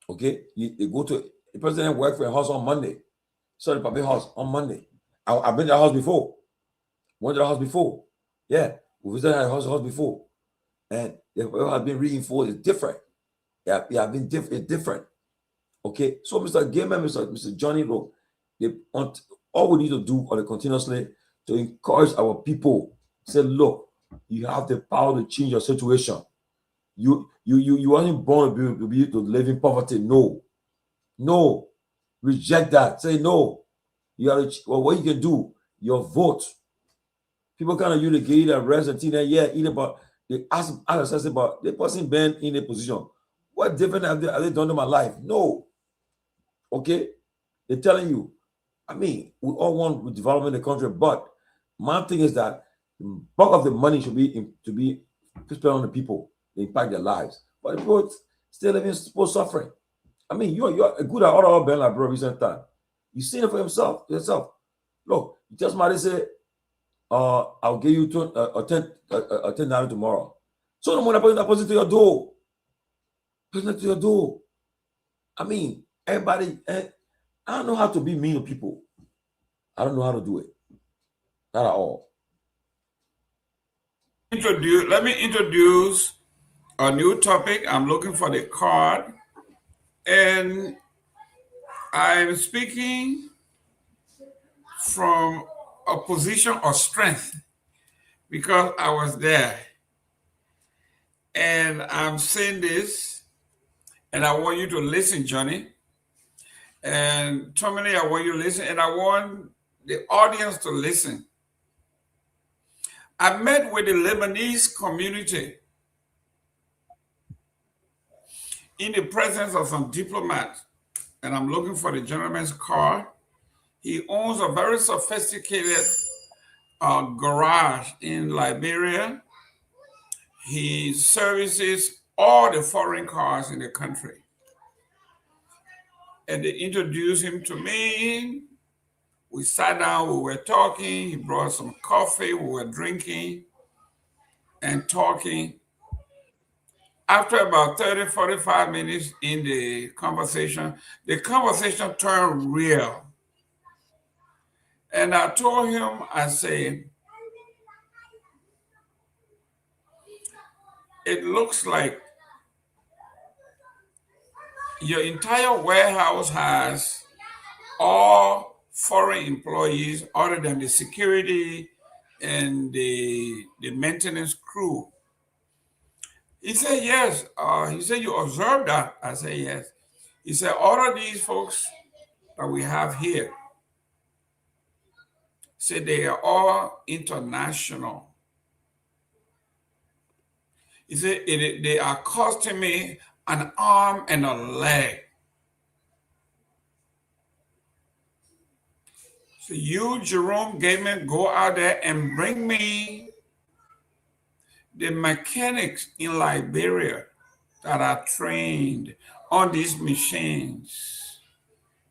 Okay? They go to the president work for a house on Monday. So the public house on Monday. I've been to the house before. Went to the house before. Yeah. We visited the house before. And the has been reinforced. It's different. Yeah, been different. Okay. So Mr. Gayman, Mr. Johnny, look, all we need to do on a continuously to encourage our people. Say, look, you have the power to change your situation. You weren't born to live in poverty. No. Reject that. Say no. What you can do, your vote. People kind of use the gate and rest and think that, yeah, about they ask about the person been in a position. What different have they done to my life? No. Okay? They're telling you. I mean, we all want development in the country, but my thing is that the bulk of the money should be spent on the people, they impact their lives. But the people still living suffering. I mean, you're a good at all Ben like bro recent time. You seen it for yourself. Look, you just might say, I'll give you $10 tomorrow. So no more that person to your door. Person to your door. I mean, everybody, I don't know how to be mean to people. I don't know how to do it. Not at all. Let me introduce a new topic. I'm looking for the card. And I'm speaking from a position of strength because I was there. And I'm saying this, and I want you to listen, Johnny. And Tomalin, I want you to listen, and I want the audience to listen. I met with the Lebanese community in the presence of some diplomats, and I'm looking for the gentleman's card. He owns a very sophisticated garage in Liberia. He services all the foreign cars in the country. And they introduced him to me. We sat down, we were talking. He brought some coffee, we were drinking and talking. After about 30, 45 minutes in the conversation turned real. And I told him, I said, it looks like your entire warehouse has all foreign employees other than the security and the maintenance crew. He said, yes. He said, you observed that? I said, yes. He said, all of these folks that we have here, said they are all international. He said, they are costing me an arm and a leg. So you, Jerome Gayman, go out there and bring me the mechanics in Liberia that are trained on these machines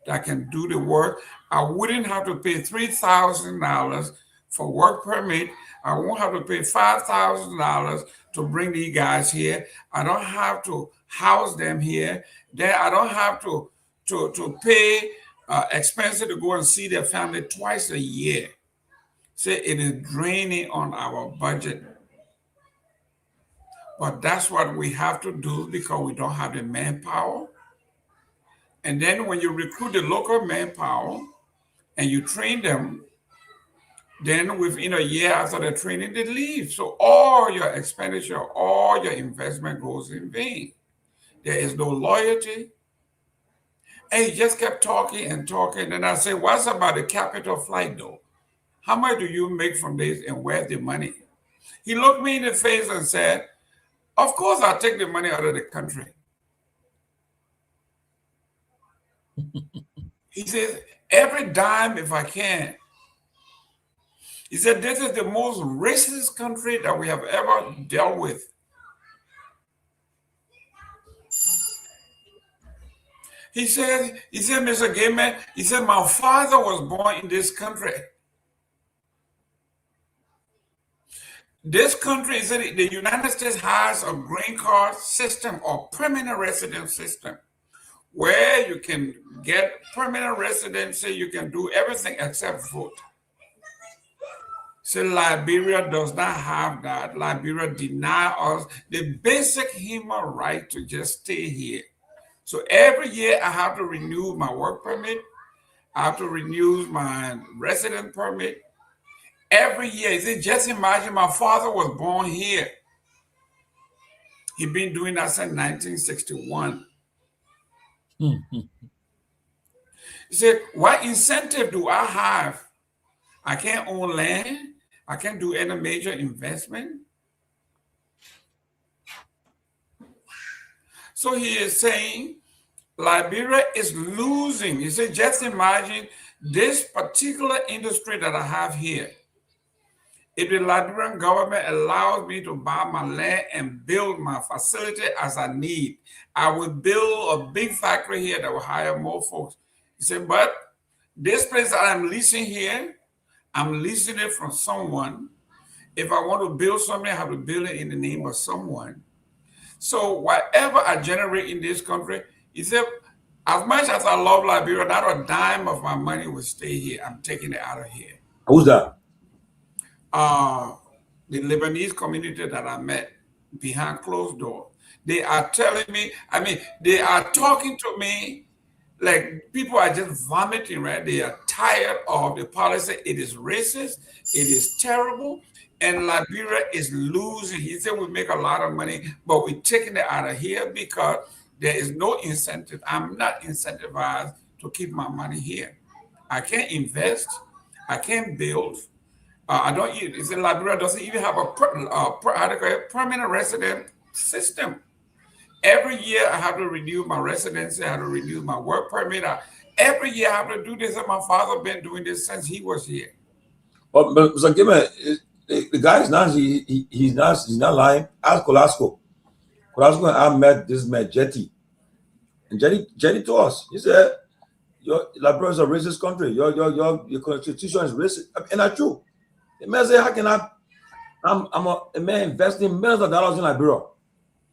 that can do the work. I wouldn't have to pay $3,000 for work permit. I won't have to pay $5,000 to bring these guys here. I don't have to house them here. Then I don't have to pay expenses to go and see their family twice a year. So it is draining on our budget. But that's what we have to do because we don't have the manpower. And then when you recruit the local manpower and you train them, then within a year after the training, they leave. So all your expenditure, all your investment goes in vain. There is no loyalty. And he just kept talking and talking. And I said, what's about the capital flight though? How much do you make from this and where's the money? He looked me in the face and said, of course I'll take the money out of the country. He says, every dime if I can. He said, this is the most racist country that we have ever dealt with. He said, Mr. Gayman, he said, my father was born in this country. This country, he said, the United States has a green card system or permanent residence system where you can get permanent residency, you can do everything except vote. So Liberia does not have that. Liberia denies us the basic human right to just stay here. So every year I have to renew my work permit. I have to renew my resident permit. Every year, he said, just imagine my father was born here. He's been doing that since 1961. He said, what incentive do I have? I can't own land. I can't do any major investment. So he is saying Liberia is losing. He said, just imagine this particular industry that I have here. If the Liberian government allows me to buy my land and build my facility as I need, I will build a big factory here that will hire more folks. He said, but this place that I'm leasing here, I'm leasing it from someone. If I want to build something, I have to build it in the name of someone. So whatever I generate in this country, he said, as much as I love Liberia, not a dime of my money will stay here. I'm taking it out of here. Who's that? The Lebanese community that I met behind closed doors. They are telling me, they are talking to me like people are just vomiting, right? They are tired of the policy. It is racist. It is terrible. And Liberia is losing. He said we make a lot of money, but we're taking it out of here because there is no incentive. I'm not incentivized to keep my money here. I can't invest. I can't build. I don't even, it's in Liberia doesn't even have a permanent resident system. Every year I have to renew my residency, I have to renew my work permit. Every year I have to do this, and my father been doing this since he was here. But Mr. Gayman, the guy is not, he's not lying. Ask Kolasco. Kolasco and I met this man, Jetty. And Jetty told us, he said, Liberia is a racist country. Your constitution is racist. And that's true. The man said, how can I'm a man investing millions of dollars in Liberia.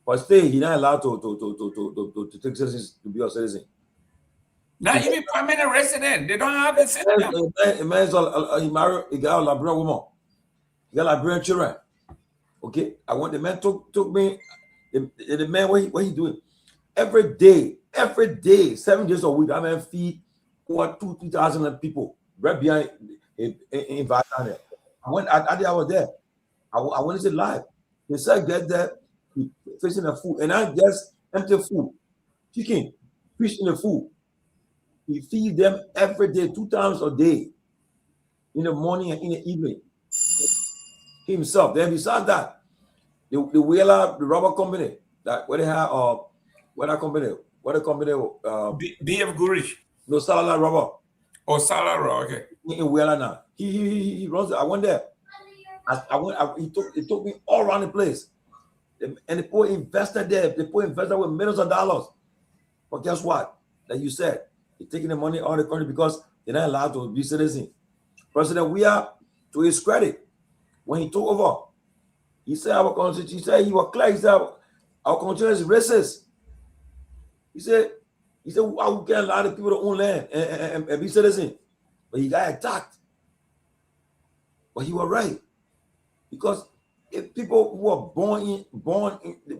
But still, he's not allowed to take citizens to be a citizen. Not even permanent resident. They don't have the system. He married a girl, a Liberian woman. He got Liberian children. Okay, the man took me. The man, what he doing? Every day, 7 days a week, that man feed over 2,000 people right behind in Vietnam. I was there. I went to see live. They said get there, facing the food, and I just empty food, chicken, fish in the food. He feed them every day, 2 times a day, in the morning and in the evening. Himself. Then besides that, the whaler, the rubber company, that where they have what company? BF Gurish. No, Salala Rubber. Oh, Salala Rubber, okay. In Wheeler now. He runs it. I went there. He took me all around the place. And the poor invested there. The poor invested with millions of dollars. But guess what? Like you said, he's taking the money out of the country because they're not allowed to be citizens. President Weah, to his credit, when he took over, he said our constitution, he said he was clear, he said our constitution is racist. He said, why we can't allow the people to own land and be citizens? But he got attacked. But he was right. Because if people who are born in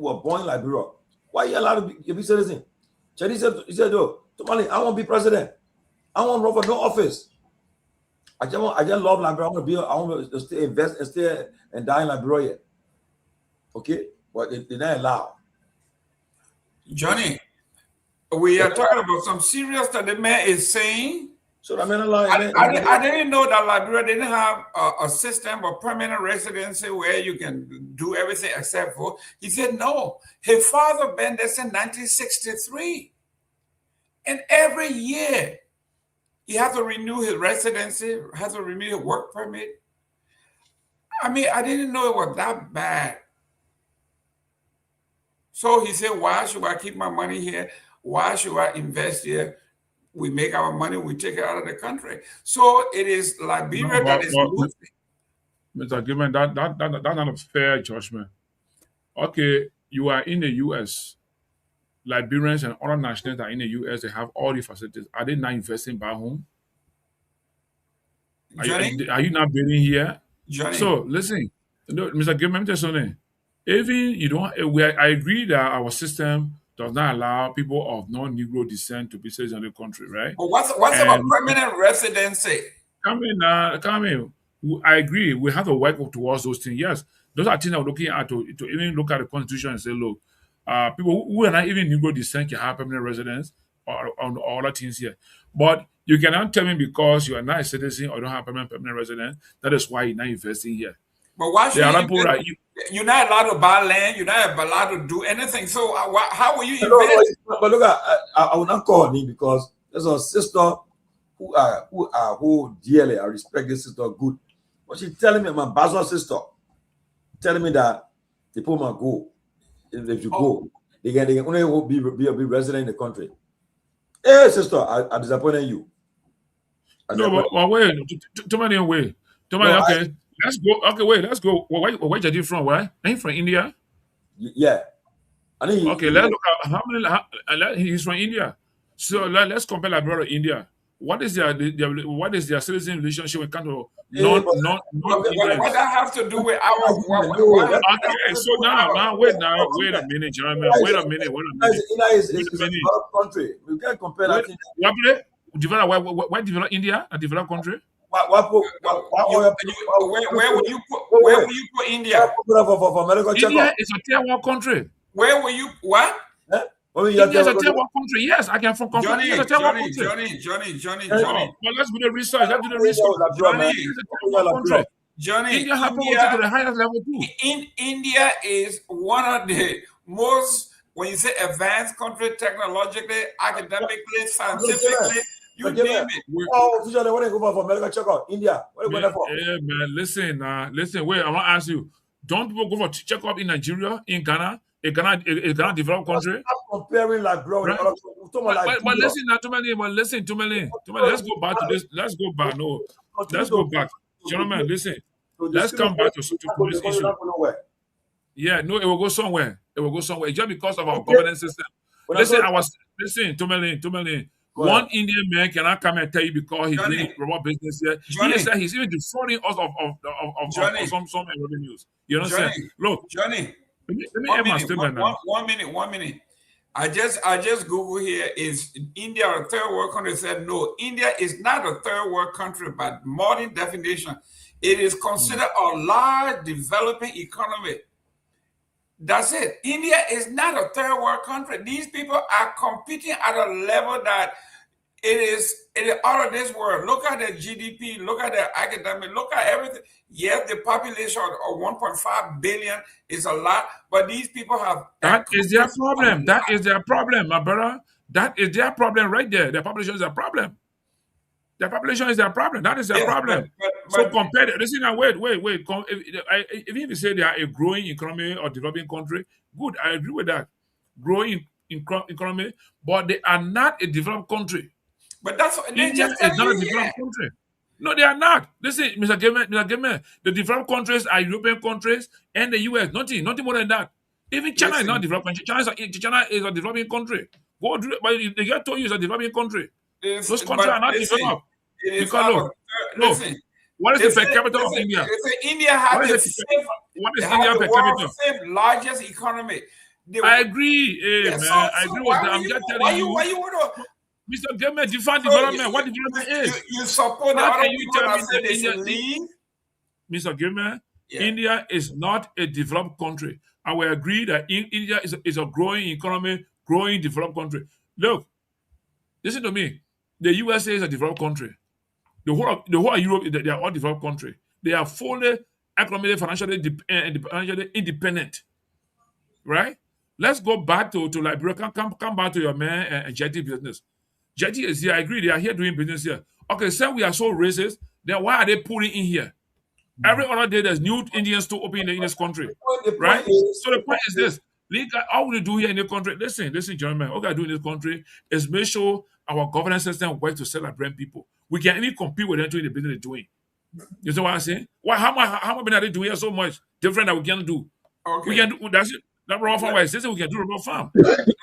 Liberia, why are you allowed to be citizens? He said, Tomalin, I want to be president. I want to run for no office. I just love Liberia. I want to stay, invest and stay and die in Liberia. Okay? But they're not allowed. Johnny, we are talking about some serious that the man is saying. So I didn't know that Liberia didn't have a system of permanent residency where you can do everything except vote. He said no. His father been there since 1963. And every year, he has to renew his residency, has to renew his work permit. I mean, I didn't know it was that bad. So he said, why should I keep my money here? Why should I invest here? We make our money, we take it out of the country. So it is Liberia that is losing. Mr. Gayman, that's not a fair judgment. Okay, you are in the U.S. Liberians and other nationals that are in the U.S., they have all the facilities. Are they not investing back home? Are you not building here? Johnny. So listen, Mr. Gayman, tell something. Even you don't, I agree that our system does not allow people of non-Negro descent to be citizens of the country, right? But what's about permanent residency? Come in. I agree. We have to work towards those things. Yes, those are things I'm looking at to even look at the Constitution and say, look, people who are not even Negro descent can have permanent residence or other things here. But you cannot tell me because you are not a citizen or don't have permanent residence, that is why you're not investing here. But why should you're not allowed to buy land, you're not allowed to do anything. So how will you invest? But look, I will not call me because there's a sister who dearly, I respect this sister good. But she's telling me, my Basel sister, telling me that the people might go. If you go, they can only be resident in the country. Hey, sister, I disappointed you. No, but wait, too many away. Too many, okay. Let's go. Okay, wait, let's go. Where are you from? Where? Are you from India? Yeah. Okay, let's look at how many. He's from India. So let's compare Liberia to India. What is their citizen relationship when it comes to non-Indians? What that have to do with our? Okay, so now wait a minute, gentlemen. Wait a minute. It's a developed country. We can't compare that. Where develop India? A developed country? Where will you put India? India is a tier 1 country. Where will you what? India is a tier 1 country. Yes, I can confirm. Johnny. But let's do the research. Johnny, India has to the highest level too. India is one of the most, when you say advanced country, technologically, academically, scientifically. You name it. Officially, when they go for medical checkup, India, what are you going for? Yeah, man, listen. Wait, I want to ask you. Don't people go for checkup in Nigeria, in Ghana? Ghana developed country? Stop comparing Liberia. But listen, Tomalin. Let's go back to this. Let's go back. Gentlemen, listen. Let's come back to this issue. Yeah, no, it will go somewhere. It will go somewhere just because of our governance system. Listen, Tomalin. One Indian man cannot come and tell you because he's doing robot business here. He said he's even defrauding us of some revenues. You understand? Look, Johnny. Let me end my statement now. 1 minute. I just Google here, is India a third world country? Said no, India is not a third world country by modern definition. It is considered a large developing economy. That's it. India is not a third world country. These people are competing at a level that it is out of this world. Look at the GDP, look at the academic, look at everything. Yes, the population of 1.5 billion is a lot, but these people have... That is their problem. That is their problem, my brother. That is their problem right there. Their population is their problem. Their population is their problem. That is their problem. So compare it. Listen now, wait. If you say they are a growing economy or developing country, good, I agree with that. Growing economy, but they are not a developed country. But that's India is not a developed country. No, they are not. Listen, Mr. Gayman, the developed countries are European countries and the US. Nothing more than that. Even China is not a developed country. China is a developing country. Go do it, but they get told you it's a developing country. Those countries are not developed. Because listen, what is the per capita of India? India has the world's fifth largest economy. I agree, man. I agree with that. I'm just telling you. Why you want to? Mr. Gayman, define development. What development is? You support the other people that say they should leave? Mr. Gayman, India is not a developed country. I will agree that India is a growing economy, growing developed country. Look, listen to me. The USA is a developed country. The whole of Europe, they are all developed country. They are fully economically, financially independent. Right? Let's go back to Liberia. Come back to your man Jetty business. Jetty is here. I agree. They are here doing business here. Okay, say we are so racist, then why are they pulling in here? Every other day, there's new Indians to open in this country. Right? So the point is this. All we do here in the country, listen, gentlemen, all we do in this country is make sure our governance system works to celebrate people. We can even compete with them doing the business they're doing. You see what I'm saying? Why? How much are they doing here so much different that we can do? Okay. We can do that's it. That raw farm wise, we can do robot farm,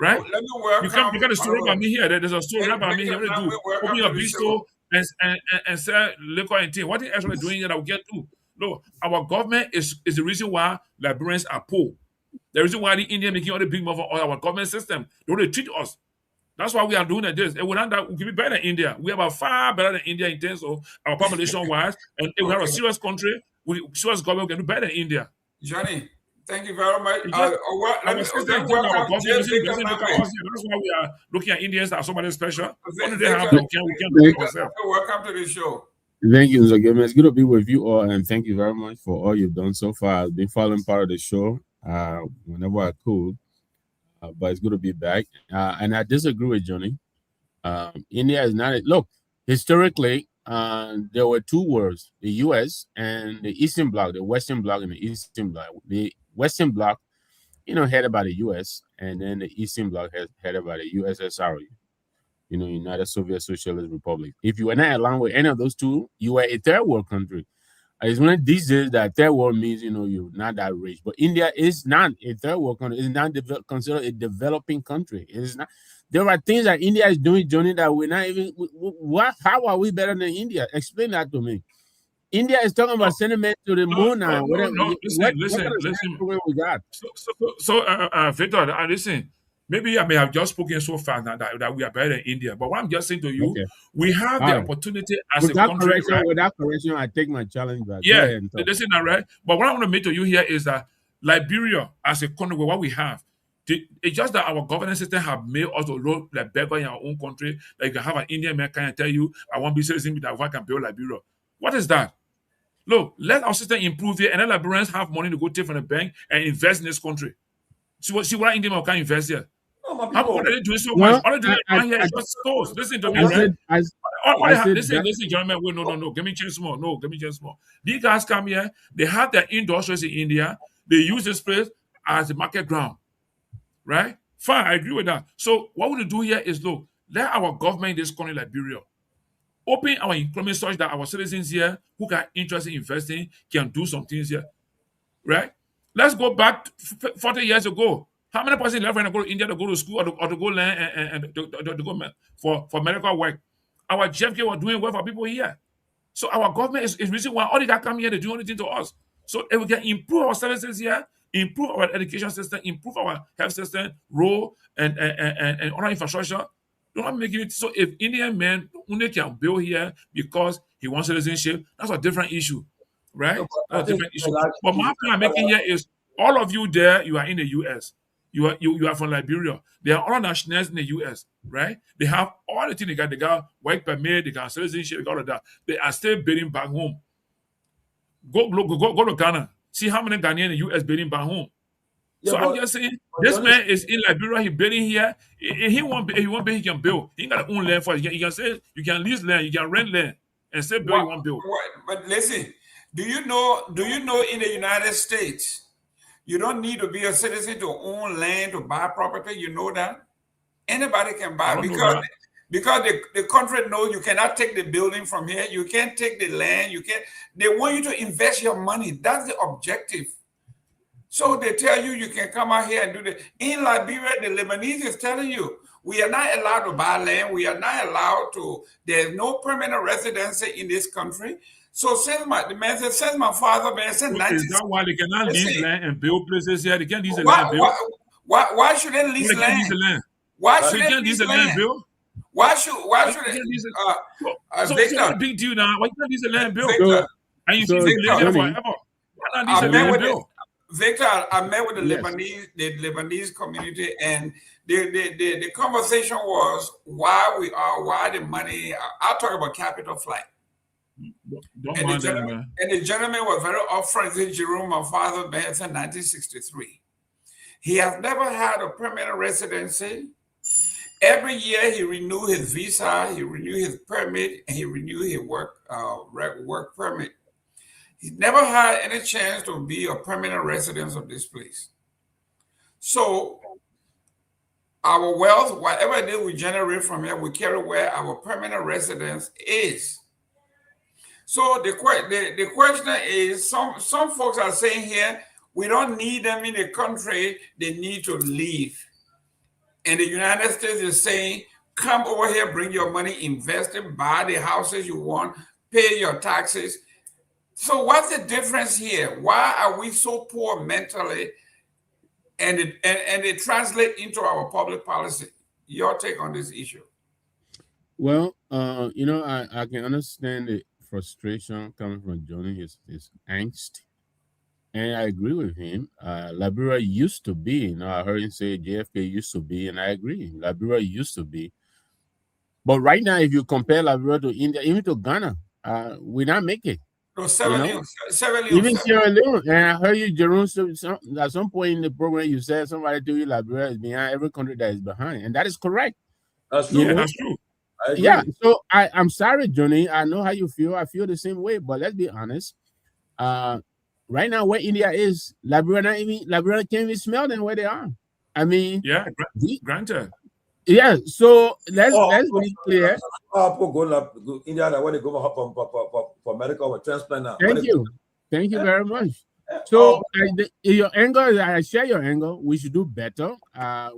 right? Let me welcome. You got a store by me here. There's a store by me here. What do? Open your bistro and sell liquor and tea. What they actually doing here that we can do? No, our government is the reason why Liberians are poor. The reason why the Indian making all the big move on our government system. They don't treat us. That's why we are doing this. And we can be better than India. We are far better than India in terms of our population wise. And if we have a serious country, serious government, we can do better than India. Johnny, thank you very much. That's why we are looking at Indians as somebody special. What do they have that we can do for ourselves? Welcome to the show. Thank you, Mr. Gayman. It's good to be with you all, and thank you very much for all you've done so far. I've been following part of the show whenever I could, but it's good to be back. And I disagree with Johnny. India is not look, historically, there were two worlds, the US and the Eastern Bloc, the Western Bloc and the Eastern Bloc. The Western Bloc, headed by the US, and then the Eastern Bloc headed by the USSR, United Soviet Socialist Republic. If you were not aligned with any of those two, you were a third world country. It's one of these days that third world means, you're not that rich. But India is not a third world country. It's not considered a developing country. It is not. There are things that India is doing, Johnny, that we're not even. How are we better than India? Explain that to me. India is talking about sending men to the moon now. Listen. We got? Victor, listen. Maybe I may have just spoken so fast now that we are better than India. But what I'm just saying to you, we have the opportunity as a country. Without correction, I take my challenge back. Yeah, listen, right? But what I want to make to you here is that Liberia, as a country, what we have, it's just that our governance system have made us to look like beggar in our own country. Like you can have an Indian man can tell you, I want to be citizen that I can build Liberia. What is that? Look, let our system improve here, and then Liberians have money to go take from the bank and invest in this country. See what Indian man can invest here. How are they doing so much? All they doing here is just stores. Listen to me, right? Listen, gentlemen. Wait, no. Give me chance more. No, give me chance more. These guys come here. They have their industries in India. They use this place as a market ground, right? Fine, I agree with that. So what we do here is, look, let our government in this country, Liberia, open our employment such that our citizens here who are interested in investing can do some things here, right? Let's go back 40 years ago. How many persons left when they go to India to go to school or to go learn and to go for medical work? Our JFK was doing well for people here. So our government is reason why all that come here to do anything to us. So if we can improve our services here, improve our education system, improve our health system, road and other infrastructure, do not make it. So if Indian men only can build here because he wants citizenship, that's a different issue, right? That's a different issue. But my point I'm making here is all of you there, you are in the US. You are from Liberia. There are other nationals in the US, right? They have all the things they got. They got work permit, they got citizenship, they got all of that. They are still bidding back home. Go to Ghana. See how many Ghanaians in the US bidding back home. Yeah, So I'm but- just saying, this man is in Liberia. He building here. He won't be. He won't be. He can build. He ain't got to own land for it. He can say you can lease land, you can rent land, and still build. You won't build. But listen, do you know in the United States, you don't need to be a citizen to own land to buy property? You know that anybody can buy because the country knows you cannot take the building from here. You can't take the land. You can't. They want you to invest your money. That's the objective. So they tell you can come out here and do that. In Liberia, the Lebanese is telling you, we are not allowed to buy land. We are not allowed to. There's no permanent residency in this country. So since my father, man, since Is that why they cannot lease land and build places here? They can't lease the land and build. Why should they lease They land? can't lease the land. Why So should they they can't lease lease the land land? build. Why should So what's the big deal now? Why can't lease the land build? Victor, And you so see they live there Johnny, forever. Why not lease the land build? Victor, I met with Yes. the Lebanese community, and the conversation was why the money. I'll talk about capital flight. Don't And mind the, that, gentleman, man. and the gentleman was very upfront. This Jerome, my father, Ben Sanvee, 1963. He has never had a permanent residency. Every year he renewed his visa, he renewed his permit, and he renewed his work permit. He never had any chance to be a permanent resident of this place. So our wealth, whatever it is we generate from here, we carry where our permanent residence is. So the question is, some folks are saying here, we don't need them in the country, they need to leave. And the United States is saying, come over here, bring your money, invest it, buy the houses you want, pay your taxes. So what's the difference here? Why are we so poor mentally? And it translates into our public policy. Your take on this issue? Well, I can understand the frustration coming from Johnny, his angst. And I agree with him. Liberia used to be, I heard him say JFK used to be, and I agree. Liberia used to be. But right now, if you compare Liberia to India, even to Ghana, we're not making it. No, Even Sierra Leone. And I heard you, Jerome, at some point in the program, you said somebody told you Liberia is behind every country that is behind. And that is correct. That's true. That's true. Yeah. So I'm sorry, Johnny. I know how you feel. I feel the same way. But let's be honest. Right now, where India is, Liberia can't even smell them where they are. I mean, yeah, granted. Yeah, so let's be clear. Go India, where they go for medical or transplant now. Thank you very much. So your angle, I share your angle. We should do better.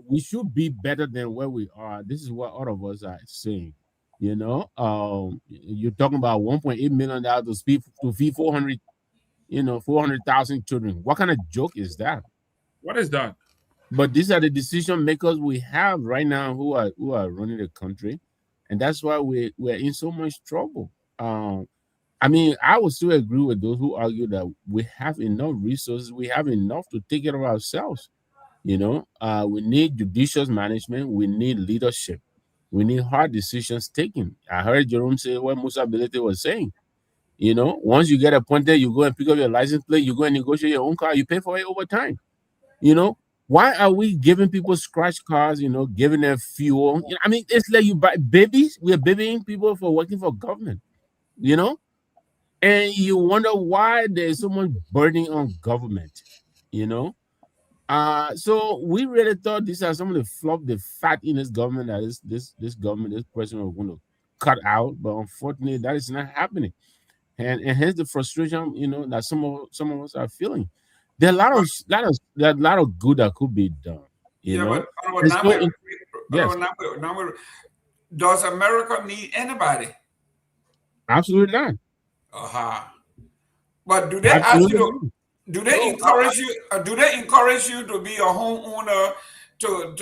We should be better than where we are. This is what all of us are saying. You're talking about $1.8 million to feed 400,000 children. What kind of joke is that? What is that? But these are the decision makers we have right now who are running the country, and that's why we're in so much trouble. I mean, I would still agree with those who argue that we have enough resources, we have enough to take care of ourselves. We need judicious management, we need leadership, we need hard decisions taken. I heard Jerome say what Musa Bilete was saying. Once you get appointed, you go and pick up your license plate, you go and negotiate your own car, you pay for it over time. Why are we giving people scratch cars, giving them fuel? I mean, it's like you buy babies. We're babying people for working for government, and you wonder why there's so much burden on government, So we really thought these are some of the fat in this government that is this government, this president was going to cut out, but unfortunately that is not happening. And hence the frustration, that some of us are feeling. There are a lot of good that could be done. You Yeah, know? but And so, yes, does America need anybody? absolutely not. But do they ask you to? Do they encourage you? Do they encourage you to be a homeowner to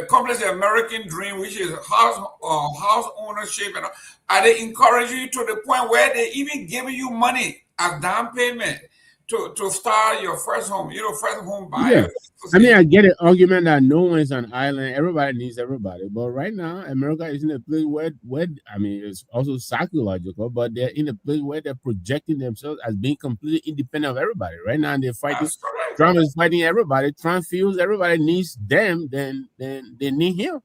accomplish the American dream, which is house ownership? And are they encouraging you to the point where they even giving you money as down payment to start your first home? You know, first home buyer. Yeah. I mean, I get an argument that no one is an island. Everybody needs everybody. But right now, America is in a place where I mean, it's also psychological, but they're in a place where they're projecting themselves as being completely independent of everybody. Right now, they're fighting. Trump is fighting everybody. Trump feels everybody needs them, then they need him.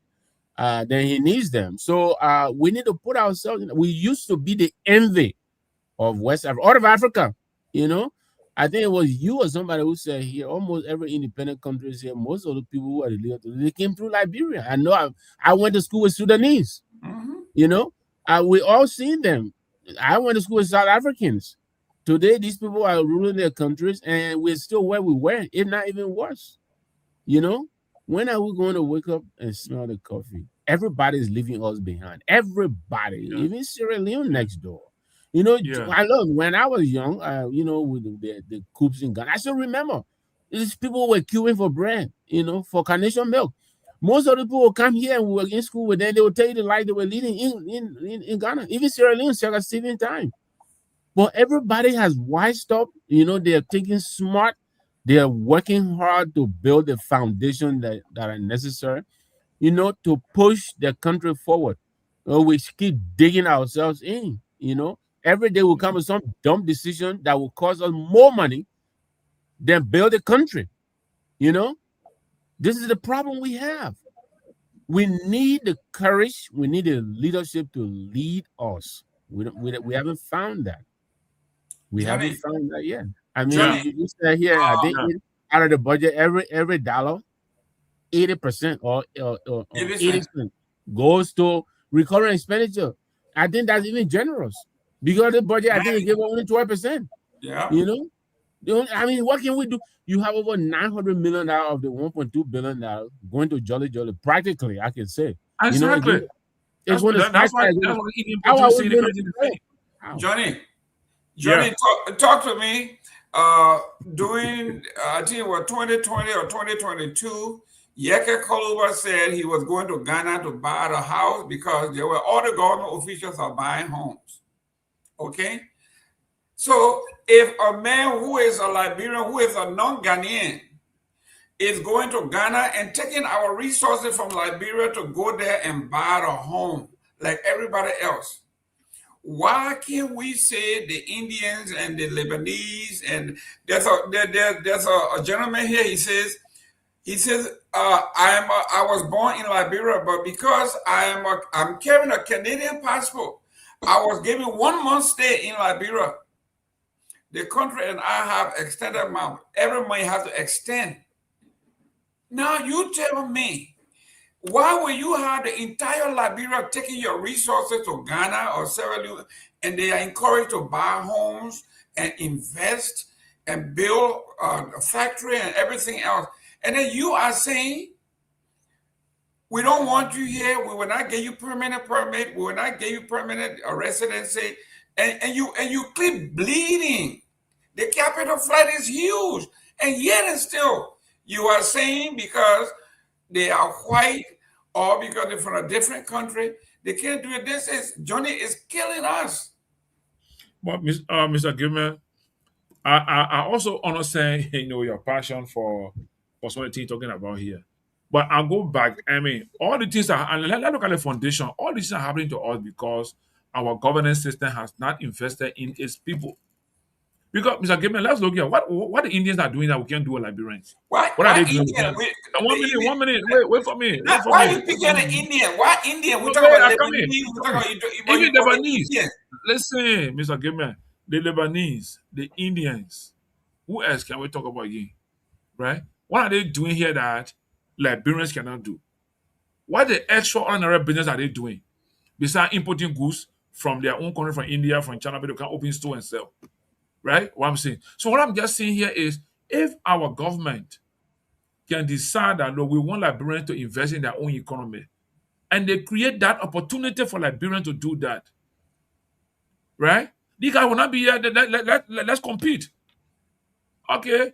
Then he needs them. So we need to put ourselves we used to be the envy of West Africa, all of Africa, you know. I think it was you or somebody who said here, almost every independent country is here. Most of the people who are the leaders, they came through Liberia. I know I went to school with Sudanese, you know. We all seen them. I went to school with South Africans. Today, these people are ruling their countries, and we're still where we were, if not even worse. You know, when are we going to wake up and smell the coffee? Everybody's leaving us behind. Everybody, even Sierra Leone next door. You know, I love when I was young, you know, with the coups in Ghana. I still remember these people were queuing for bread, you know, for carnation milk. Most of the people will come here and we were in school with them, they will tell you the life they were leading in Ghana, even Sierra Leone, Sierra Steven time. But everybody has wised up, you know, they're thinking smart, they're working hard to build the foundation that are necessary, you know, to push the country forward. We keep digging ourselves in, you know. Every day will come with some dumb decision that will cost us more money than build a country. You know, this is the problem we have. We need the courage. We need the leadership to lead us. We haven't found that. We haven't found that yet. I mean, you said here, I think out of the budget, every dollar, 80% or 80% goes to recurring expenditure. I think that's even generous. Because the budget, I think they give only 12%. Yeah. You know? I mean, what can we do? You have over $900 million of the $1.2 billion going to Jolly Jolly. Practically, I can say. Exactly. You know, it's going to that's why Johnny, talk to me. During, I think it was 2020 or 2022, Seleke Kromah said he was going to Ghana to buy the house because there were all the government officials are buying homes. Okay? So if a man who is a Liberian, who is a non-Ghanaian, is going to Ghana and taking our resources from Liberia to go there and buy a home like everybody else, why can't we say the Indians and the Lebanese? And there's a gentleman here. He says, I was born in Liberia, but because I'm carrying a Canadian passport, I was given 1 month stay in Liberia. The country and I have extended every month has to extend. Now you tell me, why will you have the entire Liberia taking your resources to Ghana or Sierra Leone, and they are encouraged to buy homes and invest and build a factory and everything else? And then you are saying, we don't want you here. We will not give you permanent permit. We will not give you permanent residency. And you keep bleeding. The capital flight is huge. And yet and still, you are saying because they are white or because they're from a different country, they can't do it. Johnny is killing us. But Mr. Gayman, I also understand, you know, your passion for some of the things you're talking about here. But I'll go back. I mean, all the things and let's look at the foundation. All these are happening to us because our governance system has not invested in its people. Because, Mr. Gayman, let's look at what the Indians are doing that we can't do with Liberians. What are they doing? One minute. Wait for me. Why are you picking an Indian? Why Indian? We're talking about Lebanese. Even Lebanese. Listen, Mr. Gayman, the Lebanese, the Indians. Who else can we talk about again? Right? What are they doing here that Liberians cannot do? What the extraordinary business are they doing? Besides importing goods from their own country, from India, from China, but they can open store and sell. Right? What I'm saying. So what I'm just saying here is, if our government can decide that, look, we want Liberians to invest in their own economy. And they create that opportunity for Liberians to do that. Right? These guys will not be here. Let's compete. Okay.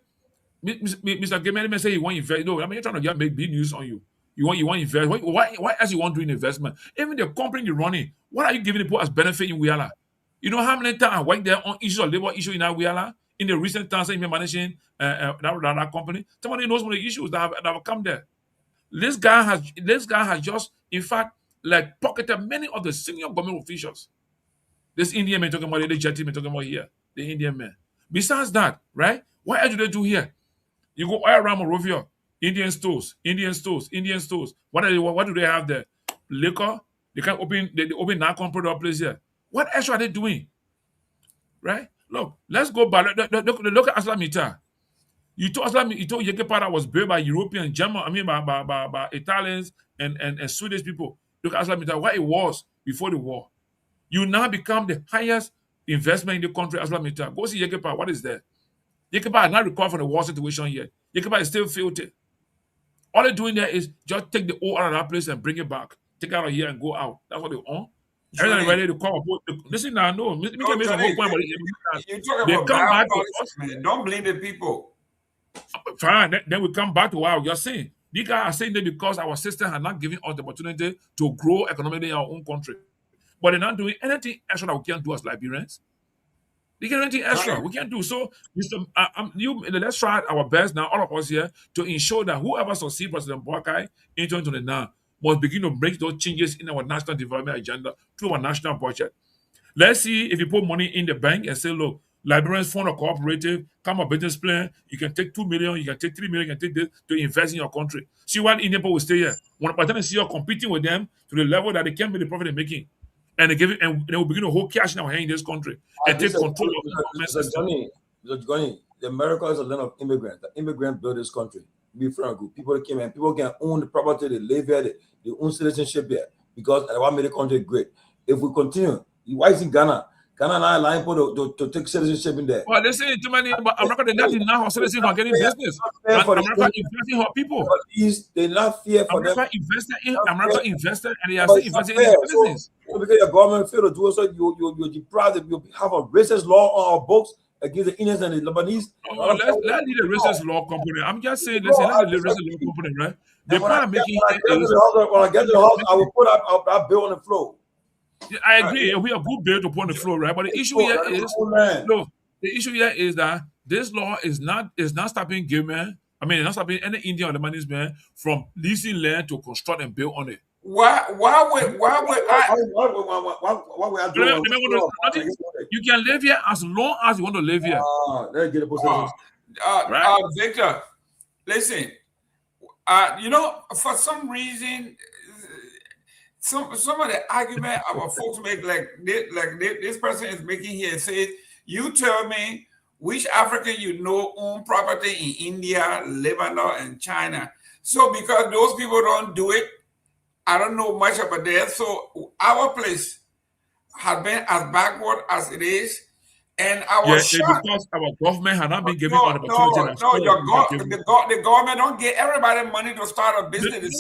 Mr. Gayman may say he want to invest. No, I mean, you're trying to make big news on you. You want to invest. Why else you want to do an investment? Even the company you're running, what are you giving the people as benefit in Wiala? You know how many times I worked there on issues of labor issue in Wiala? In the recent times I've been managing that company, somebody knows what the issues that have come there. This guy has just, in fact, like pocketed many of the senior government officials. This Indian man talking about the jetty man talking about here, the Indian man. Besides that, right? What else do they do here? You go all around Monrovia, Indian stores. What do they have there? Liquor. They can open narco product place here. What else are they doing? Right? Look, let's go back. Look at Aslamita. You told Yekepa was built by European, German, by Italians and Swedish people. Look at Aslamita, what it was before the war. You now become the highest investment in the country, Aslamita. Go see Yekepa, what is there? Yekepa has not recovered from the war situation yet. Yekepa is still filthy. All they're doing there is just take the oil out of that place and bring it back. Take it out of here and go out. That's what they own. Everybody ready to come. Listen now, no. You talk about bad politics, man. Don't blame the people. Fine. Then we come back to what you're saying. These guys are saying that because our system has not given us the opportunity to grow economically in our own country. But they're not doing anything extra that we can't do as Liberians. They can't do anything extra. We can't do. So, let's try our best now, all of us here, to ensure that whoever succeeds President Boakai in 2029 must begin to make those changes in our national development agenda through our national budget. Let's see if you put money in the bank and say, look, Liberians form a cooperative, come a business plan, you can take 2 million, you can take 3 million, you can take this to invest in your country. See what Indian people will stay here. When by the time they see you competing with them to the level that they can't make the profit they're making, and they give it, and they will begin to hold cash in our hand in this country and take control of the government system. The America is a land of immigrants. The immigrants built this country. Be frank, people that came in, people can own the property, they live here, they own citizenship here because that's what made the country great. If we continue, why is in Ghana? Ghana and I allowing people to take citizenship in there. Well, they say too many, but America, they're not enough citizens for getting business. America investing in people. They're not fear for America them. America invested, and they are still investing in business. So, because your government failed to do so, you deprive them. You have a racist law on our books against the Indians and the Lebanese. Oh, let's leave the racist law company. I'm just saying, listen, let's leave the racist law company, right? The point I'm making here is when I get to the house, I will put that bill on the floor. I agree. We are good bill to put on the floor, right? But the issue here is the issue here is that this law is not stopping Gayman. I mean, it's not stopping any Indian or Lebanese man from leasing land to construct and build on it. Why would you can live here as long as you want to live here. Victor, listen. For some reason, some of the argument our folks make, like this person is making here, says, you tell me which African own property in India, Lebanon, and China. So because those people don't do it, I don't know much about that. So our place has been as backward as it is. And I was shocked. Because our government has not been giving an opportunity. The government don't get everybody money to start a business. The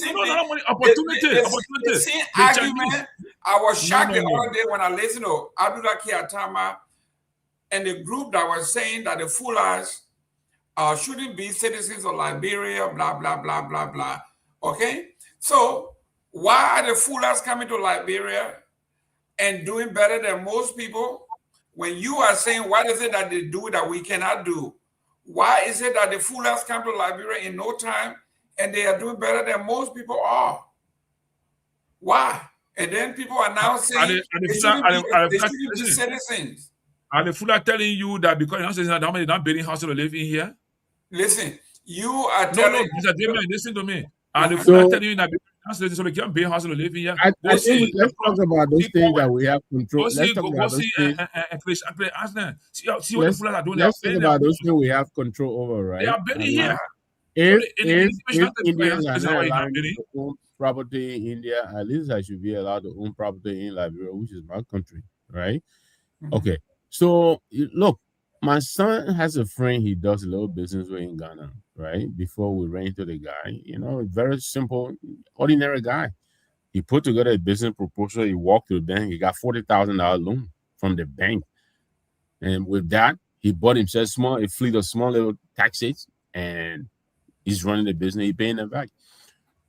same argument. I was shocked the other day when I listened to Abdullah Kiatama and the group that was saying that the Fullers shouldn't be citizens of Liberia, blah, blah, blah, blah, blah. Okay? So why are the Fullers coming to Liberia and doing better than most people? When you are saying, what is it that they do that we cannot do? Why is it that the Fullers come to Liberia in no time and they are doing better than most people are? Why? And then people are now saying they shouldn't be citizens. Are the Fullers telling you that because you're not citizens, that they're not building houses to live in here? Listen, you are telling... No, Mr. Gayman, listen to me. Are the Fullers telling you that so they can't build houses to live in here? Let's talk about those things that we have control. Let's talk about those things. See what the Fullers are doing. Let's talk about those things we have control over, right? They are building here. If Indians are not allowed to own property in India, at least I should be allowed to own property in Liberia, which is my country, right? Okay. So look, my son has a friend he does a little business with in Ghana. right? Before we ran into the guy, very simple, ordinary guy. He put together a business proposal. He walked to the bank. He got $40,000 loan from the bank, and with that, he bought himself a fleet of small little taxis, and he's running the business. He's paying them back.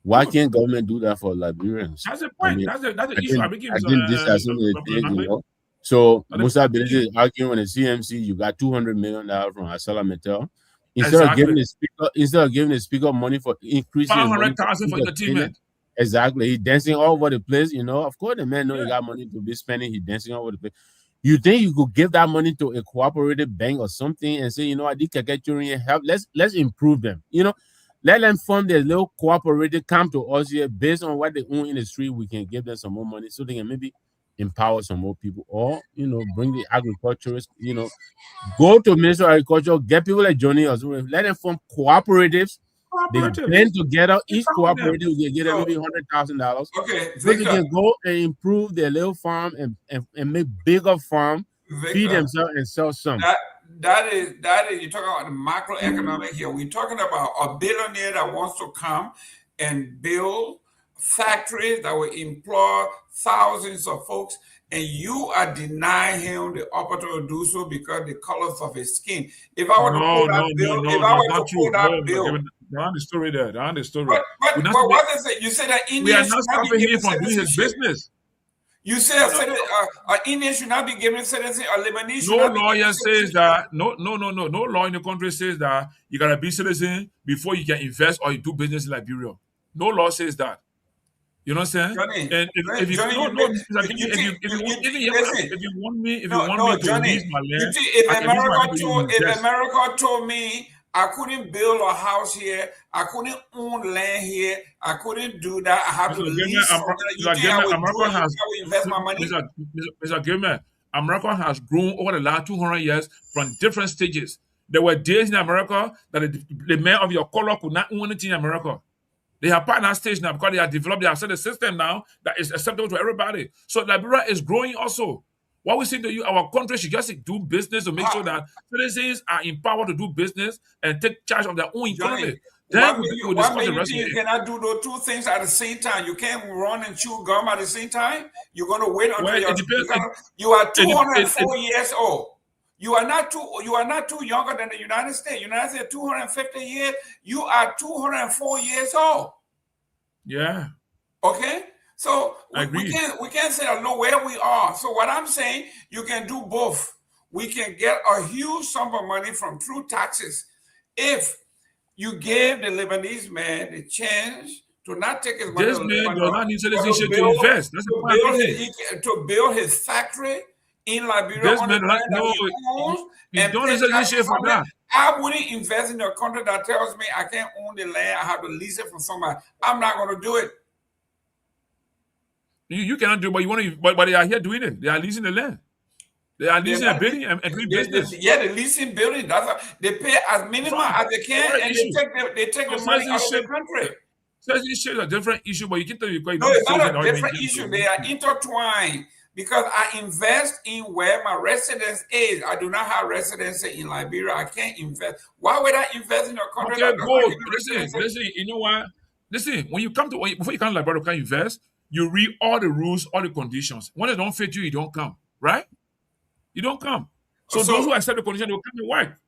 Why can't government do that for Liberians? That's the point. I mean, that's the I issue. think this has something to do, So Musa Benedict is arguing with the CMC. You got $200 million from Asala Metal. Instead of giving the speaker money for increasing $500,000 for entertainment. Exactly. He's dancing all over the place. Of course the man know he got money to be spending. He's dancing all over the place. You think you could give that money to a cooperative bank or something and say, I did get you in your help. Let's improve them. Let them form their little cooperative, come to us here based on what they own in the street. We can give them some more money so they can maybe empower some more people, or bring the agriculturists, go to Ministry of Agriculture, get people like Johnny or something, let them form cooperatives. They blend together. Each cooperative will get maybe $100,000. Okay, so they can go and improve their little farm and make bigger farm, feed themselves and sell some. That is you're talking about the macroeconomic here. We're talking about a billionaire that wants to come and build factories that will employ thousands of folks, and you are denying him the opportunity to do so because the colors of his skin. If I were to pull that bill, Down the story there. Down the story. But what is it? You said that Indians we are not stopping him from doing his business. You said Indian should not be given citizenship, or Lebanese should no not be lawyer given says that. No law in the country says that you gotta be citizen before you can invest or you do business in Liberia. No law says that. You know what I'm saying? Johnny, and if you want me to leave my land, if America told me I couldn't build a house here, I couldn't own land here, I couldn't do that, I have to lease. Invest my money? Mr. Gayman, America has grown over the last 200 years from different stages. There were days in America that the man of your color could not own anything in America. They have passed that stage now because they have developed, they have set a system now that is acceptable to everybody. So Liberia is growing also. What we say to you, our country should just do business to make sure that citizens are empowered to do business and take charge of their own economy. Then we discuss the rest of it. You cannot do those two things at the same time. You can't run and chew gum at the same time. You're going to wait until you are 204 years old. You are not too younger than the United States. United States 250 years. You are 204 years old. Yeah. Okay. So we can't say no where we are. So what I'm saying, you can do both. We can get a huge sum of money from true taxes if you gave the Lebanese man the chance to not take his money. This man does not need citizenship to invest. That's the point. To build his factory in Liberia. This man he don't need citizenship for that. I wouldn't invest in a country that tells me I can't own the land. I have to lease it from somebody. I'm not going to do it. You cannot do it, but you want to. But they are here doing it. They are leasing the land. They are leasing a building and doing business. The leasing building. They pay as minimum as they can, and they take the money out of the country. Citizenship is a different issue, but you can tell me. No, it's not a different issue. They are intertwined. Because I invest in where my residence is. I do not have residency in Liberia. I can't invest. Why would I invest in a country? Okay, good. Listen, you know what? Listen, when you come to, before you come to Liberia, you can invest, you read all the rules, all the conditions. When they don't fit you, you don't come, right? You don't come. So those who accept the condition, they'll come and work.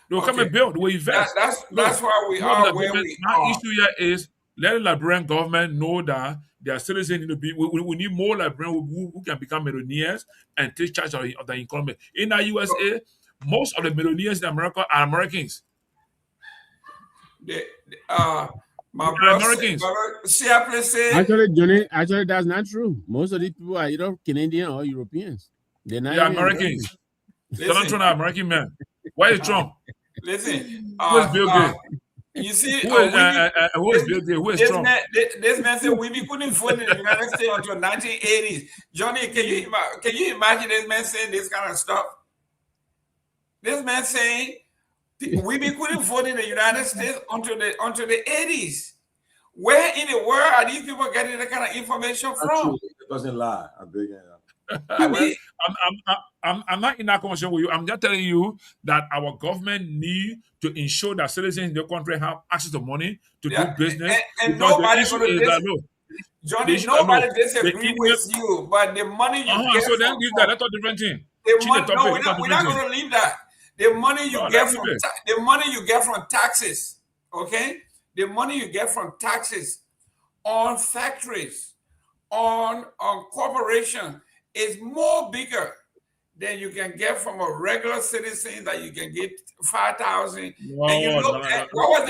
They'll come and build, they'll invest. That's why we are where we are. My issue here is let the Liberian government know that their citizens need to be. We need more Liberians who can become millionaires and take charge of the economy. In the USA, most of the millionaires in America are Americans. My brother, actually, Johnny, that's not true. Most of these people are either Canadian or Europeans. They're not Americans. Donald Trump are American man. Why is Trump? Listen, who is Bill Gates? You see, who is Bill Gates? Who is Trump? This man said we couldn't vote in the United States until 1980s. Johnny, can you imagine this man saying this kind of stuff? This man saying we couldn't vote in the United States until the 80s. Where in the world are these people getting that kind of information from? It doesn't lie. I'm not in that conversation with you. I'm just telling you that our government need to ensure that citizens in the country have access to money to do business. And nobody going to Johnny, nobody disagree with you, but the money you get so then leave that. That's a different thing. We're not going to leave that. The money you get from taxes, okay? The money you get from taxes on factories, on corporation is more bigger than you can get from a regular citizen that you can get 5,000. And you look at what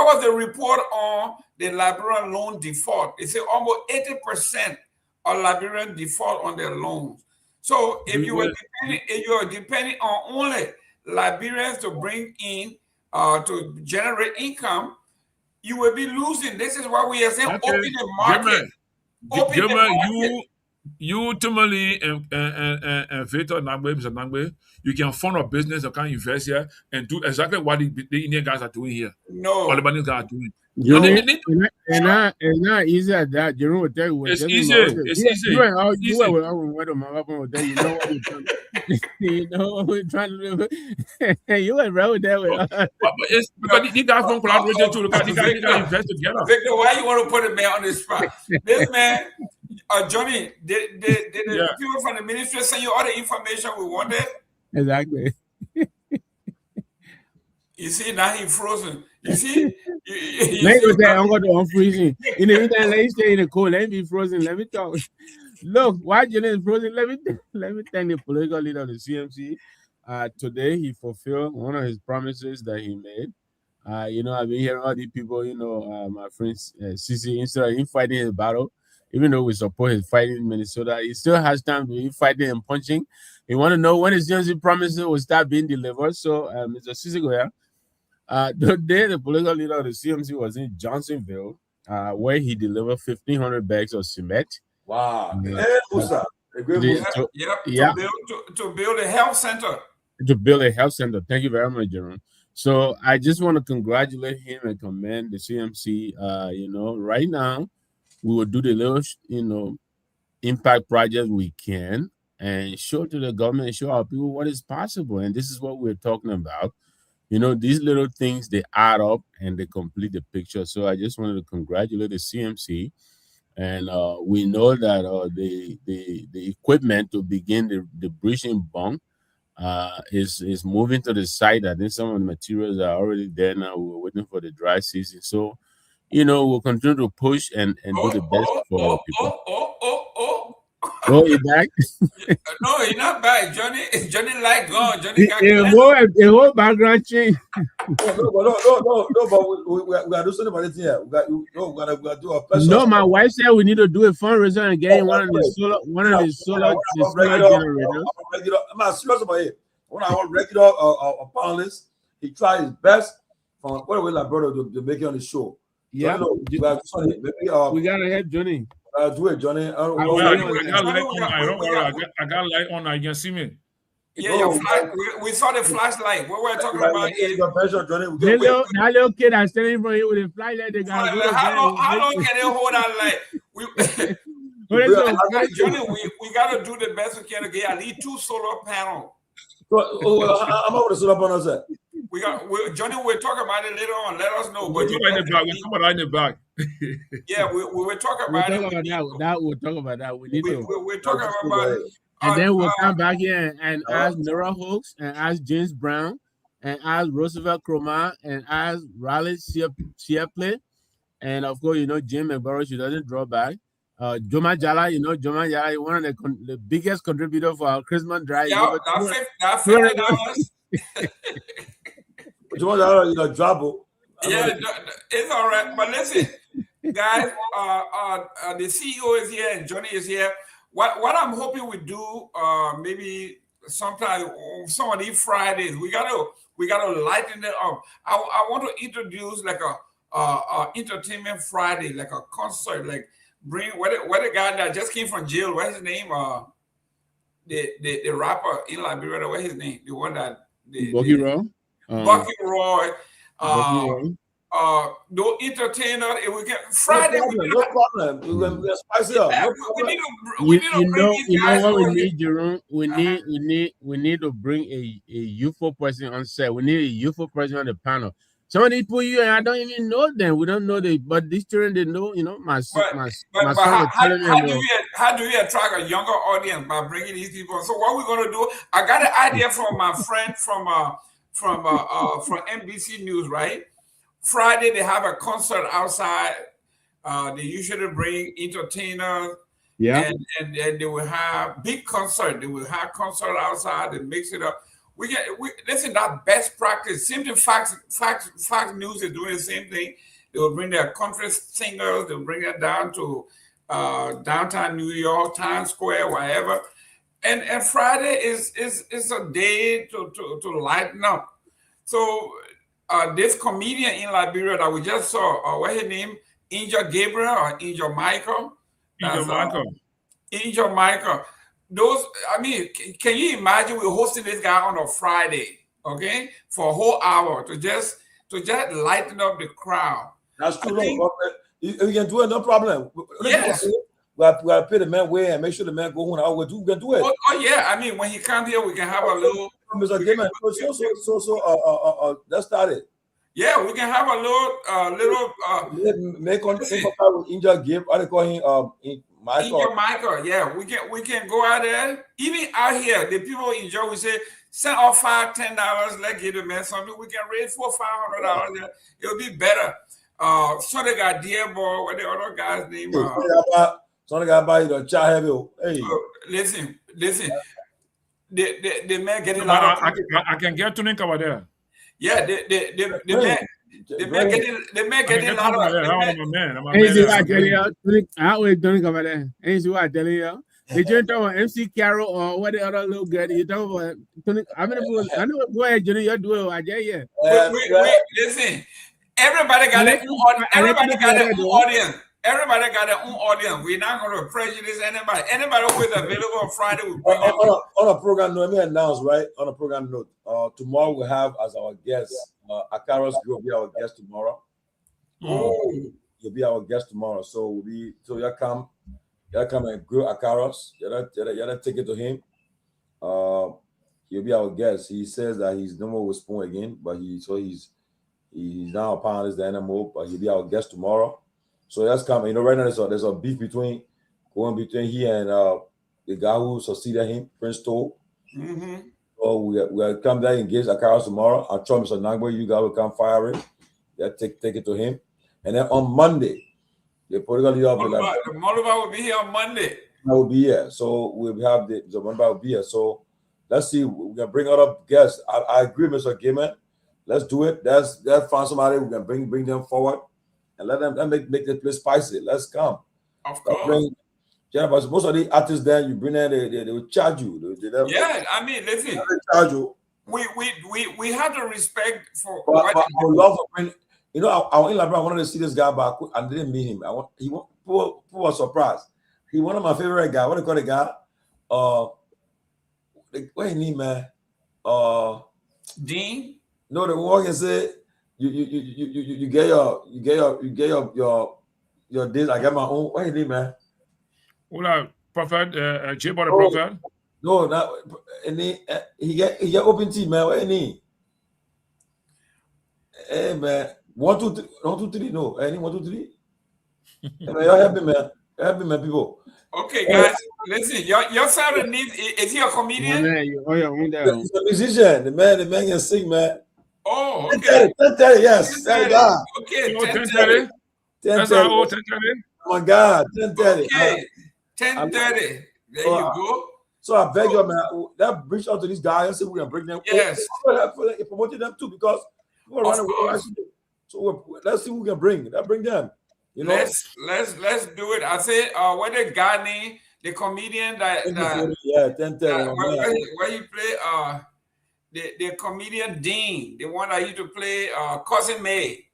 was the report on the Liberian loan default? It said almost 80% of Liberian default on their loans. So if you are depending on only Liberians to bring in to generate income, you will be losing. This is why we are saying open the market. You Tomalin and Victor Nagbe, Mr. Nagbe, you can fund a business, you can invest here and do exactly what the Indian guys are doing here. No. All the Lebanese guys are doing. And not easy at that. Jerome will tell you. It's easy. It's easy. You know what we're trying to do. You went right with that. But it's because these guys don't collaborate too. Because these guys invest together. Victor, why you want to put a man on this spot? This man, Johnny, did the people from the ministry send you all the information we wanted? Exactly. You see, now he's frozen. You see? Let me say, I'm going to unfreezing. In the meantime, let me stay in the cold. Let me be frozen. Let me talk. Look, why Jenny is frozen? Let me thank the political leader of the CMC. Today, he fulfilled one of his promises that he made. I've been hearing all these people, my friends, CC, instead of him fighting his battle, even though we support his fighting in Minnesota, he still has time to be fighting and punching. He want to know when his CMC promises will start being delivered. So, Mr. Sissoko, today, the political leader of the CMC was in Johnsonville, where he delivered 1,500 bags of cement. Wow. To build a health center. To build a health center. Thank you very much, Jerome. So I just want to congratulate him and commend the CMC. Right now, we will do the little, impact projects we can and show to the government and show our people what is possible. And this is what we're talking about. These little things, they add up and they complete the picture. So I just wanted to congratulate the CMC. And we know that the equipment to begin the breaching bunk is moving to the site. I think some of the materials are already there now. We're waiting for the dry season. So, we'll continue to push and do the best for our people. Oh, you're back? No, he's not back. Johnny like gone. Johnny got a whole background change. No, but we got to do something about it here. We got to do a special. No, my wife said we need to do a fundraiser and get one of the solar generators. I'm not serious about it. When I want regular panelists, he tried his best from whatever my brother to make it on the show. Yeah, so, we gotta help Johnny. Do it, Johnny. I got light on. You can see me. Yeah, your we saw the flashlight. What we're talking about is that little kid that's standing in front of you with a flashlight. How long can they hold that light? Johnny, we got to do the best we can to get at least 2 solar panels. I'm over the solar panels. Johnny, we'll talk about it later on. Let us know. We'll talk about it in the back. Yeah, we will talk about it. We'll talk about that. We're talking about it. And then we'll come back here and ask Nora Hooks and ask James Brown and ask Seleke Kromah and ask Riley Sieple. And of course, Jim McBarrow, she doesn't draw back. Joma Jala, Joma Jala is one of the biggest contributors for our Christmas drive. Yeah, that's $50. Joma Jala, trouble. Yeah, it's all right. But listen, guys, the CEO is here and Johnny is here. What I'm hoping we do, maybe sometime some of these Fridays, we gotta lighten it up. I want to introduce like a entertainment Friday, like a concert, like bring what the guy that just came from jail. What's his name? The rapper in Liberia. What's his name? The one that Bucky Roy. Bucky Roy. no entertainer. If we get Friday, no problem. We're gonna spice it up. No problem. We need to bring these guys what we over here. need, Jerome? We need to bring a youthful person on set. We need a youthful person on the panel. Some of these people I don't even know them. We don't know them, but these children they know. You know, my son was telling me. How do we attract a younger audience by bringing these people? So what we're gonna do? I got an idea from my friend from NBC News, right? Friday they have a concert outside. They usually bring entertainers. Yeah. And they will have big concert. They will have concert outside. They mix it up. Listen, that best practice. Same thing. Fox News is doing the same thing. They will bring their country singers. They'll bring it down to downtown New York, Times Square, wherever. And Friday is a day to lighten up. So this comedian in Liberia that we just saw, what's his name? Angel Gabriel or Angel Michael? Angel Michael. Those, I mean, can you imagine we're hosting this guy on a Friday, okay, for a whole hour to just lighten up the crowd? That's true. You can do it, no problem. Yes. We have to pay the man way and make sure the man go home. We can do it. Oh yeah. I mean, when he comes here, we can have a little. Mr. Gayman, let's start it. Yeah, we can have a little. Make contact with Angel Gabriel. I call him Michael. Michael, yeah, we can go out there. Even out here, the people enjoy. We say send off $5-10. Let's give the man something. We can raise $400-500. It'll be better. So they got Dearborn. What the other guy's name? Some guy buy the child heavy. Hey, listen. The man getting a lot of. I can get to think about that. Yeah, the man getting a lot of. I always don't think about that. Ain't what I tell you. Did you talk about MC Carroll or what the other little girl you talk about? I know go ahead, Johnny, you do it. Yeah. Listen, everybody got their own audience. Everybody got their own audience. Everybody got their own audience. We're not going to prejudice anybody. Anybody who is available on Friday will bring on a program note, let me announce, right? On a program note, tomorrow we'll have as our guest, Akaros will be our guest tomorrow. You'll be our guest tomorrow. So you come and grow Akaros. You take it to him. He'll be our guest. He says that he's no more with Spoon again, but he's now a panelist, the animal, but he'll be our guest tomorrow. So that's coming. Right now there's a beef between he and the guy who succeeded him, Prince Toll. Mm-hmm. So we come there and engage Akaros tomorrow. I'll try Mr. Nagbe, you guys will come fire it. Take it to him. And then on Monday, the political leader of the Moluba will be here on Monday. I will be here. So we'll have the Moluba will be here. So let's see. We can bring other guests. I agree, Mr. Gayman. Let's do it. Let's find somebody we can bring them forward. And let them make the place spicy. Let's come. Of course. Most of the artists there, you bring them, they will charge you. I mean, listen. They charge you. We have to respect for what I love. I went in Liberia. I wanted to see this guy back. I didn't meet him. People were surprised. He one of my favorite guys. What do you call the guy? What his name, man? Dean. No, the one can say. You get your days. I get my own. What is it, man? Prophet, J-Body Prophet. No, not any. He get open tea, man. What any? Hey, man. 1, 2, 3. 1, 2, 3. No, any 1, 2, 3. Hey, man, y'all help me, man. Help me, man, people. Okay, guys, listen. Your son needs. Is he a comedian? He's a musician. The man can sing, man. Oh, okay. 10:30, yes. Thank God. Okay, 10:30. 10:30. Oh my God, 10:30. Okay, 10:30. There you go. So I beg you, man, that reach out to these guys and see if we can bring them. Yes. Promoting them too because we're running away. So let's see who we can bring. Let's bring them. You know. Let's do it. I said, what the guy name, the comedian that 10:30. Where you play the comedian Dean, the one that used to play Cousin May.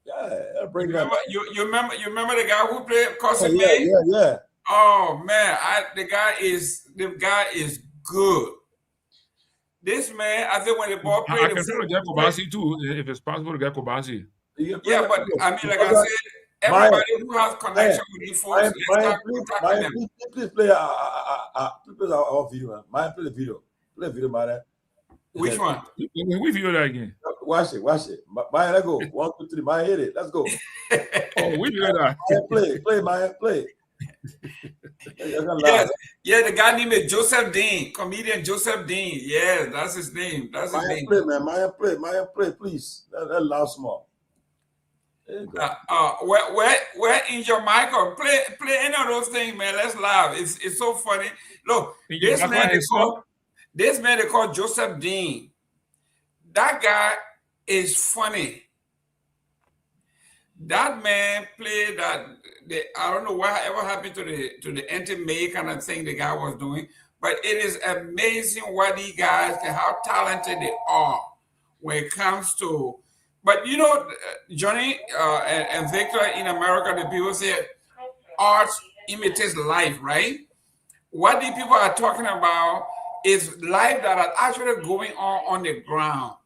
Yeah, bring them. You remember the guy who played Cousin May? Yeah. Oh man, the guy is good. This man, I think when the ball played, I can try to get Kobasi too, if it's possible to get Kobasi. Yeah, but I mean, like I said, everybody who has connection with these folks, let's start contacting them. Please play our video, man. Myean, play the video. Play the video, man. Which one? We video that again. Watch it. Myean, let's go. 1, 2, 3. Myean, hit it. Let's go. We video that. Play, Myean, play. Yeah, the guy named Joseph Dean, comedian Joseph Dean. Yeah, that's his name. That's his name. Play, man. Myean, play, please. That loud small. Where in Jamaica? Play any of those things, man. Let's laugh. It's so funny. Look, this man they call Joseph Dean. That guy is funny. That man played that. I don't know whatever happened to the anti-May kind of thing the guy was doing, but it is amazing what these guys, how talented they are when it comes to. But you know, Johnny and Victor, in America, the people say art imitates life, right? What the people are talking about is life that are actually going on the ground.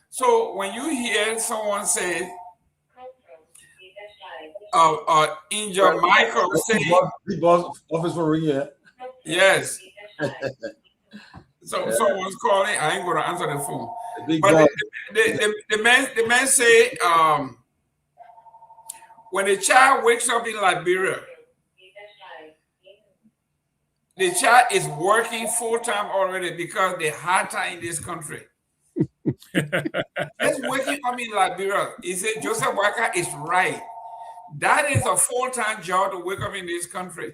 So when you hear someone say, in Jamaica, say, the boss office for ringing. Yes. So someone's calling. I ain't gonna answer the phone. But the man say, when a child wakes up in Liberia, the child is working full time already because the hard time in this country. Just waking up in Liberia, he said Joseph Waka is right. That is a full-time job to wake up in this country.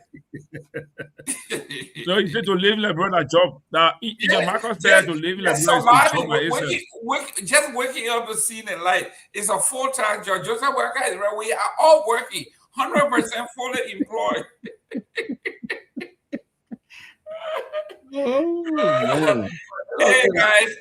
So you said to live like brother job. Now in Jamaica said to live like just waking up to see the light is a full-time job. Joseph Waka is right. We are all working, 100% fully employed. Hey guys,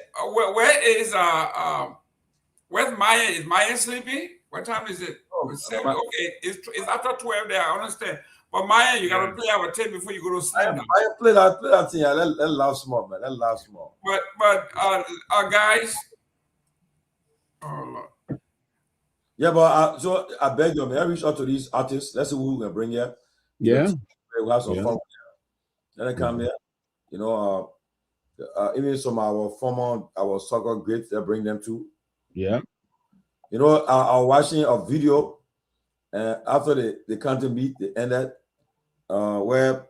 where's Myean? Is Myean sleeping? What time is it? Okay, it's after 12 there, I understand. But Myean, you gotta play our tape before you go to sleep. I play that thing. Let laugh small, man. Let laugh small. But guys. Oh Lord. Yeah, but so I beg you, man. I reach out to these artists. Let's see who we can bring here. Yeah. We'll have some fun. Then they come here. You know, even some of our soccer greats, they bring them too. Yeah. You know, I was watching a video after the country meet, they ended, where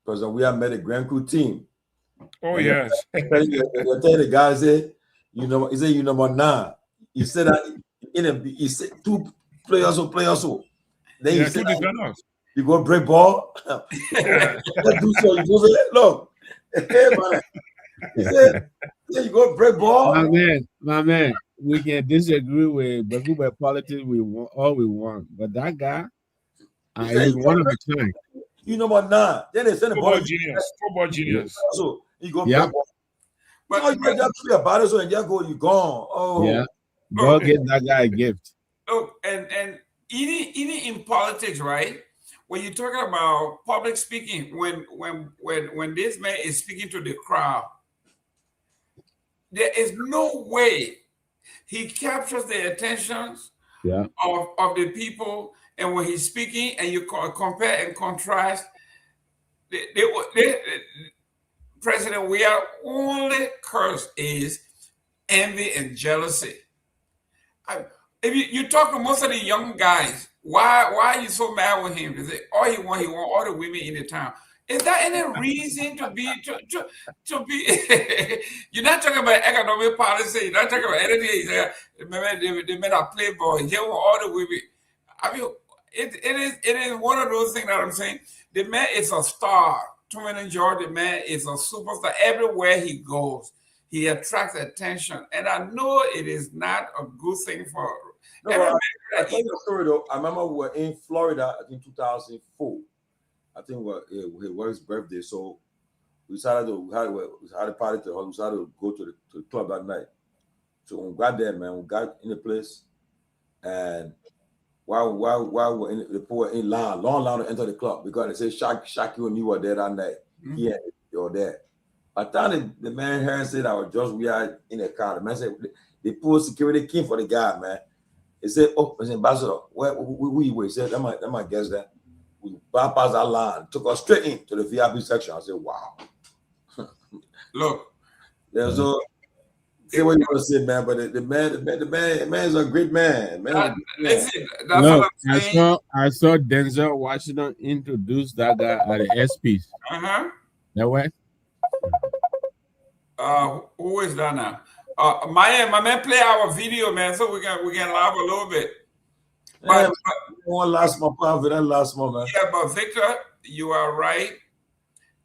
President Weah met the Grand Crew team. Oh, and yes. They tell the guy, say, you know, he said, you number 9. He said that he said 2 players who play also. Then he said, you go break ball. Do so. You go say, look, hey, man. He said, you go break ball. My man. We can disagree with politics. We want all we want, but that guy, he's one of a kind. You number 9. Then they send the ball. Football genius. So you go break ball. But you just play about it, so and just go, you gone. Oh, yeah. Go get that guy a gift. Look, and even in politics, right? When you're talking about public speaking, when this man is speaking to the crowd, there is no way he captures the attentions of the people. And when he's speaking and you compare and contrast, President Weah's only curse is envy and jealousy. If you talk to most of the young guys, why are you so mad with him? They say, all he want all the women in the town. Is there any reason to be you're not talking about economic policy, you're not talking about anything. They made a playboy, he want all the women. I mean, it is one of those things that I'm saying. The man is a star. Tomalin George, the man is a superstar. Everywhere he goes, he attracts attention. And I know it is not a good thing for I tell you a story though. I remember we were in Florida in 2004. I think it was his birthday, so we decided we had a party to we decided to go to the club that night. So when we got there, man, we got in the place, and while we're in the people were in line, long line to enter the club because they said Shaki and me were there that night. Yeah, they were there. By the time the man said I was just we are in the car, the man said they pulled security came for the guy, man. He said, "Oh, Mr. Ambassador, who you were?" He said, "That my guess that." We bypassed that line, took us straight into the VIP section. I said, "Wow." Look, yeah. So say what you want to say, man, but the man is a great man. Listen, that's what I'm saying. I saw Denzel Washington introduce that guy at the SPs. That way. Who is that now? Myean, my man, play our video, man, so we can laugh a little bit. But one last month, that last month, man. Yeah, but Victor, you are right.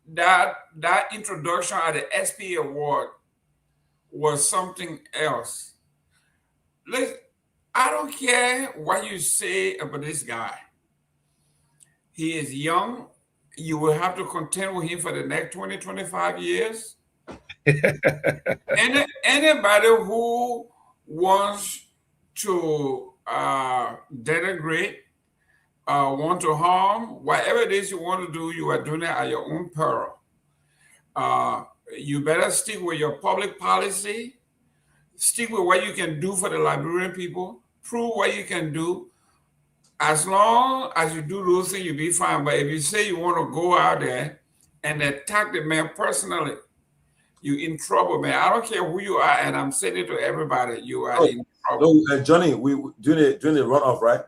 That introduction at the SP Award was something else. Listen, I don't care what you say about this guy. He is young. You will have to contend with him for the next 20, 25 years. Anybody who wants to denigrate, want to harm, whatever it is you want to do, you are doing it at your own peril. You better stick with your public policy, stick with what you can do for the Liberian people, prove what you can do. As long as you do those things, you'll be fine. But if you say you want to go out there and attack the man personally, you're in trouble, man. I don't care who you are, and I'm saying it to everybody. You are in trouble. No, Johnny, we during the runoff, right?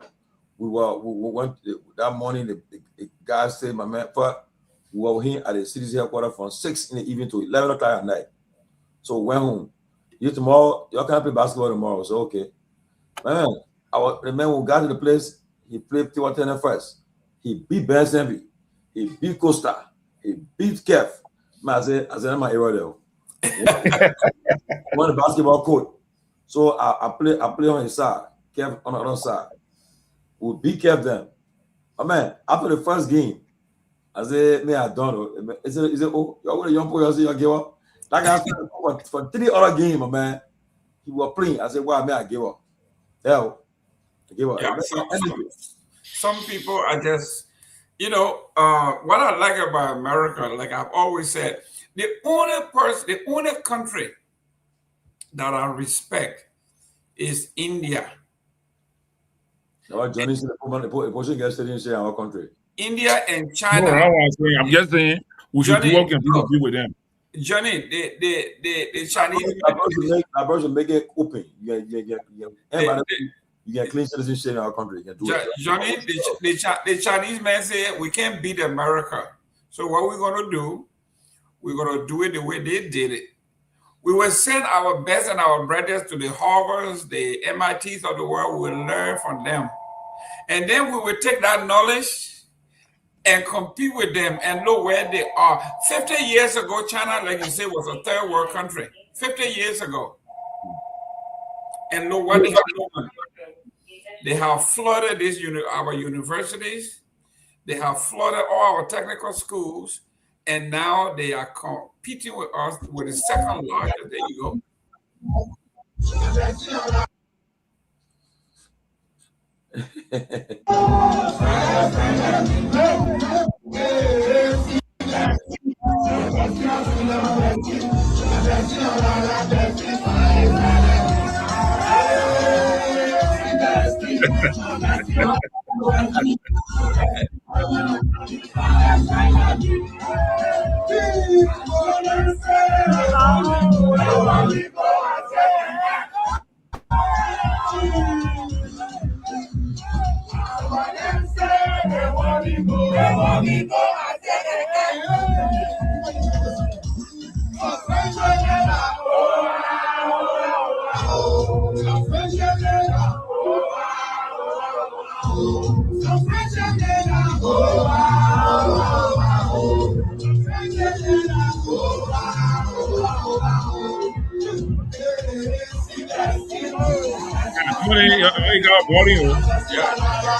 We went that morning. The guy said, "My man, we were here at the city's headquarters from 6 in the evening to 11 o'clock at night." So we went home. Tomorrow, y'all can't play basketball tomorrow. So okay, man. The man who got to the place, he played Tiwa first. He beat Ben Sanvee. He beat Costa. He beat Kev. Man, I said, I'm my hero there. On the basketball court. So I play on his side, Kev on the other side. We beat Kev them. But man, after the first game, I said, man, I don't know. He said, oh, y'all want a young boy, y'all give up. That guy for 3 other games, my man. He was playing. I said, well, man, I give up. Hell, I give up. Yeah, some people are just, what I like about America, like I've always said, the only country that I respect is India. No, Johnny said the portion gets in our country. India and China. No, I'm just saying we should work and be with them. Johnny, the Chinese. I person make it open. You get clean citizenship in our country. You can do it. Johnny, the Chinese man say we can't beat America. So what we're gonna do? We're gonna do it the way they did it. We will send our best and our brothers to the Harvards, the MITs of the world. We will learn from them, and then we will take that knowledge and compete with them and know where they are. 50 years ago, China, like you say, was a third world country. 50 years ago. And know what they have done. They have flooded our universities. They have flooded all our technical schools. And now they are competing with us with the second largest. There you go.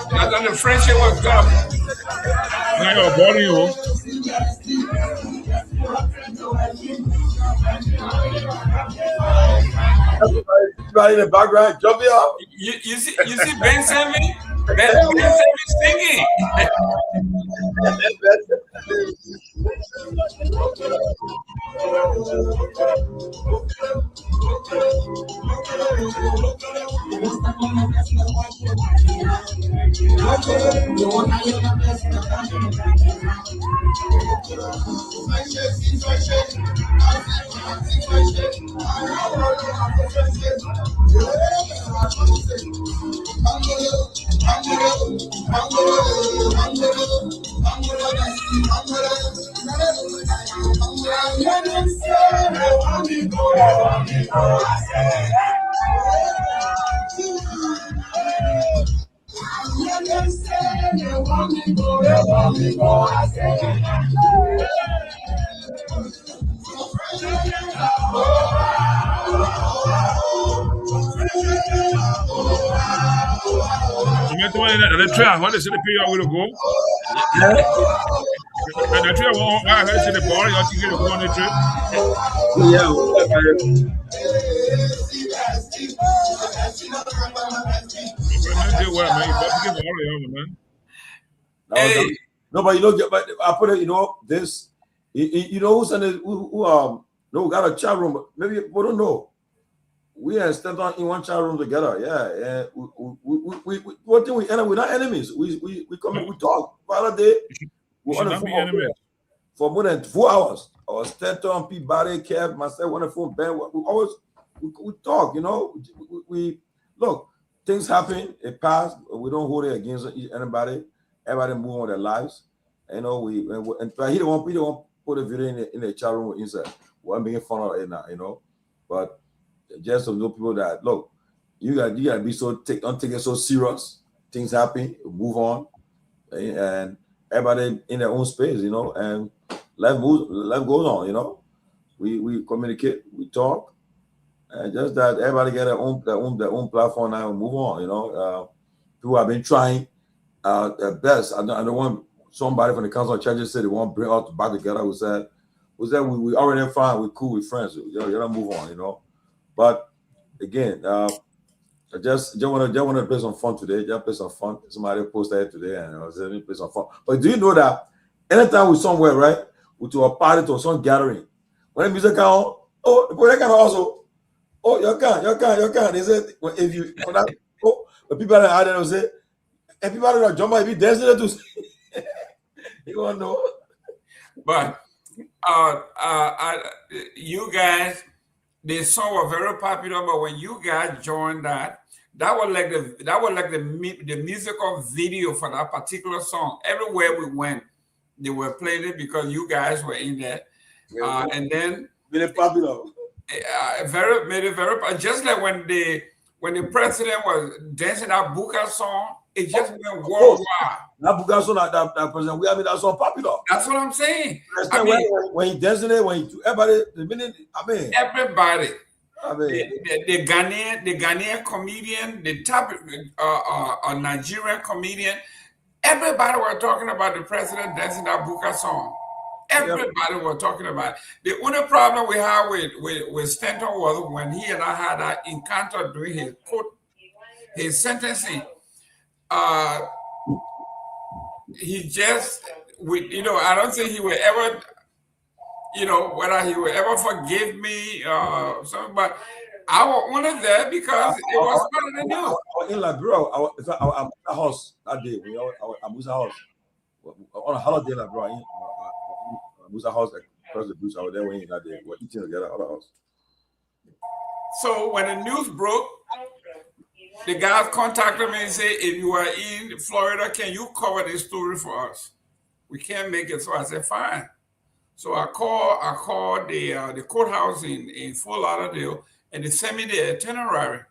I thought the friendship was tough. Everybody in the background, jump it up. You see Ben Sanvee? Ben Sanvee singing. The trail, what is it? The period will go. The trail, I heard say the ball, you think you go on the trip. Hey. No, but you know, but I put it, you know, this, you know, who no, got a chat room, but maybe we don't know. We are standing in one chat room together. Yeah. One thing we're not enemies. We come and we talk. For a day, we on the phone for more than 4 hours. I was Stanton, Peabody, Kev, myself, on the phone, Ben. We talk, you know. We look, things happen, it passed. We don't hold it against anybody. Everybody move on with their lives. You know, he don't want put a video in the chat room inside. We're making fun of it now, you know. But just to know people that look, you gotta be don't take it so serious. Things happen, move on, and everybody in their own space, you know, and life goes on, you know. We communicate, we talk, and just that everybody get their own platform now and move on, you know. People have been trying their best. I don't want somebody from the council of churches said they want to bring us back together. We said we already fine, we're cool with friends, you gotta move on, you know. But again, I just want to play some fun today. Just play some fun. Somebody posted it today, and I was saying play some fun. But do you know that anytime we're somewhere, right, we to a party to some gathering, when the music come on, oh, the boy can also, oh, you can. They said if you the people that are there will say, and people that are jump might be dancing to you won't know. But you guys. The song was very popular, but when you guys joined that was like the musical video for that particular song. Everywhere we went, they were playing it because you guys were in there. And then very popular. Made it very popular. Just like when the president was dancing that Buka song, it just went worldwide. That Buka song, that president, we have that song popular. That's what I'm saying. I mean, when he dancing it, when he everybody, everybody. I mean, the Ghanaian comedian, the top Nigerian comedian, everybody were talking about the president dancing that Buka song. Everybody were talking about it. The only problem we had with Stanton was when he and I had that encounter during his sentencing. He just, I don't think he will ever, whether he will ever forgive me or something, but I wanted that because it was part of the news. I was in Liberia. I was at a house that day. I was at a house. On a holiday in Liberia. I was at a house across the bridge. I was there when that day. We were eating together at the house. So when the news broke, the guys contacted me and said, if you are in Florida, can you cover this story for us? We can't make it. So I said, fine. So I called the courthouse in Fort Lauderdale, and they sent me the itinerary,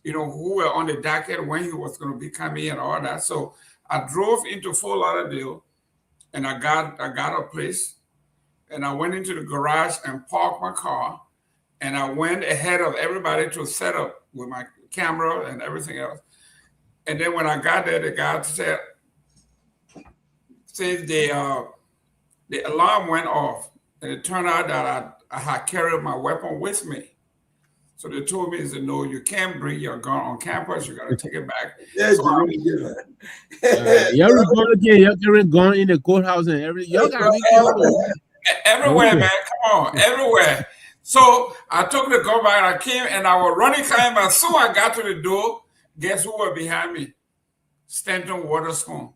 who were on the docket, when he was going to be coming and all that. So I drove into Fort Lauderdale, and I got a place, and I went into the garage and parked my car, and I went ahead of everybody to set up with my camera and everything else. And then when I got there, the guy said the alarm went off, and it turned out that I had carried my weapon with me. So they told me, no, you can't bring your gun on campus. You got to take it back. Yes, so y'all carrying gun in the courthouse and everything. Y'all got to be careful. Everywhere, man. Come on, everywhere. So I took the gun back, and I came, and I was running, as soon as I got to the door, Guess who was behind me? Stanton Waterspoon.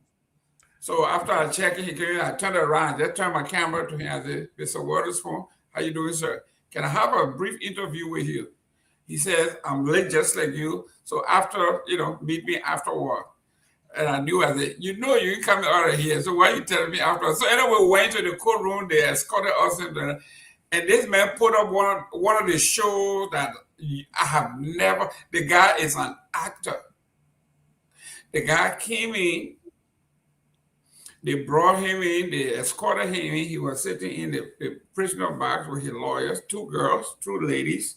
So after I checked, he came in, I turned around, just turned my camera to him. I said, Mr. Waterspoon, how you doing, sir? Can I have a brief interview with you? He says, I'm late just like you. So after, meet me afterward. And I knew, I said, you ain't coming out of here. So why you telling me after? So anyway, we went to the courtroom. They escorted us in there. And this man put up one of the shows that I have never, the guy is an actor. The guy came in, they brought him in, they escorted him in. He was sitting in the prisoner box with his lawyers, 2 girls, 2 ladies.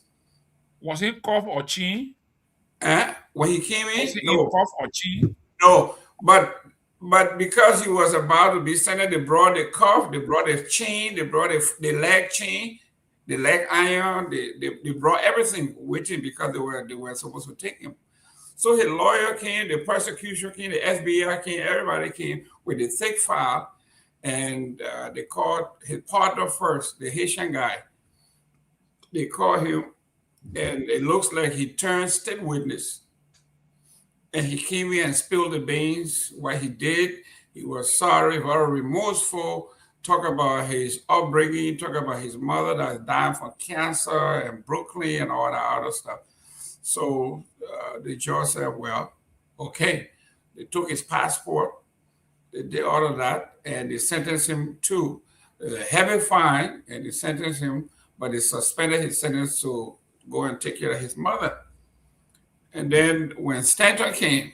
Was he cough or chin? When he came in, was he in cough or chin? No, but because he was about to be sentenced, they brought the cuff, they brought the chain, they brought the leg chain, the leg iron, they brought everything with him because they were supposed to take him. So his lawyer came, the prosecution came, the FBI came, everybody came with a thick file, and they called his partner first, the Haitian guy. They called him, and it looks like he turned state witness. And he came in and spilled the beans. What he did, he was sorry, very remorseful, talk about his upbringing, talk about his mother that died from cancer in Brooklyn and all that other stuff. So the judge said, well, okay. They took his passport, they did all of that, and they sentenced him to a heavy fine, and they sentenced him, but they suspended his sentence to go and take care of his mother. And then when Stanton came,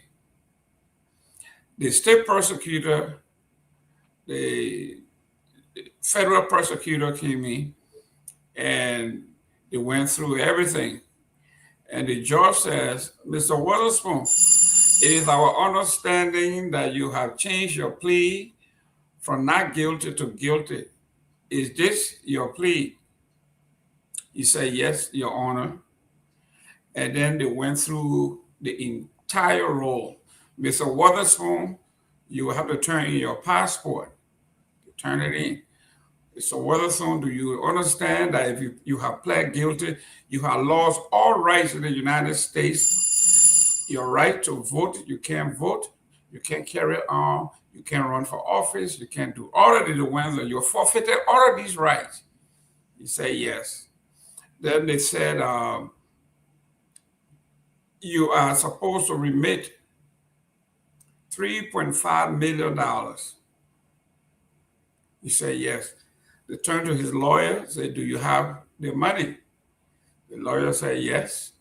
the state prosecutor, the federal prosecutor came in, and they went through everything. And the judge says, Mr. Waterspoon, it is our understanding that you have changed your plea from not guilty to guilty. Is this your plea? He said, yes, Your Honor. And then they went through the entire roll. Mr. Waterspoon, you will have to turn in your passport. Turn it in. Mr. Waterspoon, do you understand that if you have pled guilty, you have lost all rights in the United States? Your right to vote, you can't vote, you can't carry on, you can't run for office, you can't do all of the ones that you're forfeited all of these rights. You say yes. Then they said, you are supposed to remit $3.5 million. He said, yes. They turned to his lawyer, said, do you have the money? The lawyer said, yes.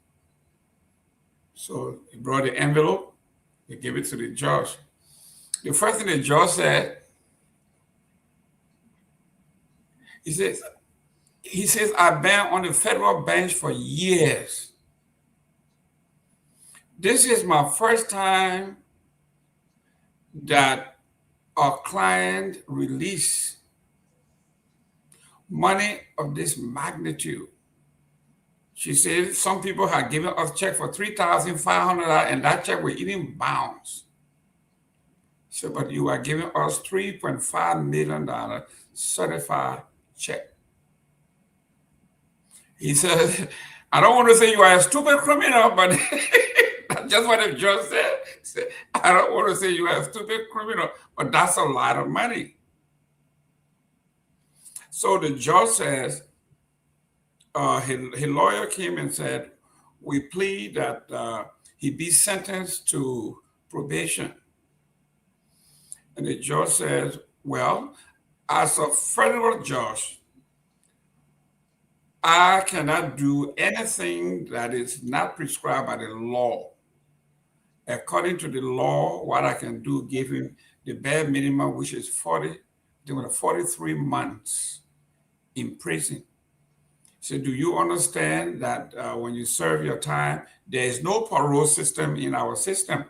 So he brought the envelope, he gave it to the judge. The first thing the judge said, he says, I've been on the federal bench for years. This is my first time that a client released money of this magnitude. She said some people had given us a check for $3,500 and that check was even bounced. So, but you are giving us $3.5 million certified check. He said, I don't want to say you are a stupid criminal, but that's just what the judge said. I don't want to say you are a stupid criminal, but that's a lot of money. So the judge says, his lawyer came and said, we plead that he be sentenced to probation. And the judge says, well, as a federal judge, I cannot do anything that is not prescribed by the law. According to the law, what I can do, give him the bare minimum, which is 43 months in prison. So do you understand that when you serve your time, there is no parole system in our system?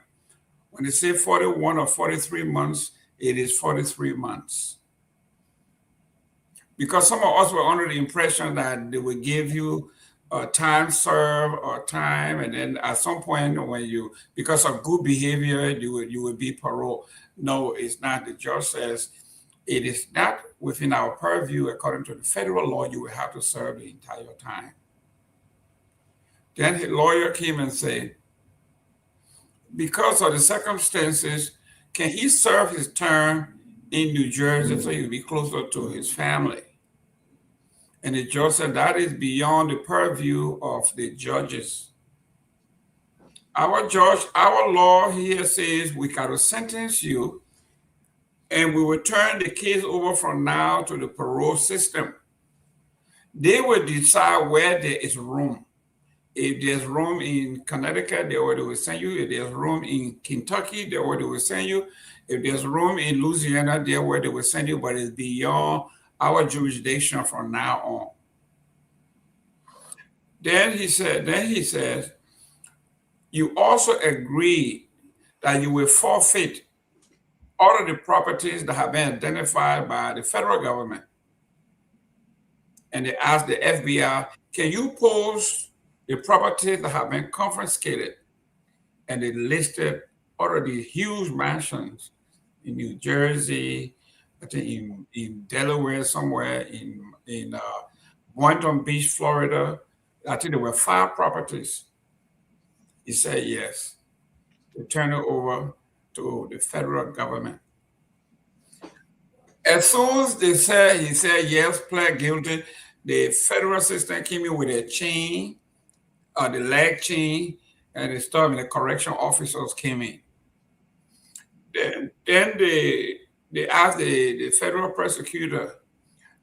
When they say 41 or 43 months, it is 43 months. Because some of us were under the impression that they would give you time served or time, and then at some point when you, because of good behavior, you would be paroled. No, it's not. The judge says it is not within our purview. According to the federal law, you will have to serve the entire time. Then his lawyer came and said, because of the circumstances, can he serve his term in New Jersey so he'll be closer to his family? And the judge said that is beyond the purview of the judges. Our law here says we got to sentence you, and we will turn the case over from now to the parole system. They will decide where there is room. If there's room in Connecticut, they will send you. If there's room in Kentucky, they will send you. If there's room in Louisiana, they will send you, but it's beyond our jurisdiction from now on. Then he says, you also agree that you will forfeit all of the properties that have been identified by the federal government. And they asked the FBI, can you post the properties that have been confiscated? And they listed all of these huge mansions in New Jersey, I think in Delaware somewhere, in Boynton Beach, Florida. I think there were 5 properties. He said yes, to turn it over to the federal government. As soon as he said yes, pled guilty, the federal system came in with a chain, the leg chain, and they started, the correction officers came in. Then they asked the federal prosecutor,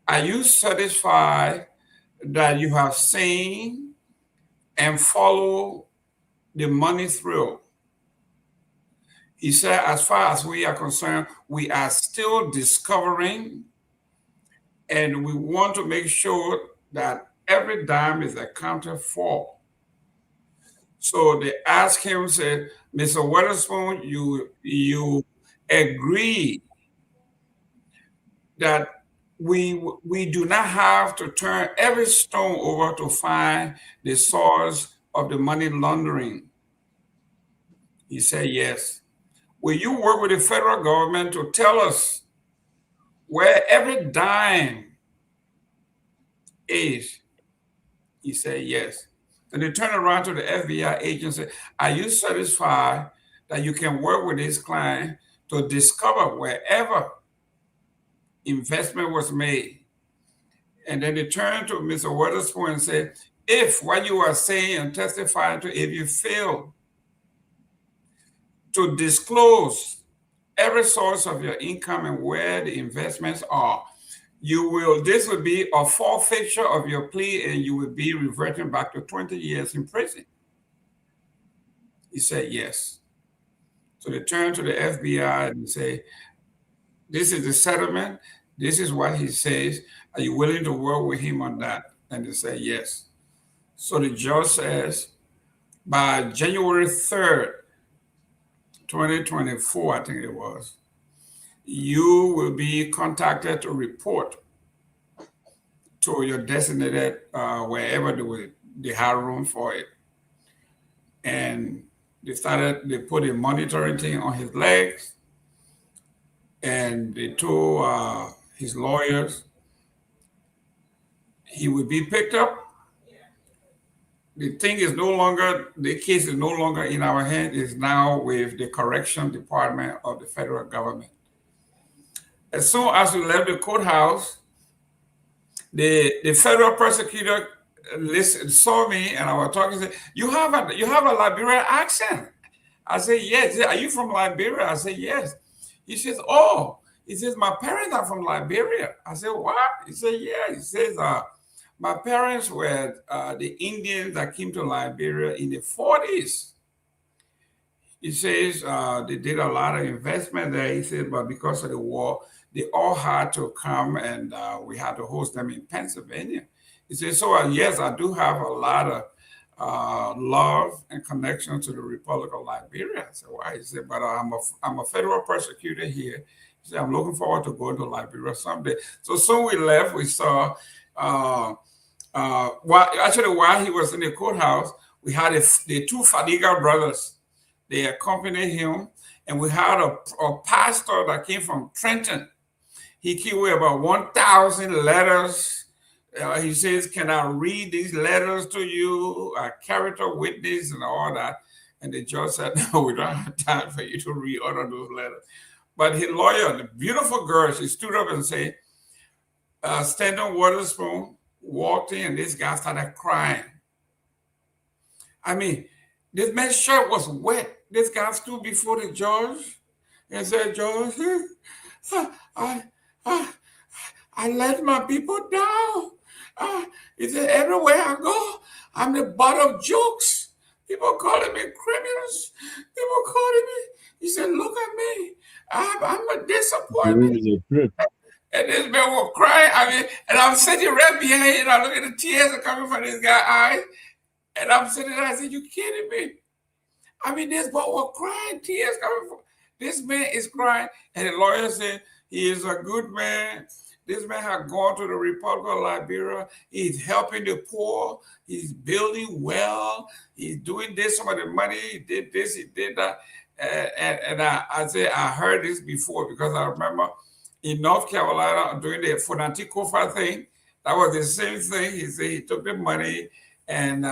are you satisfied that you have seen and followed the money through? He said, as far as we are concerned, we are still discovering, and we want to make sure that every dime is accounted for. So they asked him, said, Mr. Witherspoon, you agree that we do not have to turn every stone over to find the source of the money laundering? He said, yes. Will you work with the federal government to tell us where every dime is? He said, yes. And they turned around to the FBI agent and said, are you satisfied that you can work with this client to discover wherever investment was made? And then they turned to Mr. Witherspoon and said, if what you are saying and testifying to, if you fail to disclose every source of your income and where the investments are, this will be a forfeiture of your plea, and you will be reverting back to 20 years in prison. He said, yes. So they turned to the FBI and say, this is the settlement. This is what he says. Are you willing to work with him on that? And they say, yes. So the judge says, by January 3rd, 2024, I think it was, you will be contacted to report to your designated wherever they had room for it. And they put a monitoring thing on his legs, and they told his lawyers he would be picked up. The case is no longer in our hands. It's now with the correction department of the federal government. As soon as we left the courthouse, the federal prosecutor saw me, and I was talking. Said, "You have a Liberian accent." I said, "Yes." He said, "Are you from Liberia?" I said, "Yes." He says, "Oh." He says, "My parents are from Liberia." I said, "What?" He said, "Yeah." He says, "My parents were the Indians that came to Liberia in the 40s." He says they did a lot of investment there. He said, but because of the war, they all had to come, and we had to host them in Pennsylvania. He says, so yes, I do have a lot of love and connection to the Republic of Liberia. I said, why? He said, but I'm a federal prosecutor here. He said, I'm looking forward to going to Liberia someday. So soon we left, we saw, while he was in the courthouse, we had the two Fadiga brothers. They accompanied him, and we had a pastor that came from Trenton. He came with about 1,000 letters. He says, can I read these letters to you? A character witness and all that. And the judge said, no, we don't have time for you to read all of those letters. But his lawyer, the beautiful girl, she stood up and said, Stanton Witherspoon walked in and this guy started crying. I mean, this man's shirt was wet. This guy stood before the judge and said, Judge, I let my people down. He said, everywhere I go, I'm the butt of jokes. People calling me criminals. People calling me. He said, look at me. I'm a disappointment. And this man was crying. I mean, and I'm sitting right behind him. I look at the tears are coming from this guy's eyes. And I'm sitting there. I said, you kidding me? I mean, this boy was crying. Tears coming from. This man is crying. And the lawyer said, he is a good man. This man had gone to the Republic of Liberia. He's helping the poor. He's building well. He's doing this, some of the money. He did this, he did that. And I said, I heard this before because I remember in North Carolina doing the Fonanti Kofa thing. That was the same thing. He said he took the money and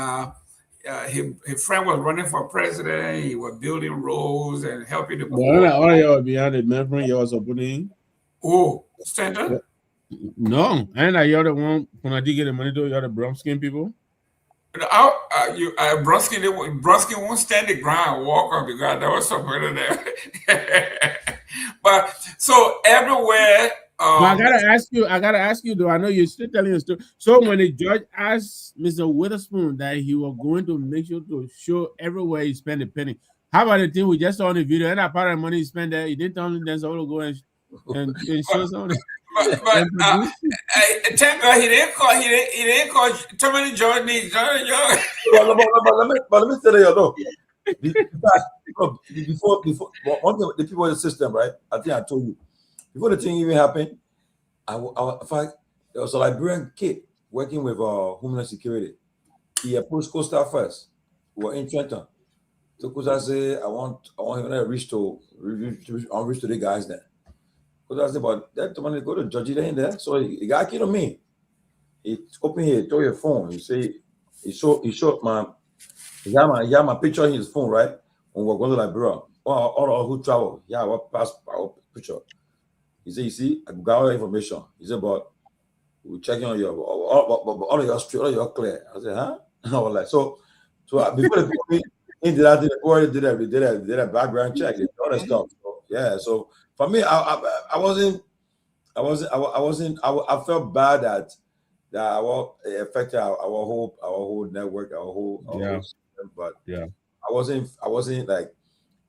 his friend was running for president. He was building roads and helping the poor. All y'all behind the man from yours opening. Oh, Stanton? No, and you're the one when I did get the money to you're the brown skin people. Bronsky won't stand the ground and walk on because there was somebody there. But so everywhere. I gotta ask you though. I know you're still telling a story. So when the judge asked Mr. Witherspoon that he was going to make sure to show everywhere he spent a penny, how about the thing we just saw on the video? And that part of the money he spent there, he didn't tell him there's all to go and show something. But thank God he didn't call Tomalin John. But let me tell you, though. Before one of the people in the system, right? I think I told you before the thing even happened. In fact, there was a Liberian kid working with Homeland Security. He approached Costa first. We were in Trenton. So Costa said, I want him to reach to the guys there. Because I said, but that money go to judge it in there. So the guy came to me. He opened here, told your phone. He said, he showed my picture in his phone, right? When we were going to Liberia. All who travel. Yeah, what passport picture. He said, you see, I got all the information. He said, but we're checking on your all of your straight, all of your clear. I said, huh? I was like, so before they put me into that, they did a background check, and all that stuff. So, yeah, so for me, I felt bad that I affected our whole network, our whole system, but I wasn't like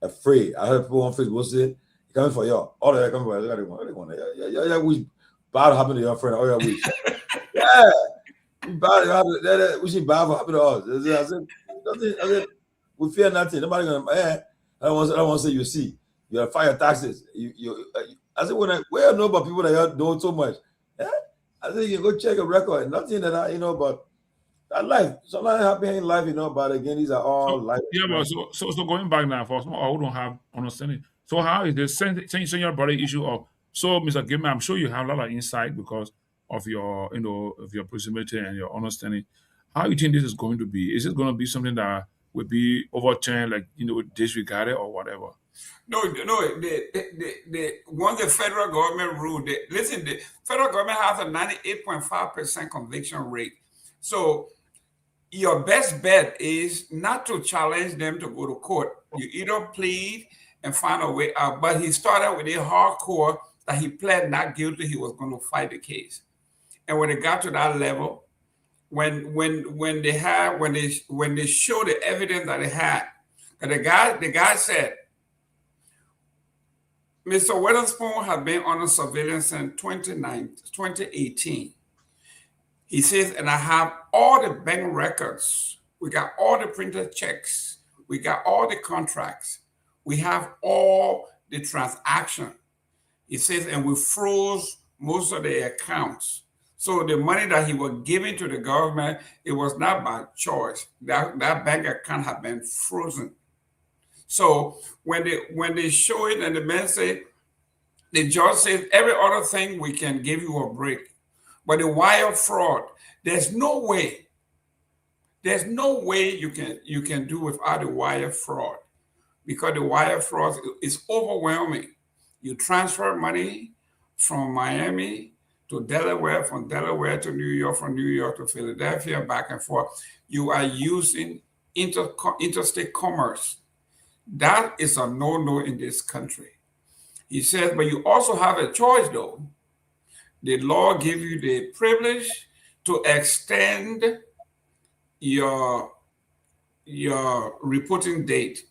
afraid. I heard people on Facebook say, coming for y'all. All that coming for y'all. Yeah, we bad happen to your friend. Oh, yeah, we. Yeah. We should bad happen to us. I said, we fear nothing. Nobody gonna, I don't want to say you see. You have fire taxes. I said, where I know about people that know so much. Yeah? I said, you can go check a record. Nothing that but that life. Something happening in life, but again, these are all life. Yeah, but so going back now for some who don't have understanding. So how is the senior brother issue of Mr. Gayman? I'm sure you have a lot of insight because of your of your proximity and your understanding. How you think this is going to be? Is it going to be something that will be overturned, like disregarded or whatever? No. Once the federal government ruled, the federal government has a 98.5% conviction rate. So your best bet is not to challenge them to go to court. You either plead and find a way out. But he started with a hardcore that he pled not guilty. He was going to fight the case. And when it got to that level, when they showed the evidence that they had, and the guy said, Mr. Witherspoon had been under surveillance since 2018. He says, and I have all the bank records. We got all the printed checks. We got all the contracts. We have all the transactions. He says, and we froze most of the accounts. So the money that he was giving to the government, it was not by choice. That bank account had been frozen. So when they show it and the man said, the judge says, every other thing we can give you a break. But the wire fraud, there's no way There's no way you can do without the wire fraud, because the wire fraud is overwhelming. You transfer money from Miami to Delaware, from Delaware to New York, from New York to Philadelphia, back and forth. You are using interstate commerce. That is a no-no in this country. He says, but you also have a choice, though. The law gives you the privilege to extend your reporting date.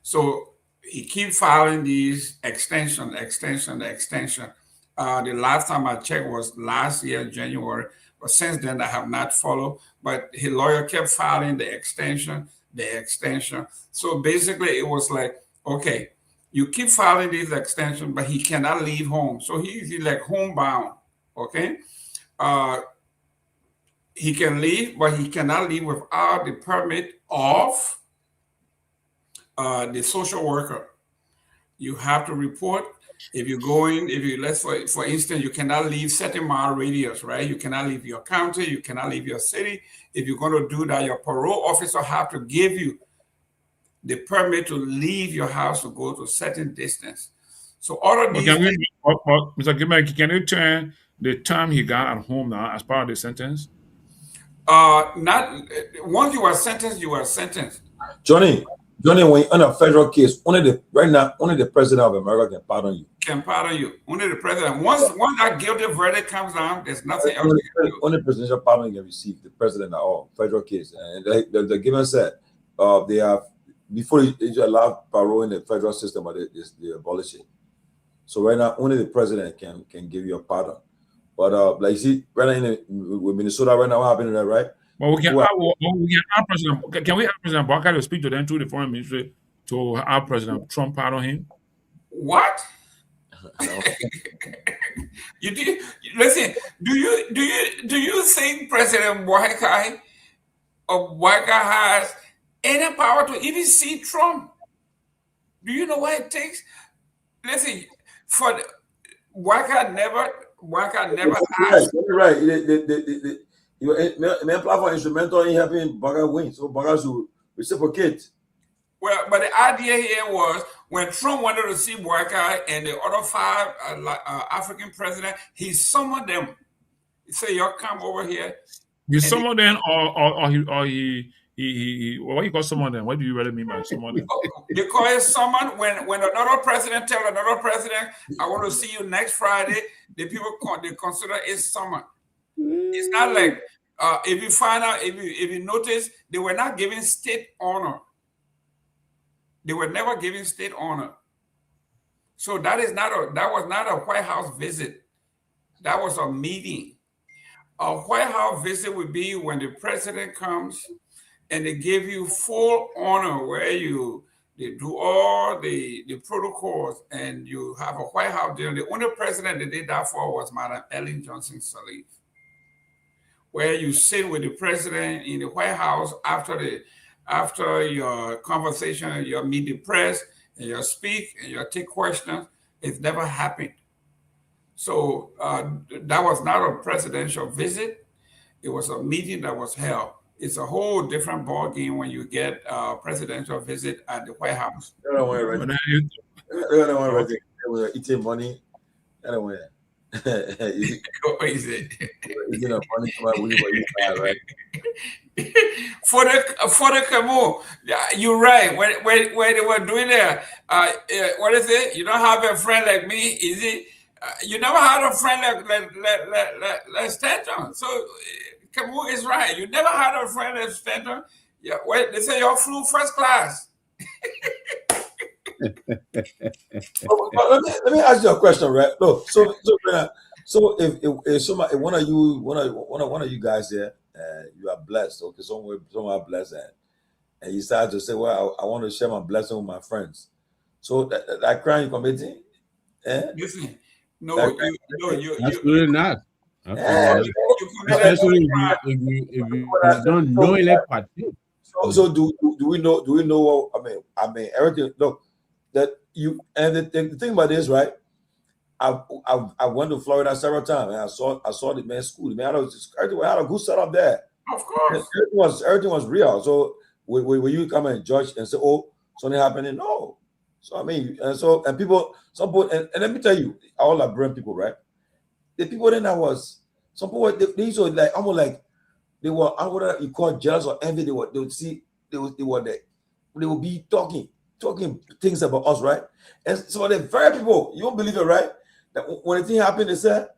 So he keeps filing these extension. The last time I checked was last year, January, but since then I have not followed. But his lawyer kept filing the extension. So basically it was like, okay, you keep filing these extensions, but he cannot leave home. So he's like homebound, okay? He can leave, but he cannot leave without the permit of the social worker. You have to report. If you go in, let's for instance, you cannot leave certain mile radius, right? You cannot leave your county, you cannot leave your city. If you're going to do that, your parole officer have to give you the permit to leave your house to go to a certain distance. So all of these. Mr. Gayman, can you turn the time he got at home now as part of the sentence? Not once you are sentenced, you are sentenced. Johnny, when you're on a federal case, only the president of America can pardon you. Only the president. Once that guilty verdict comes down, there's nothing else you can do. Only presidential pardon you can receive, the president at all. Federal case. And the Gayman said they have, before you allow parole in the federal system, but they abolish it. So right now, only the president can give you a pardon. But like you see, right now with Minnesota right now, what happening there, right? Well, we can have President. Can we have President Barker to speak to them through the foreign ministry to have President Trump pardon him? What? Listen. Do you think President Barker has any power to even see Trump? Do you know what it takes? Listen, for Barker never asked. Right. The platform instrumental in helping Barker win, so Barker should reciprocate. Well, but the idea here was when Trump wanted to see Barker and the other 5 African presidents, he summoned them. He said, "Y'all come over here." You summon them, or he what you call summon them? What do you really mean by summon them? They call it summon when another president tell another president, "I want to see you next Friday." The people they consider it summon. It's not like if you find out, if you notice, they were not giving state honor. They were never giving state honor. So that was not a White House visit. That was a meeting. A White House visit would be when the president comes and they give you full honor, where they do all the protocols and you have a White House dinner. The only president that did that for was Madam Ellen Johnson Sirleaf, where you sit with the president in the White House after your conversation, you meet the press and you speak and you take questions. It's never happened. So that was not a presidential visit. It was a meeting that was held. It's a whole different ball game when you get a presidential visit at the White House. I don't want to We're eating money. I don't want What is it? Eating a money right? For the Kehleboe, you're right. When they were doing that, what is it? You don't have a friend like me, is it? You never had a friend like Stanton. So Kehleboe is right. You never had a friend like Stanton. Yeah, wait, they say you flew first class. Let me ask you a question, right? No, so if one of you guys here, you are blessed, okay? Some are blessed, and you start to say, "Well, I want to share my blessing with my friends." So that crime you're committing, Listen, absolutely not. Especially if you don't know any party. So do we know? Do we know what I mean, everything. Look, that you and the thing about this, right? I went to Florida several times and I saw the man's school. The man had a good setup there. Of course. Everything was real. So will you come and judge and say, oh, something happening? No. So I mean, and people, some people, and let me tell you, all Liberian people, right? The people then some people they used to like almost like they were, I don't know what you call jealous or envy. They would be talking things about us, right? And so the very people, you won't believe it, right? That when a thing happened, they said,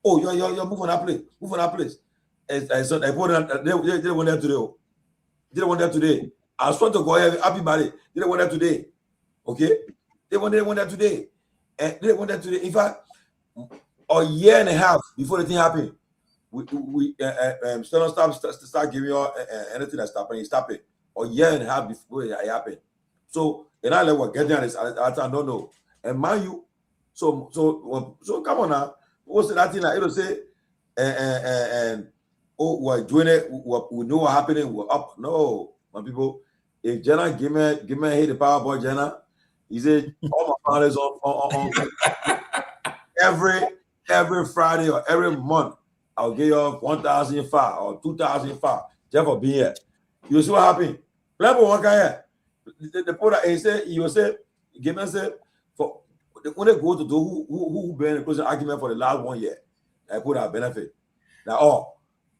oh, you're move on that place. And so they put it, they went there today. They went there today. I was trying to go ahead, happy body. They went there today. Okay? They went there today. And they went there today. In fact, a year and a half before the thing happened, we start giving you anything that's happening, stop it. A year and a half before it happened. So, and I like what getting on this, I don't know. And mind you, so come on now. What's that thing like? It'll say, and we're doing it, we know what happening, we're up. No, my people, if Jenna give me hit the power boy, Jenna, he said, all my fathers on every Friday or every month, I'll give you 1,005 or 2,005 just for being here. You see what happened? Level one guy here. The point he said, he will say, Gayman said, for when they go to do who been in closing argument for the last 1 year, I put our benefit. Now,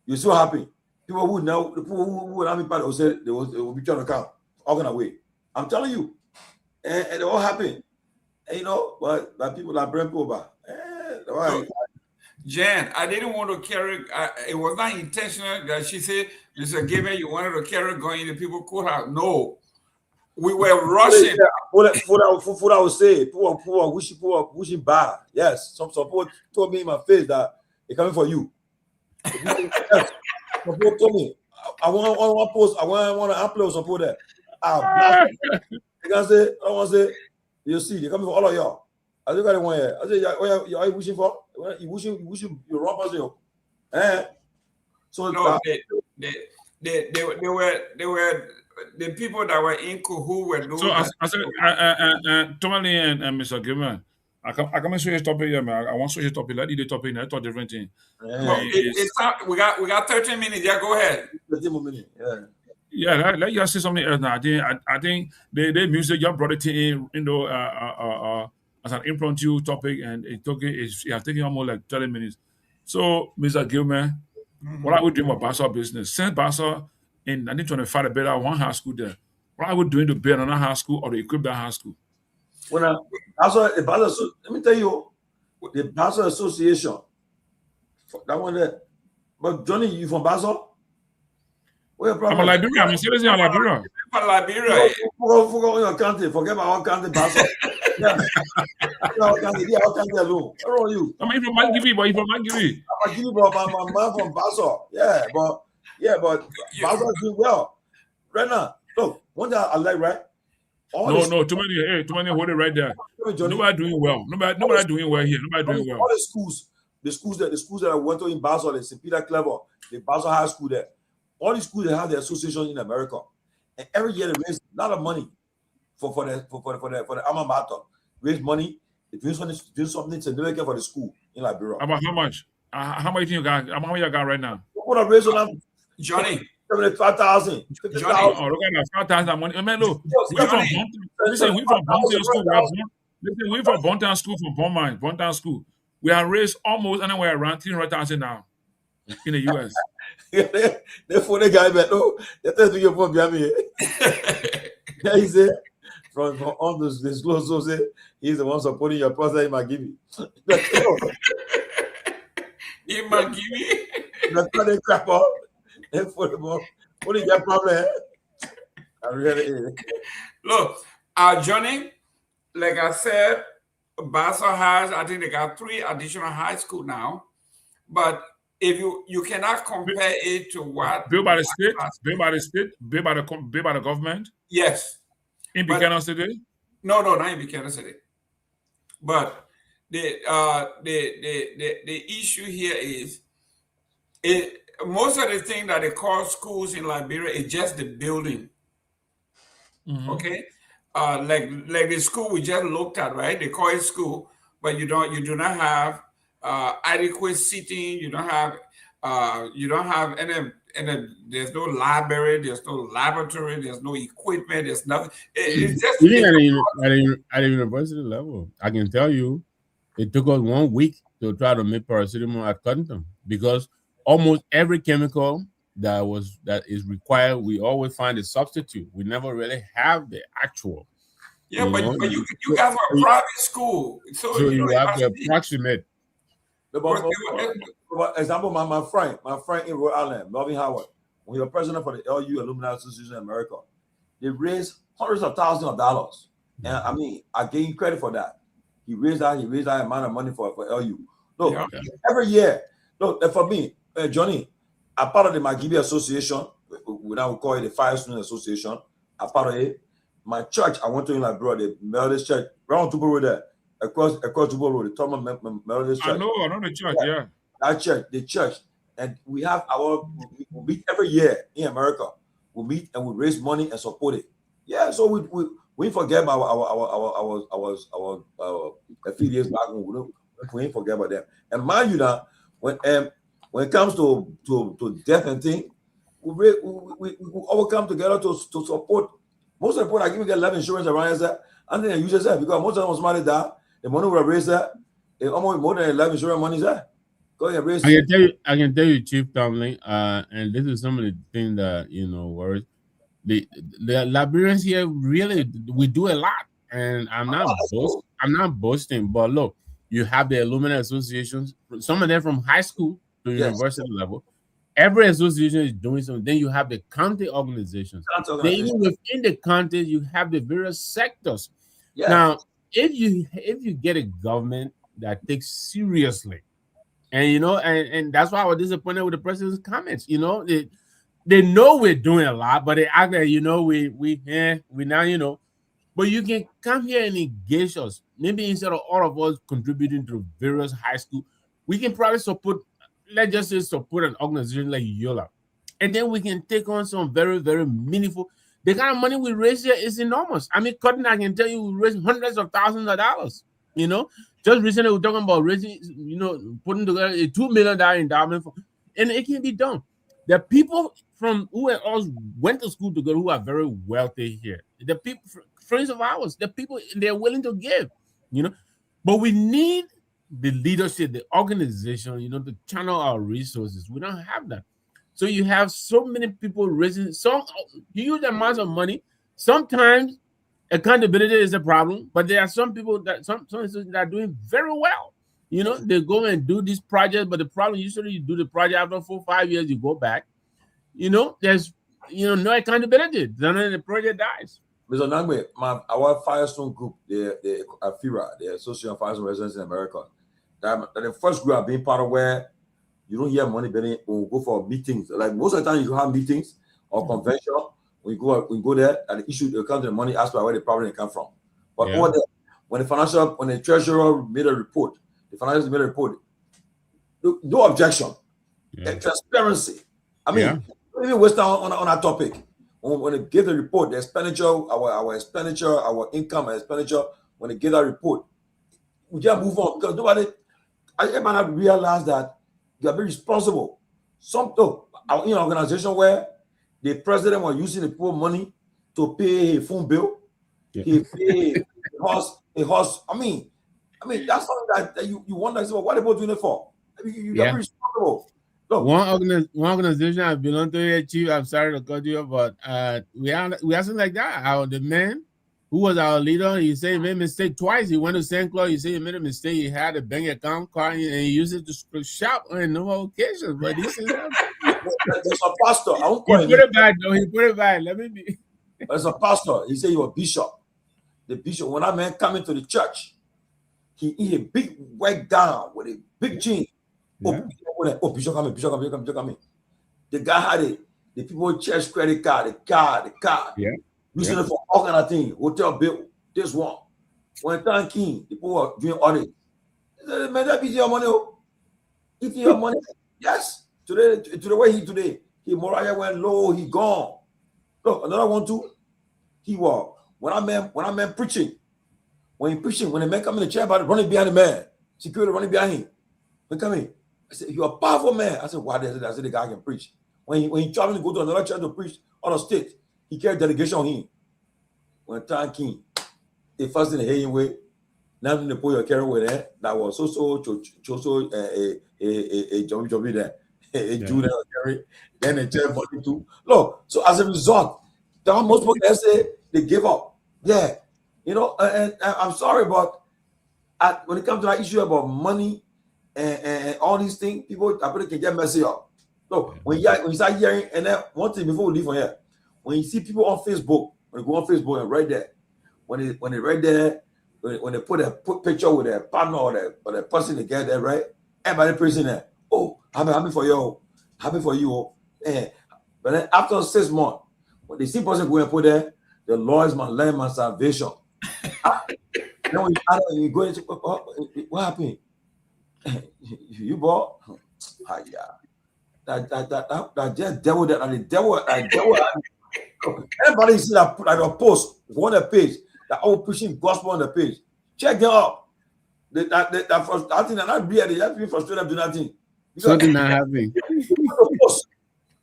you see what happened? People who know, the people who would have been part of it, they will be trying to come, all kind of way. I'm telling you, and it all happened. And, you know, but people like Brent Poba. Jan, I didn't want to carry. It was not intentional that she said, "Mr. Gayman, you wanted to carry going to people courthouse." No, we were rushing. What I would say, people wishing bad. Yes, some people told me in my face that they're coming for you. Yes. Some people told me, I want to post. I want to upload some people there. They can say, I want to say, you see, they're coming for all of y'all. I think I want here. I said, what are you wishing for? You wishing you're wrong person. So no, they were the people that were in who were doing. So I said, Tomalin and Mr. Gayman, I come and switch the topic here, man. I want to switch the topic. Let the topic. I thought different thing. We got 13 minutes. Yeah, go ahead. 13 more minutes. Yeah. Yeah, let you say something else now. I think the music you brought it in, as an impromptu topic, and it has taken almost like 30 minutes. So, Mr. Gayman, what are we doing with Bassa business? Since Bassa in 1925 they built one high school there. What are we doing to build another high school or to equip that high school? Well, let me tell you, the Bassa Association, that one there. But Johnny, you from Bassa? I'm a Liberian. I'm a citizen of Liberia. From Liberia. Forget your country. Forget my own country, Bassa. Yeah. Our country alone. Where are you? I mean, from Magiri, but from Magiri. I'm Magiri, but my man from Bassa. But Bassa is doing well. Right now, look, one thing I like, right? No, too many hold it right there. Nobody doing well. Nobody doing well here. Nobody doing well. All the schools that I went to in Bassa, the St. Peter Clever, the Bassa High School there. All these schools, they have their association in America, and every year they raise a lot of money for the alma mater. Raise money, they do something significant for the school in Liberia. About how much? How much you got? How much you got right now? What a raise on them, Johnny. 5,000. Johnny, oh, look at that 5,000 money. Man, look, we from Bontown School. Listen, we from Bontown School from Bontown School. We have raised almost anywhere around 300,000 now in the U.S. They phone the guy, but no, they tell me your phone behind me. Yeah, he said, from all those disclosed, so say he's the one supporting your pastor in Magiri. In Magiri? That's why they crap up. They phone them up. What is your problem? I really look, Johnny, like I said, Bassa has, I think they got 3 additional high school now, but if you cannot compare it to what built by the state, built by the government. Yes. In Buchanan City? No, not in Buchanan City. But the issue here is most of the thing that they call schools in Liberia is just the building. Mm-hmm. Okay, like the school we just looked at, right? They call it school, but you do not have adequate seating. You don't have any there's no library, there's no laboratory, there's no equipment, there's nothing. It's just Even at a university level, I can tell you, it took us 1 week to try to make paracetamol at Cotton because almost every chemical that is required, we always find a substitute. We never really have the actual. Yeah, but you guys were a private school, so you have to approximate. For example, my friend in Rhode Island, Melvin Howard, when he was president for the LU Alumni Association in America, they raised hundreds of thousands of dollars. And I mean, I gave him credit for that. He raised that amount of money for LU. Look, every year, look, for me, Johnny, I'm part of the Nagbe Association, we now call it the Fire Student Association. I'm part of it. My church, I went to in Liberia, the Methodist Church, around Dopoh Road there, across Dopoh Road, the Tomalin Methodist Church. I know the church, yeah. That church, the church, and we have we meet every year in America. We meet and we raise money and support it. Yeah, so we forget about our a few years back. We ain't forget about them. And mind you now, when it comes to death and thing, we all come together to support. Most of the people I give you life insurance around here, and then use that because most of them somebody die, the money will raise that. Almost more than life insurance money is there. Go ahead, raise. I can tell you, Chief Tomalin, and this is some of the things that worries. The Liberians here really we do a lot, and I'm not boasting, but look, you have the alumni associations, some of them from high school to university level. Every association is doing something. Then you have the county organizations. Then even within the county, you have the various sectors. Yes. Now, if you get a government that takes seriously, and and that's why I was disappointed with the president's comments. They know we're doing a lot, but they act like we now But you can come here and engage us. Maybe instead of all of us contributing to various high school, we can probably support. Let's just say support an organization like Yola, and then we can take on some very, very meaningful. The kind of money we raise here is enormous. I mean, Cotton, I can tell you, we raise hundreds of thousands of dollars. Just recently we're talking about raising, putting together a $2 million endowment, and it can be done. The people from who else went to school together who are very wealthy here, the people, friends of ours, the people they're willing to give, but we need the leadership, the organization, to channel our resources. We don't have that. So you have so many people raising some huge amounts of money. Sometimes accountability is a problem, but there are some people that some that are doing very well. They go and do this project, but the problem usually you do the project after 4 or 5 years, you go back. There's no accountability. Then the project dies. Mr. Nagbe, our Firestone group, the AFIRA, the Association of Firestone Residents in America, that the first group I've been part of where you don't hear money when we go for meetings. Like most of the time you have meetings or convention, we go there and the count the money asked by where the problem come from. But over there, when the treasurer made a report, the financial made a report, no objection. And transparency. I mean, even waste on our topic. When they give the report, the expenditure, our expenditure, our income and expenditure, when they give that report, we just move on because I might not realize that you are very responsible. Some in an organization where the president was using the poor money to pay a phone bill, he paid a horse. I mean, that's something that you wonder, what are they doing it for? You are very responsible. Look, one organization I belong to here, Chief, I'm sorry to cut you, but we are something like that. The man who was our leader, he said he made a mistake twice. He went to St. Clair, he said he made a mistake. He had a bank account card and he used it to shop on no occasion. But this is there's a pastor. I won't he put it back, though. He put it back. Let me be. There's a pastor. He said he was bishop. The bishop, when that man come into the church, he eat a big white gown with a big jean. Bishop coming. The guy had the people church credit card, the card. Using it for all kind of things. Hotel bill, this one. When time came, people were doing audit. Man, that be your money. Eating your money. Yes. Today, to the way today, Moriah went low, he gone. Look, another one too. He was when I man preaching. When the man come in the chair, about running behind the man, security running behind him. When come in, I said, "You're a powerful man." I said, "Why?" I said, "The guy can preach." When he traveling to go to another church to preach out of state, he carried delegation on him. When time came, the first thing they hear him with, now they put your carry with that was so a jobby there, a Jew that carry, then a church money too. Look, so as a result, most people say they give up. Yeah, you know, and I'm sorry, but when it comes to that issue about money and all these things, people can get messy up. Look, when you start hearing, and then one thing before we leave from here, when you see people on Facebook, when you go on Facebook and right there, when they right there, when they put picture with their partner or the person together, right? Everybody praising there. Oh, happy for you, happy for you. But then after 6 months, when they see person go and put there, the Lord is my land, my salvation. Then when you go into what happened? You bought? Yeah. That just devil that the devil. Everybody see that like a post on the page that all pushing gospel on the page. Check them out. I think that be frustrated do nothing. Something not happening.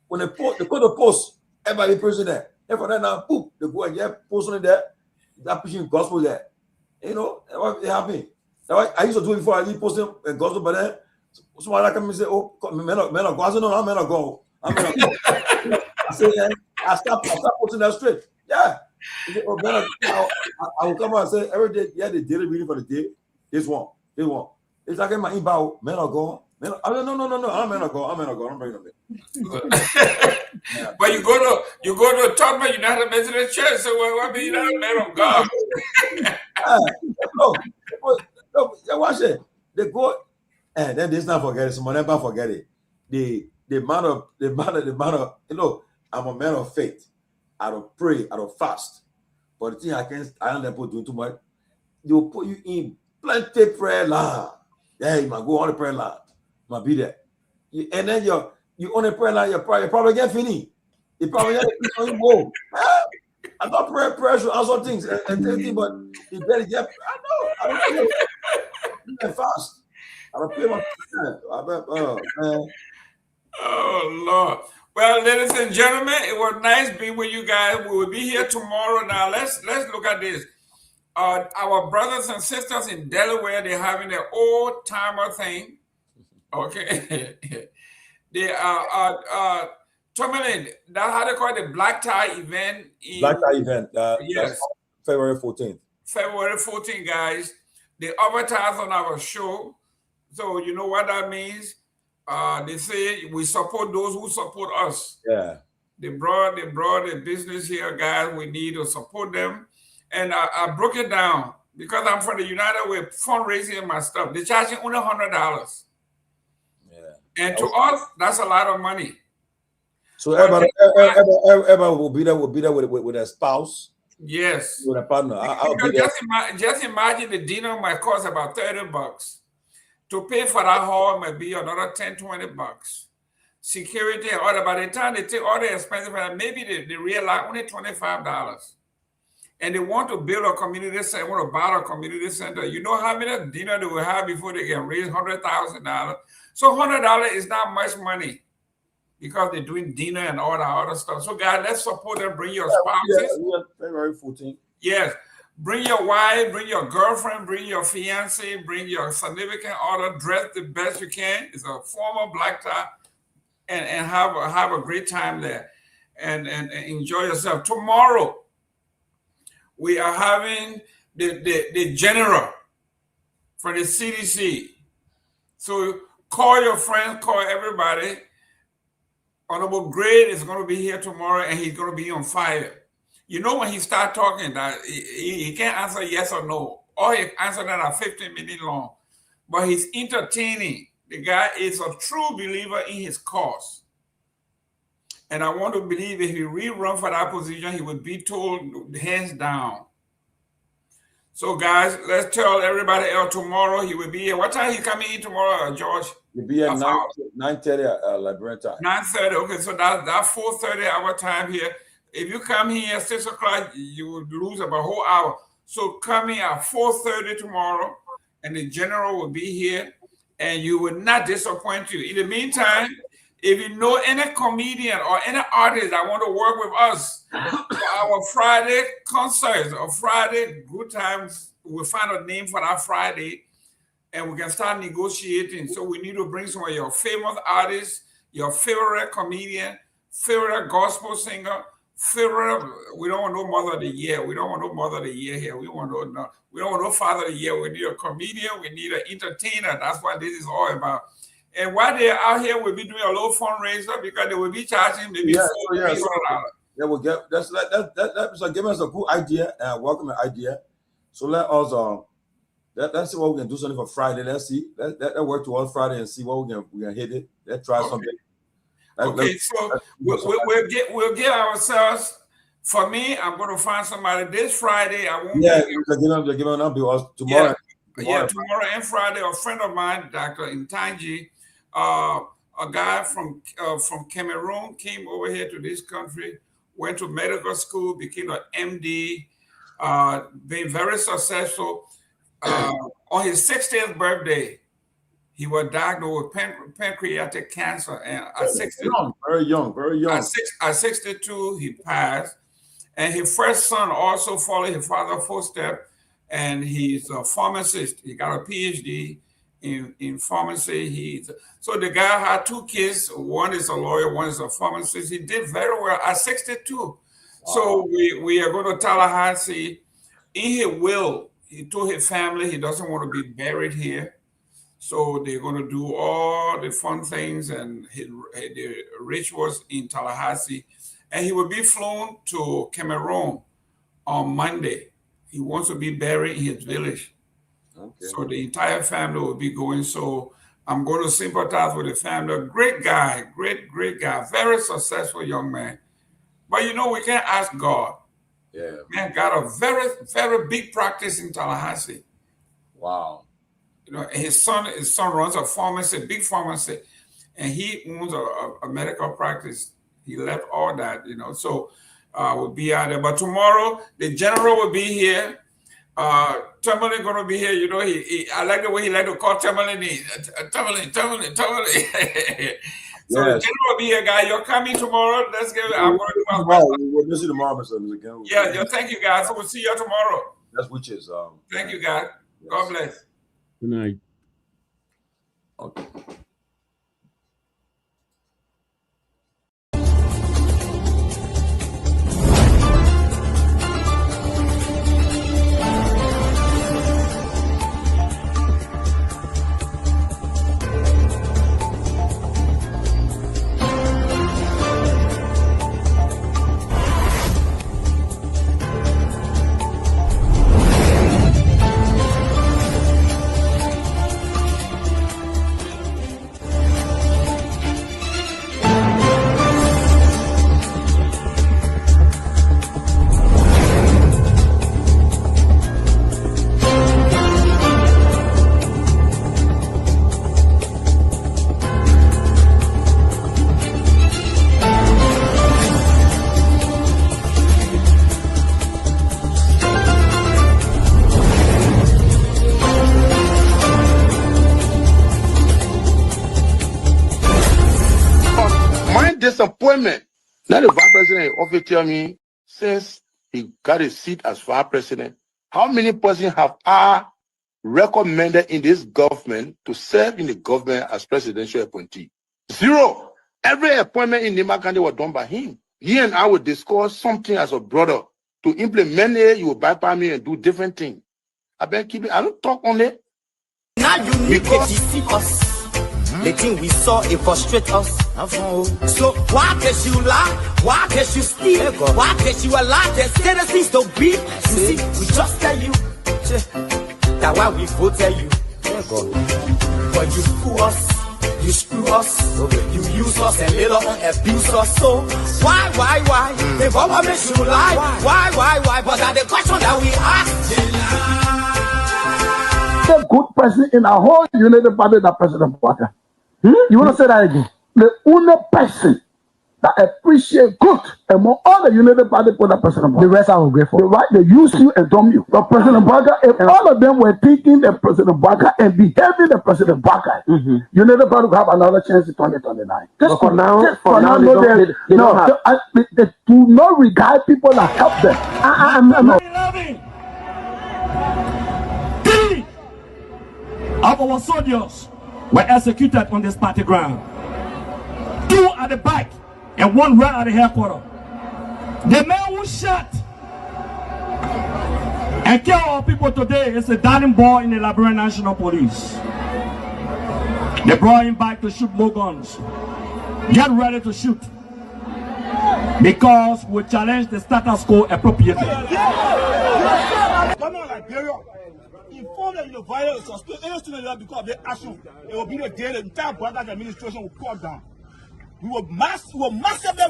When they go to post, everybody posting there. And for that now, boom, they go and post on it there. They're pushing gospel there. You know, what happened? I used to do it before I leave posting gospel, but then somebody come and say, "Oh, men of God." I said, "No, I'm men of God. I'm men of God." I say, I start posting that straight. Yeah. I will come out and say every day, yeah, the daily reading for the day. This one. It's like in my inbound, men of God. No, I'm men of God. I'm bringing them in. But you go to Torgbean United Methodist Church, so what be that man of God? No, watch it. They go, and then this not forget it. Someone never forget it. The amount of, you know, I'm a man of faith. I don't pray, I don't fast. But the thing I don't let people do too much. They'll put you in plenty prayer line. Yeah, you might go on the prayer line. You might be there. And then you on the prayer line, you probably get finished. You probably get more. I thought prayer should answer things and things, but you better get. I don't pray fast. I don't pray my man. Oh Lord. Well, ladies and gentlemen, it was nice being with you guys. We will be here tomorrow. Now let's look at this. Our brothers and sisters in Delaware, they're having their old timer thing. Okay. They are Tomalin, that's how they call it, the black tie event. Black tie event. Yes. February 14th. February 14th, guys. They advertise on our show. So you know what that means? They say we support those who support us. Yeah. They brought a business here, guys. We need to support them. And I broke it down because I'm from the United Way fundraising and my stuff. They're charging only $100. Yeah. And to us, that's a lot of money. So everybody will be there with a spouse. Yes. With a partner. I'll be there. Just imagine the dinner might cost about $30. To pay for that hall might be another $10-20. Security and order. By the time they take all the expensive, maybe they realize only $25. And they want to build a community center, want to buy a community center. You know how many dinner they will have before they can raise $100,000? So $100 is not much money because they're doing dinner and all that other stuff. So guys, let's support them. Bring your spouses. Yeah, February 14th. Yes. Bring your wife, bring your girlfriend, bring your fiance, bring your significant other. Dress the best you can. It's a formal black tie, and have a great time there, and enjoy yourself. Tomorrow, we are having the general from the CDC. So call your friends, call everybody. Honorable Gray is going to be here tomorrow, and he's going to be on fire. You know, when he start talking, that he can't answer yes or no. Or he answer that are 15 minutes long. But he's entertaining. The guy is a true believer in his cause. And I want to believe if he rerun for that position, he would be told hands down. So, guys, let's tell everybody else tomorrow he will be here. What time he coming in tomorrow, George? He'll be at 9:30 Liberia time. 9:30. Okay, so that's 4:30 our time here. If you come here at 6 o'clock, you will lose about a whole hour. So come here at 4:30 tomorrow, and the general will be here, and you will not disappoint you. In the meantime, If you know any comedian or any artist that want to work with us for our Friday concerts or Friday good times, we'll find a name for that Friday and we can start negotiating. So we need to bring some of your famous artists, your favorite comedian, favorite gospel singer, favorite. We don't want no Mother of the Year. We don't want no Mother of the Year here. We don't want no Father of the Year. We need a comedian. We need an entertainer. That's what this is all about. And while they're out here, we'll be doing a little fundraiser because they will be charging maybe $400. Yeah, we'll get that's that give us a good idea and welcome idea. So let us let's see what we can do something for Friday. Let's see. Let work towards Friday and see what we can hit it. Let's try something. So we'll get ourselves. For me, I'm going to find somebody this Friday. I won't. Yeah, they're giving up tomorrow. Tomorrow and Friday. A friend of mine, Dr. Ntanji, a guy from Cameroon, came over here to this country, went to medical school, became an MD, been very successful. On his 60th birthday, he was diagnosed with pancreatic cancer, and at 62, very young. At 62, he passed. And his first son also followed his father's footsteps, and he's a pharmacist. He got a PhD in pharmacy. So the guy had 2 kids. One is a lawyer, one is a pharmacist. He did very well at 62. Wow. So we are going to Tallahassee. In his will, he told his family he doesn't want to be buried here. So they're going to do all the fun things and the rituals in Tallahassee. And he will be flown to Cameroon on Monday. He wants to be buried in his village. Okay. So the entire family will be going. So I'm going to sympathize with the family. Great guy, great guy, very successful young man. But we can't ask God. Yeah. Man got a very, very big practice in Tallahassee. Wow. His son runs a pharmacy, big pharmacy, and he owns a medical practice. He left all that, so we'll be out there. But tomorrow, the general will be here. Tomalin going to be here. I like the way he like to call Tomalin. Tomalin. So the general will be here, guy. You're coming tomorrow. Let's get. I'm going to do We'll miss you tomorrow, Mr. Again. Yeah. Thank you, guys. So we'll see you tomorrow. That's which is. Thank you, guys. Yes. God bless. Good night. Okay. Disappointment. Now the vice president often tell me since he got a seat as vice president, how many persons have I recommended in this government to serve in the government as presidential appointee? 0. Every appointment in Nima County was done by him. He and I would discuss something as a brother. To implement it, you will bypass me and do different things. I don't talk only. Now you need to see us. The thing we saw, it frustrates us. So why can't you lie? Why can't you steal? Why can't you allow the citizens to be? You see, we just tell you that's why we voted you. But you fool us, you screw us, you use us and later on abuse us. So why? The government makes you lie. Why? But that's the question that we ask. The good person in our whole United Party, that President Party. You want to say that again? The only person that appreciate good among all the United Party for that President Bwaga. The rest are ungrateful. The right they use you and dumb you. But President Bwaga, if all of them were taking the President Bwaga and behaving the President Bwaga, United Party will have another chance in 2029. Just for now, they do not regard people that help them. Three of our soldiers were executed on this party ground. 2 at the back and 1 right at the headquarters. The man who shot and killed our people today is a darling boy in the Liberia National Police. They brought him back to shoot more guns. Get ready to shoot. Because we challenge the status quo appropriately. Come on, Liberia. Inform them the violence suspect any student because of their action. It will be the day the entire Bwaga administration will cut down. We will massively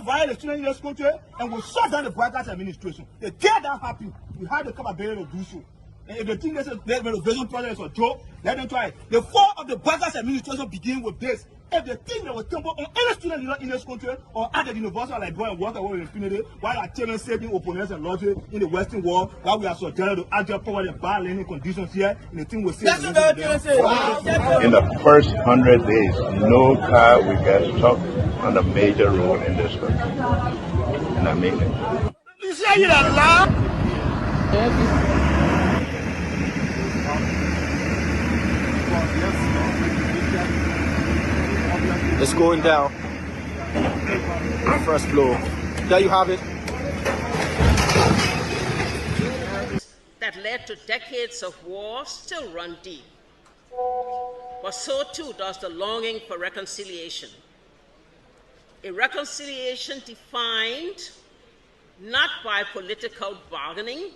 violate the students in this country and we'll shut down the Bwaga administration. The day that happens, we have the capability to do so. And if they think this is the renovation project is a joke, let them try it. The fall of the Bwaga administration begins with this. If they think they will temple on any student in this country or at the University of Liberia and walk away with impunity, while our children saving opponents and logic in the Western world, while we are subjected to agile power and bad learning conditions here, and the thing we say. In the first 100 days, no car will get stuck on the major road in this country. And I mean it. You say you're alive? It's going down. First floor. There you have it. That led to decades of war still run deep. But so too does the longing for reconciliation. A reconciliation defined not by political bargaining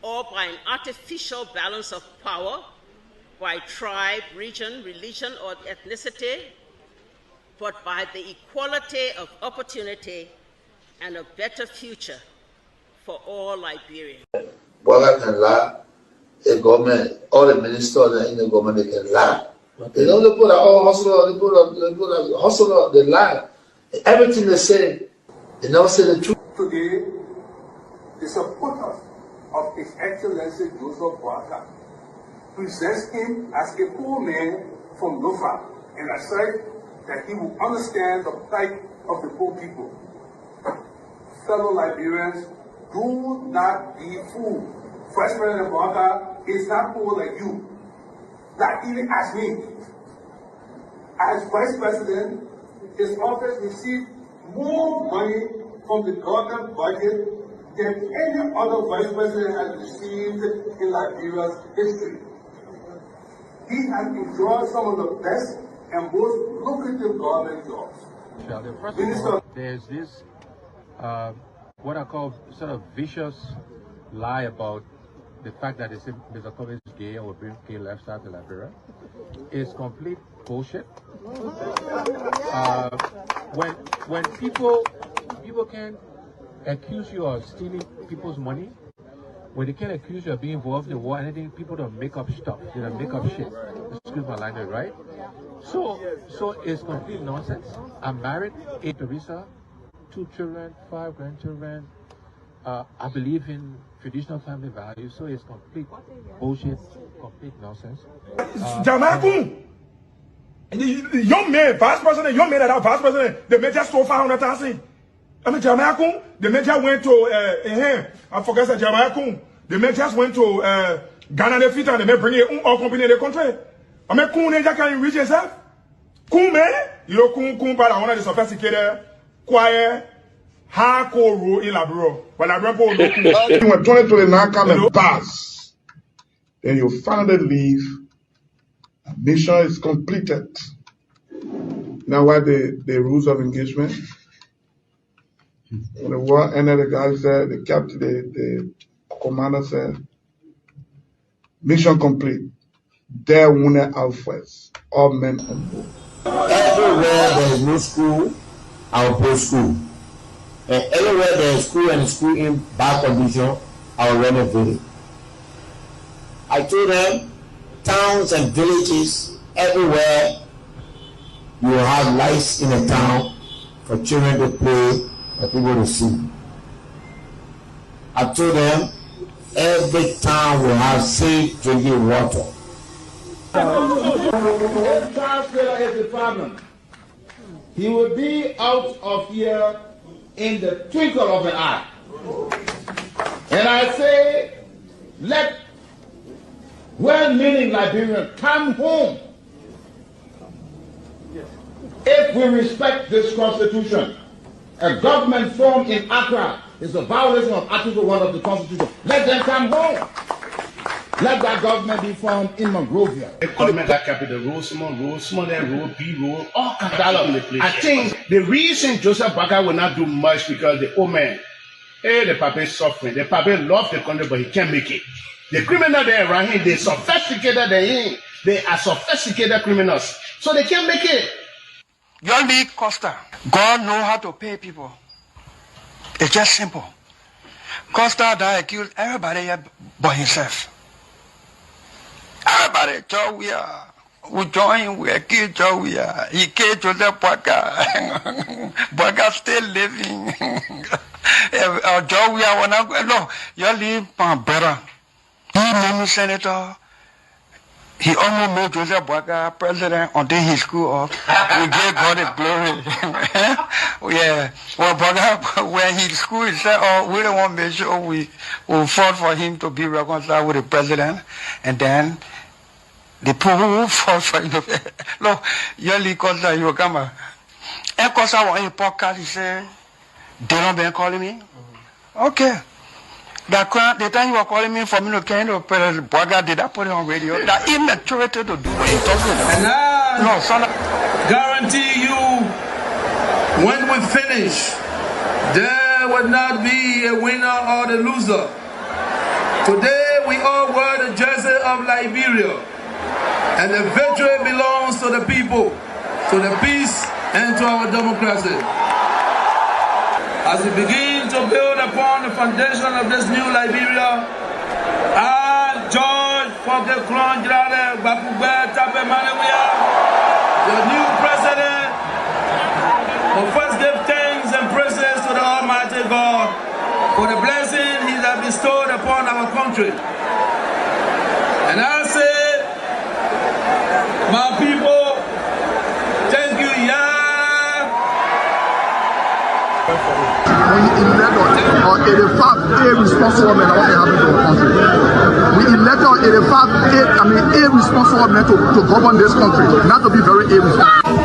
or by an artificial balance of power by tribe, region, religion, or ethnicity, but by the equality of opportunity and a better future for all Liberians. Bwaga can lie, the government, all the ministers in the government, they can lie. They don't put all hustle, they put hustle, they lie. Everything they say, they never say the truth. Today, the supporters of His Excellency Joseph Bwaga presents him as a poor man from Nofa and assert that he will understand the plight of the poor people. Fellow Liberians, do not be fooled. Vice President Bwaga is not poor like you, not even as me. As Vice President, his office received more money from the government budget than any other Vice President has received in Liberia's history. He has enjoyed some of the best and most lucrative government jobs. First of all, there's this, what I call sort of vicious lie about the fact that Mr. Pewee is gay or bring gay lifestyle to Liberia. It's complete bullshit. When people can accuse you of stealing people's money, when they can accuse you of being involved in the war, anything, people don't make up stuff. They don't make up shit. Excuse my language, right? So it's complete nonsense. I'm married, 8 Teresa, 2 children, 5 grandchildren. I believe in traditional family values, so it's complete bullshit, complete nonsense. Jamaku, young man, vice president, young man that vice president, the major stole 500,000. I mean, Jamaku, the major went to I forgot that Jamaku. The men just went to Ghana, the fit, and they may bring it all company in the country. I mean, Kun, they can reach yourself. Kun, man, you know, Kun, but I want to sophisticated, quiet, hardcore rule in Liberia. But Liberia, when 2029 come and pass, then you finally leave. Mission is completed. Now, what the rules of engagement? When the war ended, the guy said, the captain, the commander said, mission complete. There wounded Alphas, all men on board. Everywhere there is no school, I will put school. And everywhere there is school and school in bad condition, I will renovate it. I told them, towns and villages, everywhere you will have lights in a town, for children to play, for people to see. I told them every town will have safe drinking water. If Charles Taylor is the problem, he will be out of here in the twinkle of an eye. And I say, let well-meaning Liberians come home. If we respect this constitution, a government formed in Accra is a violation of Article 1 of the Constitution. Let them come home. Let that government be formed in Monrovia. The government that capital road, small road, B road, all kind of place. I think the reason Joseph Boakai will not do much because the old man, the papa is suffering. The papa loves the country, but he can't make it. The criminal there around him, they're sophisticated than him. They are sophisticated criminals, so they can't make it. Your league Costa, God know how to pay people. It's just simple. Costa that accused everybody here but himself. Everybody, we join, we accuse Joe, he killed Joseph Boakai. Boakai still living. Joe, no, you leave my brother. He made me senator. He almost made Joseph Boakai president until he screwed up. We gave God the glory. Yeah. Well, Boakai, when he screwed, he said, oh, we don't want to make sure we will fought for him to be reconciled with the president. And then the people who fought for him. Look, Yoli Costa, you come. And Costa on a podcast, he said, they don't been calling me. Okay. The time you were calling me for me to carry the president, Boakai, did I put it on radio? That immaturity to do what he talks about. And I guarantee you, when we finish, there will not be a winner or the loser. Today we all wear the jersey of Liberia, and the victory belongs to the people, to the peace and to our democracy. As we begin to build upon the foundation of this new Liberia, I, George Seleke Kromah, the new president, will first give thanks and praises to the Almighty God for the blessing He has bestowed upon our country. And I say, my people, thank you, We elect on 85 irresponsible men what happened to the country. We elect on 85 irresponsible men to govern this country, not to be very irresponsible.